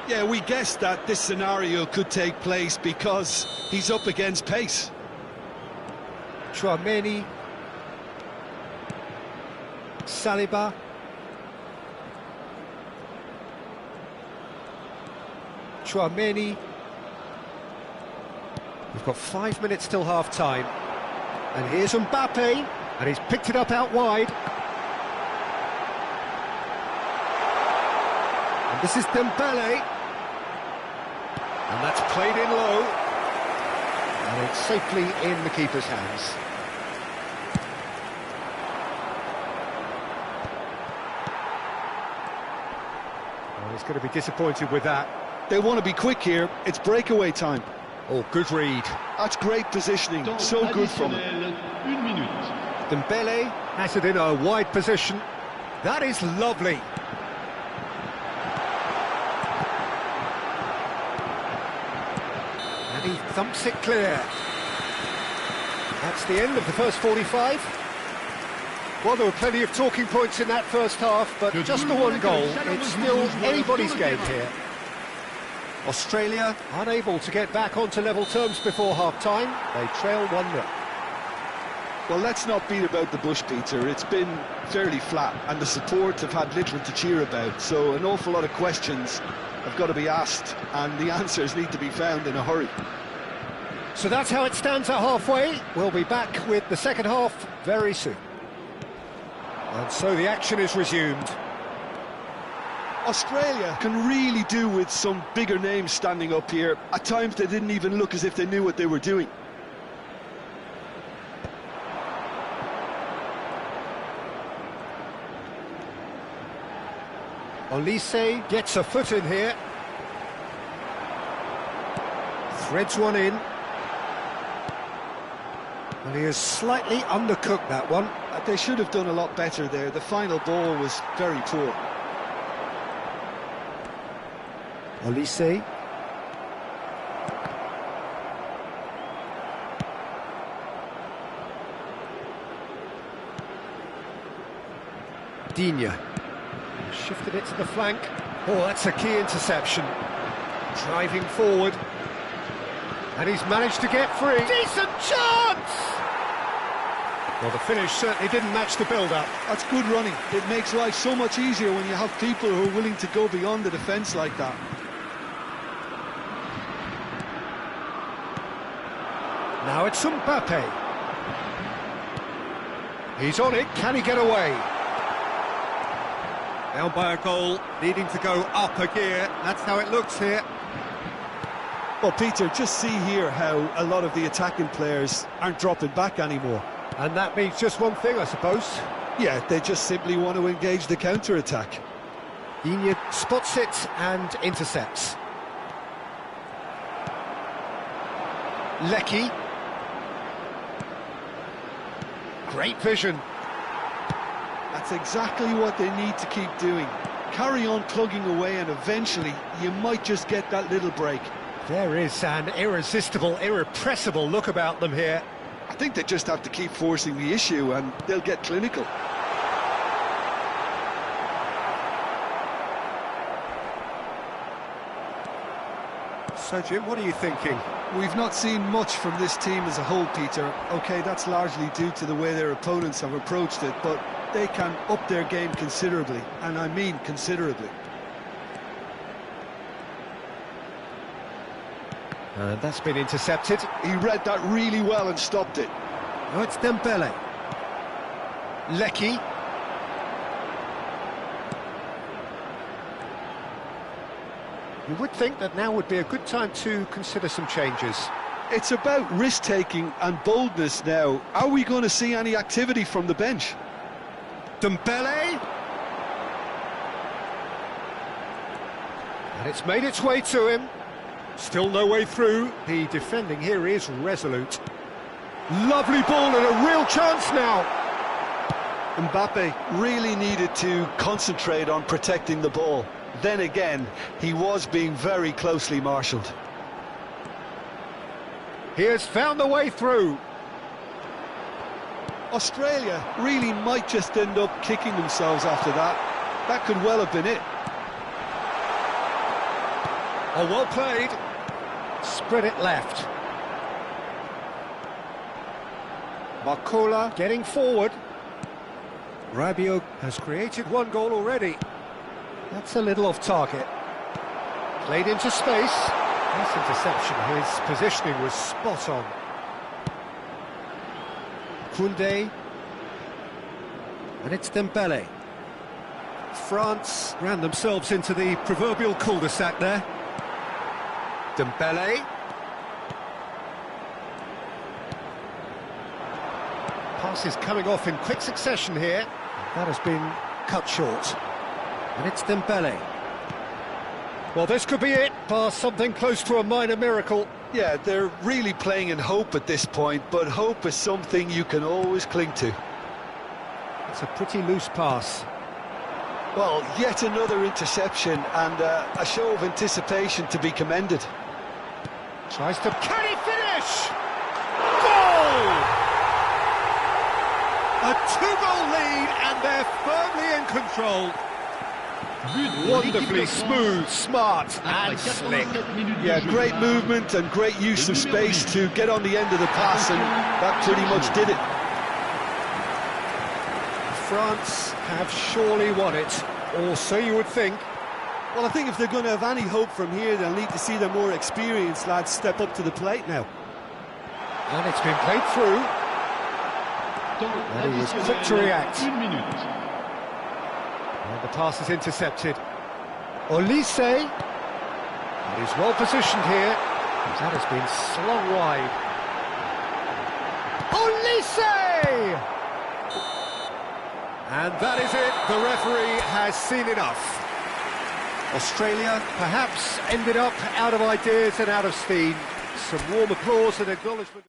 Yeah, we guessed that this scenario could take place because he's up against pace. Chouameni. Saliba. Chouameni. We've got 5 minutes till half-time. And here's Mbappe, and he's picked it up out wide. And this is Dembele. And that's played in low. And it's safely in the keeper's hands. Well, he's going to be disappointed with that. They want to be quick here, it's breakaway time. Oh, good read. That's great positioning, so good from him. 1 minute. Dembele has it in a wide position. That is lovely. And he thumps it clear. That's the end of the first 45. Well, there were plenty of talking points in that first half, but just the one goal. It's still anybody's game here. Australia unable to get back onto level terms before half-time. They trail 1-0. Well, let's not beat about the bush, Peter. It's been fairly flat, and the support have had little to cheer about, so an awful lot of questions have got to be asked, and the answers need to be found in a hurry. So that's how it stands at halfway. We'll be back with the second half very soon. And so the action is resumed. Australia can really do with some bigger names standing up here. At times they didn't even look as if they knew what they were doing. Olise gets a foot in here. Threads one in. And he has slightly undercooked that one. They should have done a lot better there. The final ball was very poor. Olise. Digne. Shifted it to the flank. Oh, that's a key interception. Driving forward. And he's managed to get free. Decent chance! Well, the finish certainly didn't match the build-up. That's good running. It makes life so much easier when you have people who are willing to go beyond the defence like that. Now it's Mbappe. He's on it. Can he get away? Down by a goal, needing to go up a gear. That's how it looks here. Well, Peter, just see here how a lot of the attacking players aren't dropping back anymore. And that means just one thing, I suppose. Yeah, they just simply want to engage the counter-attack. Digne spots it and intercepts. Lecky. Great vision. That's exactly what they need to keep doing. Carry on plugging away and eventually you might just get that little break. There is an irresistible, irrepressible look about them here. I think they just have to keep forcing the issue and they'll get clinical. So, Jim, what are you thinking? We've not seen much from this team as a whole, Peter. OK, that's largely due to the way their opponents have approached it, but they can up their game considerably, and I mean considerably. That's been intercepted. He read that really well and stopped it. Now it's Dembele. Lecky. You would think that now would be a good time to consider some changes. It's about risk-taking and boldness now. Are we going to see any activity from the bench? Dembele. And it's made its way to him. Still no way through. The defending here is resolute. Lovely ball and a real chance now. Mbappe really needed to concentrate on protecting the ball. Then again, he was being very closely marshalled. He has found the way through. Australia really might just end up kicking themselves after that. That could well have been it. Oh, well played. Spread it left. Marcola getting forward. Rabiot has created one goal already. That's a little off target. Played into space. Nice interception. His positioning was spot on. Koundé. And it's Dembele. France ran themselves into the proverbial cul-de-sac there. Dembele. Passes coming off in quick succession here. That has been cut short. And it's Dembele. Well, this could be it, bar something close to a minor miracle. Yeah, they're really playing in hope at this point, but hope is something you can always cling to. It's a pretty loose pass. Well, yet another interception and a show of anticipation to be commended. Tries to... Can he finish? Goal! A two-goal lead and they're firmly in control. Wonderfully smooth, smart and slick. Yeah, great movement and great use of space to get on the end of the pass, and that pretty much did it. France have surely won it, or so you would think. Well, I think if they're going to have any hope from here, they'll need to see their more experienced lads step up to the plate now. And it's been played through. And he was quick to react. And the pass is intercepted. Olise. And he's well positioned here. That has been slung wide. Olise! And that is it. The referee has seen enough. Australia perhaps ended up out of ideas and out of steam. Some warm applause and acknowledgement.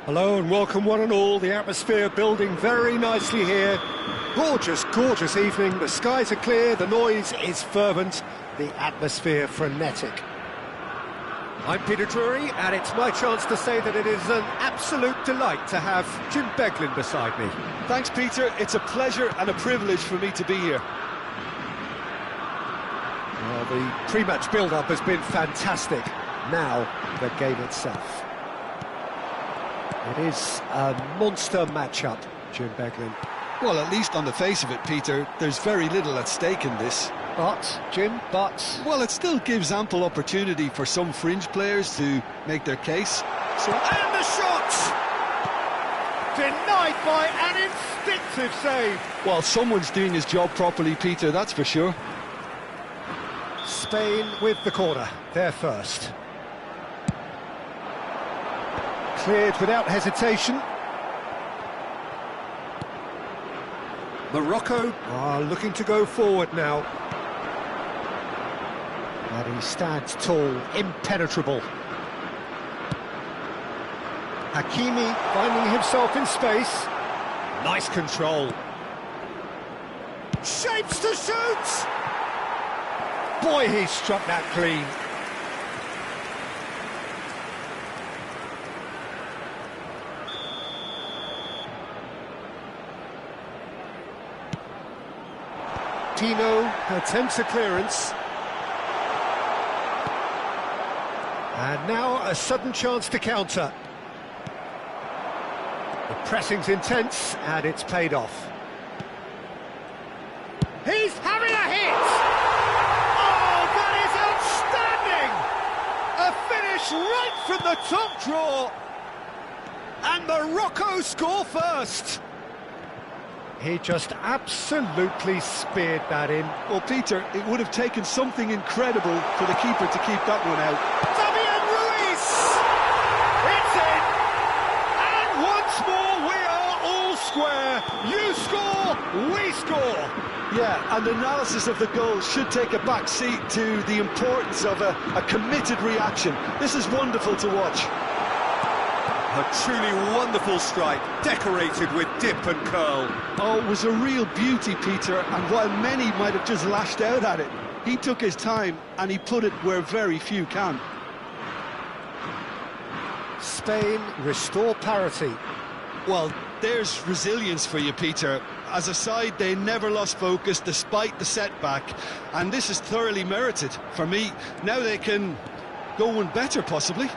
Hello and welcome one and all. The atmosphere building very nicely here. Gorgeous, gorgeous evening. The skies are clear, the noise is fervent, the atmosphere frenetic. I'm Peter Drury, and it's my chance to say that it is an absolute delight to have Jim Beglin beside me. Thanks, Peter. It's a pleasure and a privilege for me to be here. Well, the pre-match build-up has been fantastic. Now, the game itself. It is a monster matchup, Jim Beglin. Well, at least on the face of it, Peter, there's very little at stake in this. But, Jim, Well, it still gives ample opportunity for some fringe players to make their case. And the shot! Denied by an instinctive save. Well, someone's doing his job properly, Peter, that's for sure. Spain with the corner, they're first. Cleared without hesitation. Morocco are looking to go forward now. And he stands tall, impenetrable. Hakimi finding himself in space. Nice control. Shapes to shoot! Boy, he struck that clean. Tino attempts a clearance. And now a sudden chance to counter. The pressing's intense and it's paid off. He's having a hit! Oh, that is outstanding! A finish right from the top draw. And Morocco score first. He just absolutely speared that in. Well, Peter, it would have taken something incredible for the keeper to keep that one out. Fabian Ruiz! It's in! And once more we are all square. You score, we score. Yeah, and analysis of the goal should take a back seat to the importance of a committed reaction. This is wonderful to watch. A truly wonderful strike, decorated with dip and curl. Oh, it was a real beauty, Peter, and while many might have just lashed out at it, he took his time and he put it where very few can. Spain restore parity. Well, there's resilience for you, Peter. As a side, they never lost focus despite the setback, and this is thoroughly merited. For me, now they can go one better, possibly.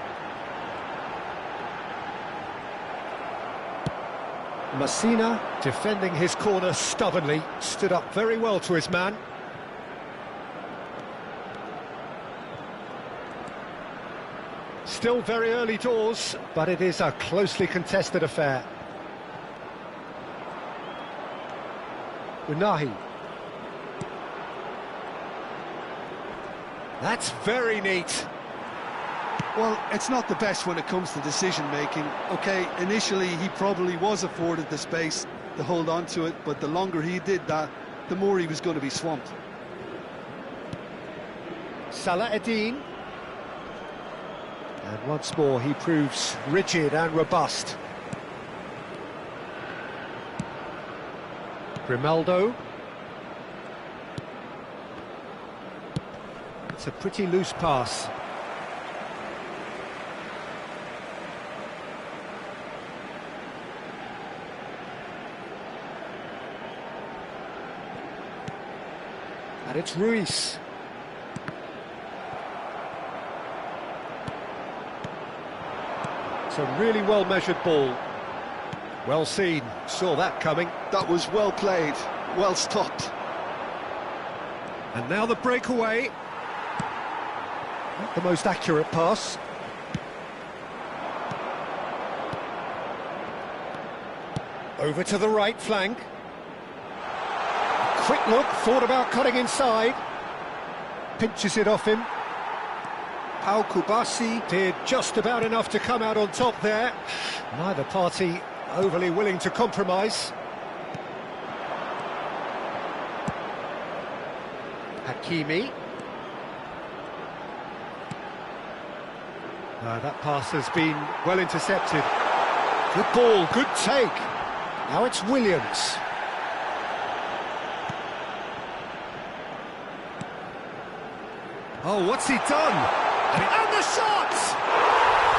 Messina, defending his corner stubbornly, stood up very well to his man. Still very early doors, but it is a closely contested affair. Unahi. That's very neat. Well, it's not the best when it comes to decision-making. OK, initially he probably was afforded the space to hold on to it, but the longer he did that, the more he was going to be swamped. Salah Eddin. And once more he proves rigid and robust. Grimaldo. It's a pretty loose pass. And it's Ruiz. It's a really well-measured ball. Well seen, saw that coming. That was well played, well stopped. And now the breakaway. Not the most accurate pass. Over to the right flank. Quick look, thought about cutting inside. Pinches it off him. Pau Kubasi did just about enough to come out on top there. Neither party overly willing to compromise. Hakimi. That pass has been well intercepted. Good ball, good take. Now it's Williams. Oh, what's he done? And the shot!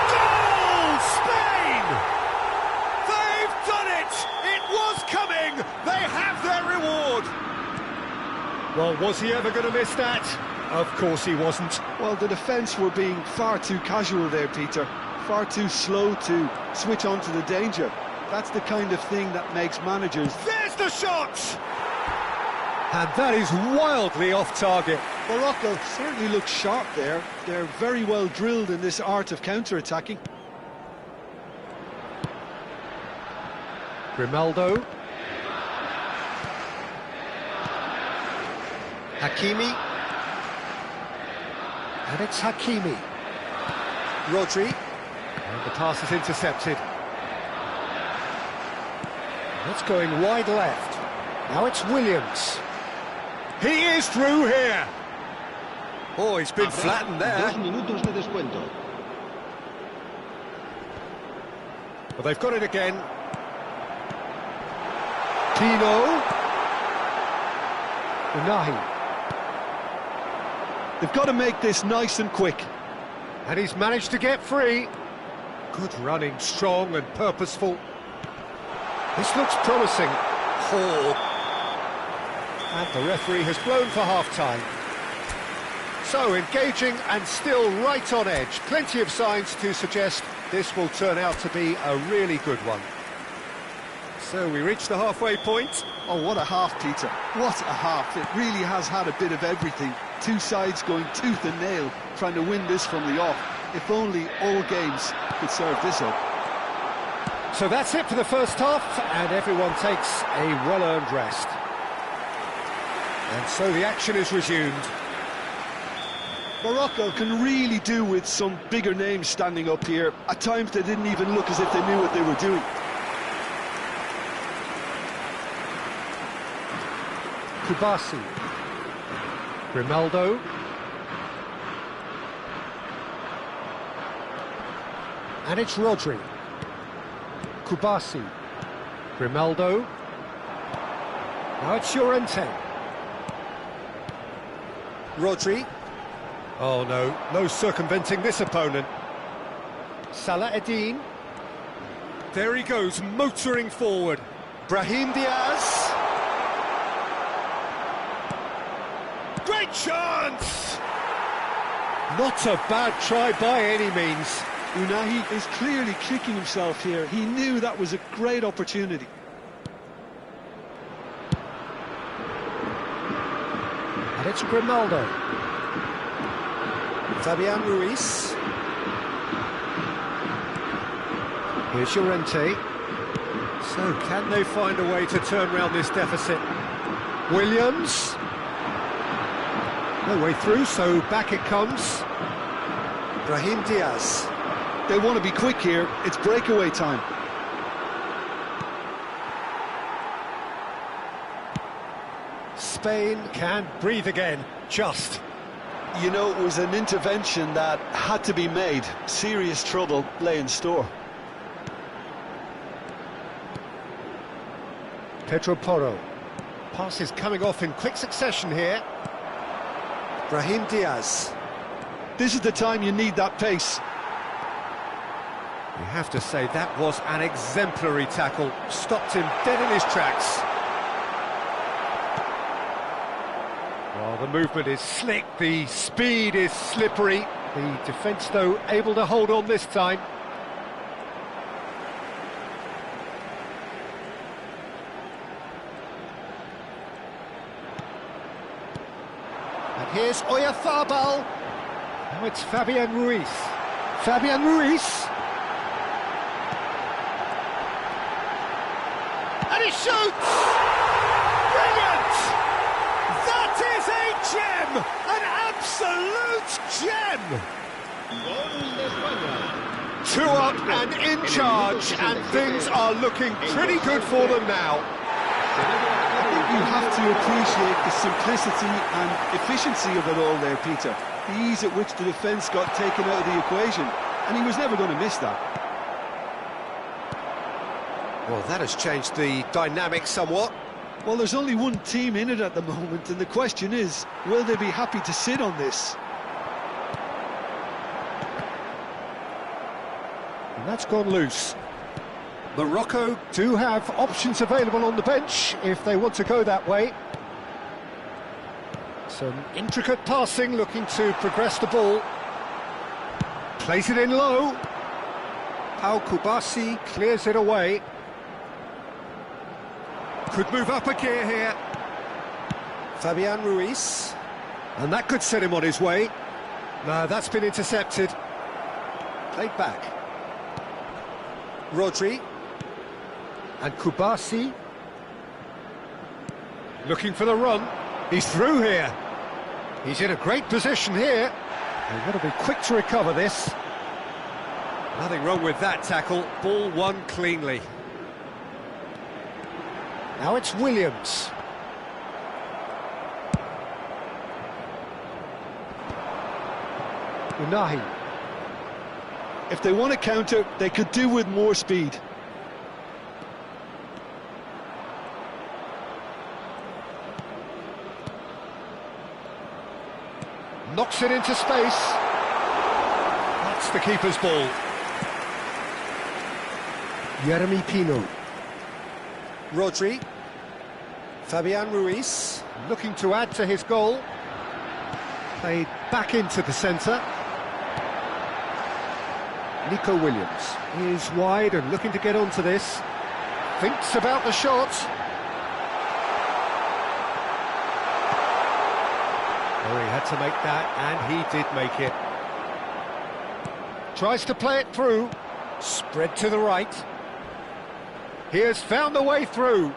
Goal! Spain! They've done it! It was coming! They have their reward! Well, was he ever going to miss that? Of course he wasn't. Well, the defence were being far too casual there, Peter. Far too slow to switch on to the danger. That's the kind of thing that makes managers... There's the shot! And that is wildly off target. Morocco certainly looks sharp there. They're very well drilled in this art of counter-attacking. Grimaldo. Hakimi. And it's Hakimi. Rodri. And the pass is intercepted. That's going wide left. Now it's Williams. He is through here. Oh, he's been flattened there. 2 minutos de descuento. But they've got it again. Pino. Unahi. They've got to make this nice and quick. And he's managed to get free. Good running, strong and purposeful. This looks promising. Oh. And the referee has blown for half-time. So, engaging and still right on edge. Plenty of signs to suggest this will turn out to be a really good one. So, we reach the halfway point. Oh, what a half, Peter. What a half. It really has had a bit of everything. Two sides going tooth and nail, trying to win this from the off. If only all games could serve this up. So that's it for the first half, and everyone takes a well-earned rest. And so the action is resumed. Morocco can really do with some bigger names standing up here. At times they didn't even look as if they knew what they were doing. Kubasi. Grimaldo. And it's Rodri. Kubasi. Grimaldo. Now it's Llorente. Rodri. Oh no, no circumventing this opponent. Salah Eddin. There he goes, motoring forward. Brahim Diaz. Great chance! Not a bad try by any means. Unai is clearly kicking himself here. He knew that was a great opportunity. And it's Grimaldo. Fabian Ruiz. Here's Llorente. So, can they find a way to turn around this deficit? Williams. No way through, so back it comes. Brahim Diaz. They want to be quick here. It's breakaway time. Spain can breathe again, just. You know, it was an intervention that had to be made. Serious trouble lay in store. Pedro Porro. Pass is coming off in quick succession here. Brahim Diaz. This is the time you need that pace. You have to say that was an exemplary tackle. Stopped him dead in his tracks. Well, the movement is slick, the speed is slippery. The defence, though, able to hold on this time. And here's Oyarzabal. Now it's Fabian Ruiz. Fabian Ruiz. And he shoots! Brilliant! That is a gem! An absolute gem! Gol de España. 2 up and in charge, and things are looking pretty good for them now. I think you have to appreciate the simplicity and efficiency of it all there, Peter. The ease at which the defence got taken out of the equation, and he was never going to miss that. Well, that has changed the dynamic somewhat. Well, there's only one team in it at the moment, and the question is, will they be happy to sit on this? And that's gone loose. Morocco do have options available on the bench if they want to go that way. Some intricate passing, looking to progress the ball. Plays it in low. Pau Kubasi clears it away. Could move up a gear here. Fabian Ruiz. And that could set him on his way. No, that's been intercepted. Played back. Rodri. And Kubasi. Looking for the run. He's through here. He's in a great position here. They've got to be quick to recover this. Nothing wrong with that tackle. Ball won cleanly. Now it's Williams. Unai. If they want to counter, they could do with more speed. Knocks it into space. That's the keeper's ball. Jeremy Pino. Rodri. Fabian Ruiz, looking to add to his goal. Played back into the centre. Nico Williams is wide and looking to get onto this. Thinks about the shot. Oh, he had to make that, and he did make it. Tries to play it through. Spread to the right. He has found the way through.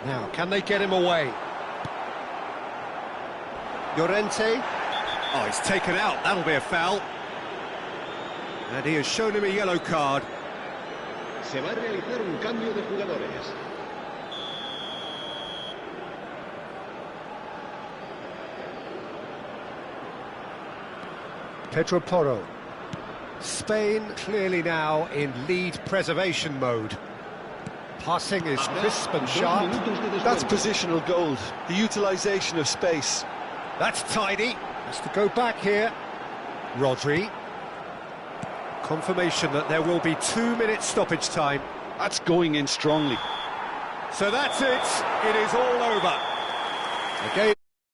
Now, can they get him away? Llorente. Oh, he's taken out. That'll be a foul. And he has shown him a yellow card. Se va a realizar un cambio de jugadores. Pedro Porro. Spain clearly now in lead preservation mode. Passing is crisp and sharp. That's positional gold, the utilisation of space. That's tidy. Has to go back here. Rodri. Confirmation that there will be 2 minutes stoppage time. That's going in strongly. So that's it. It is all over. Again.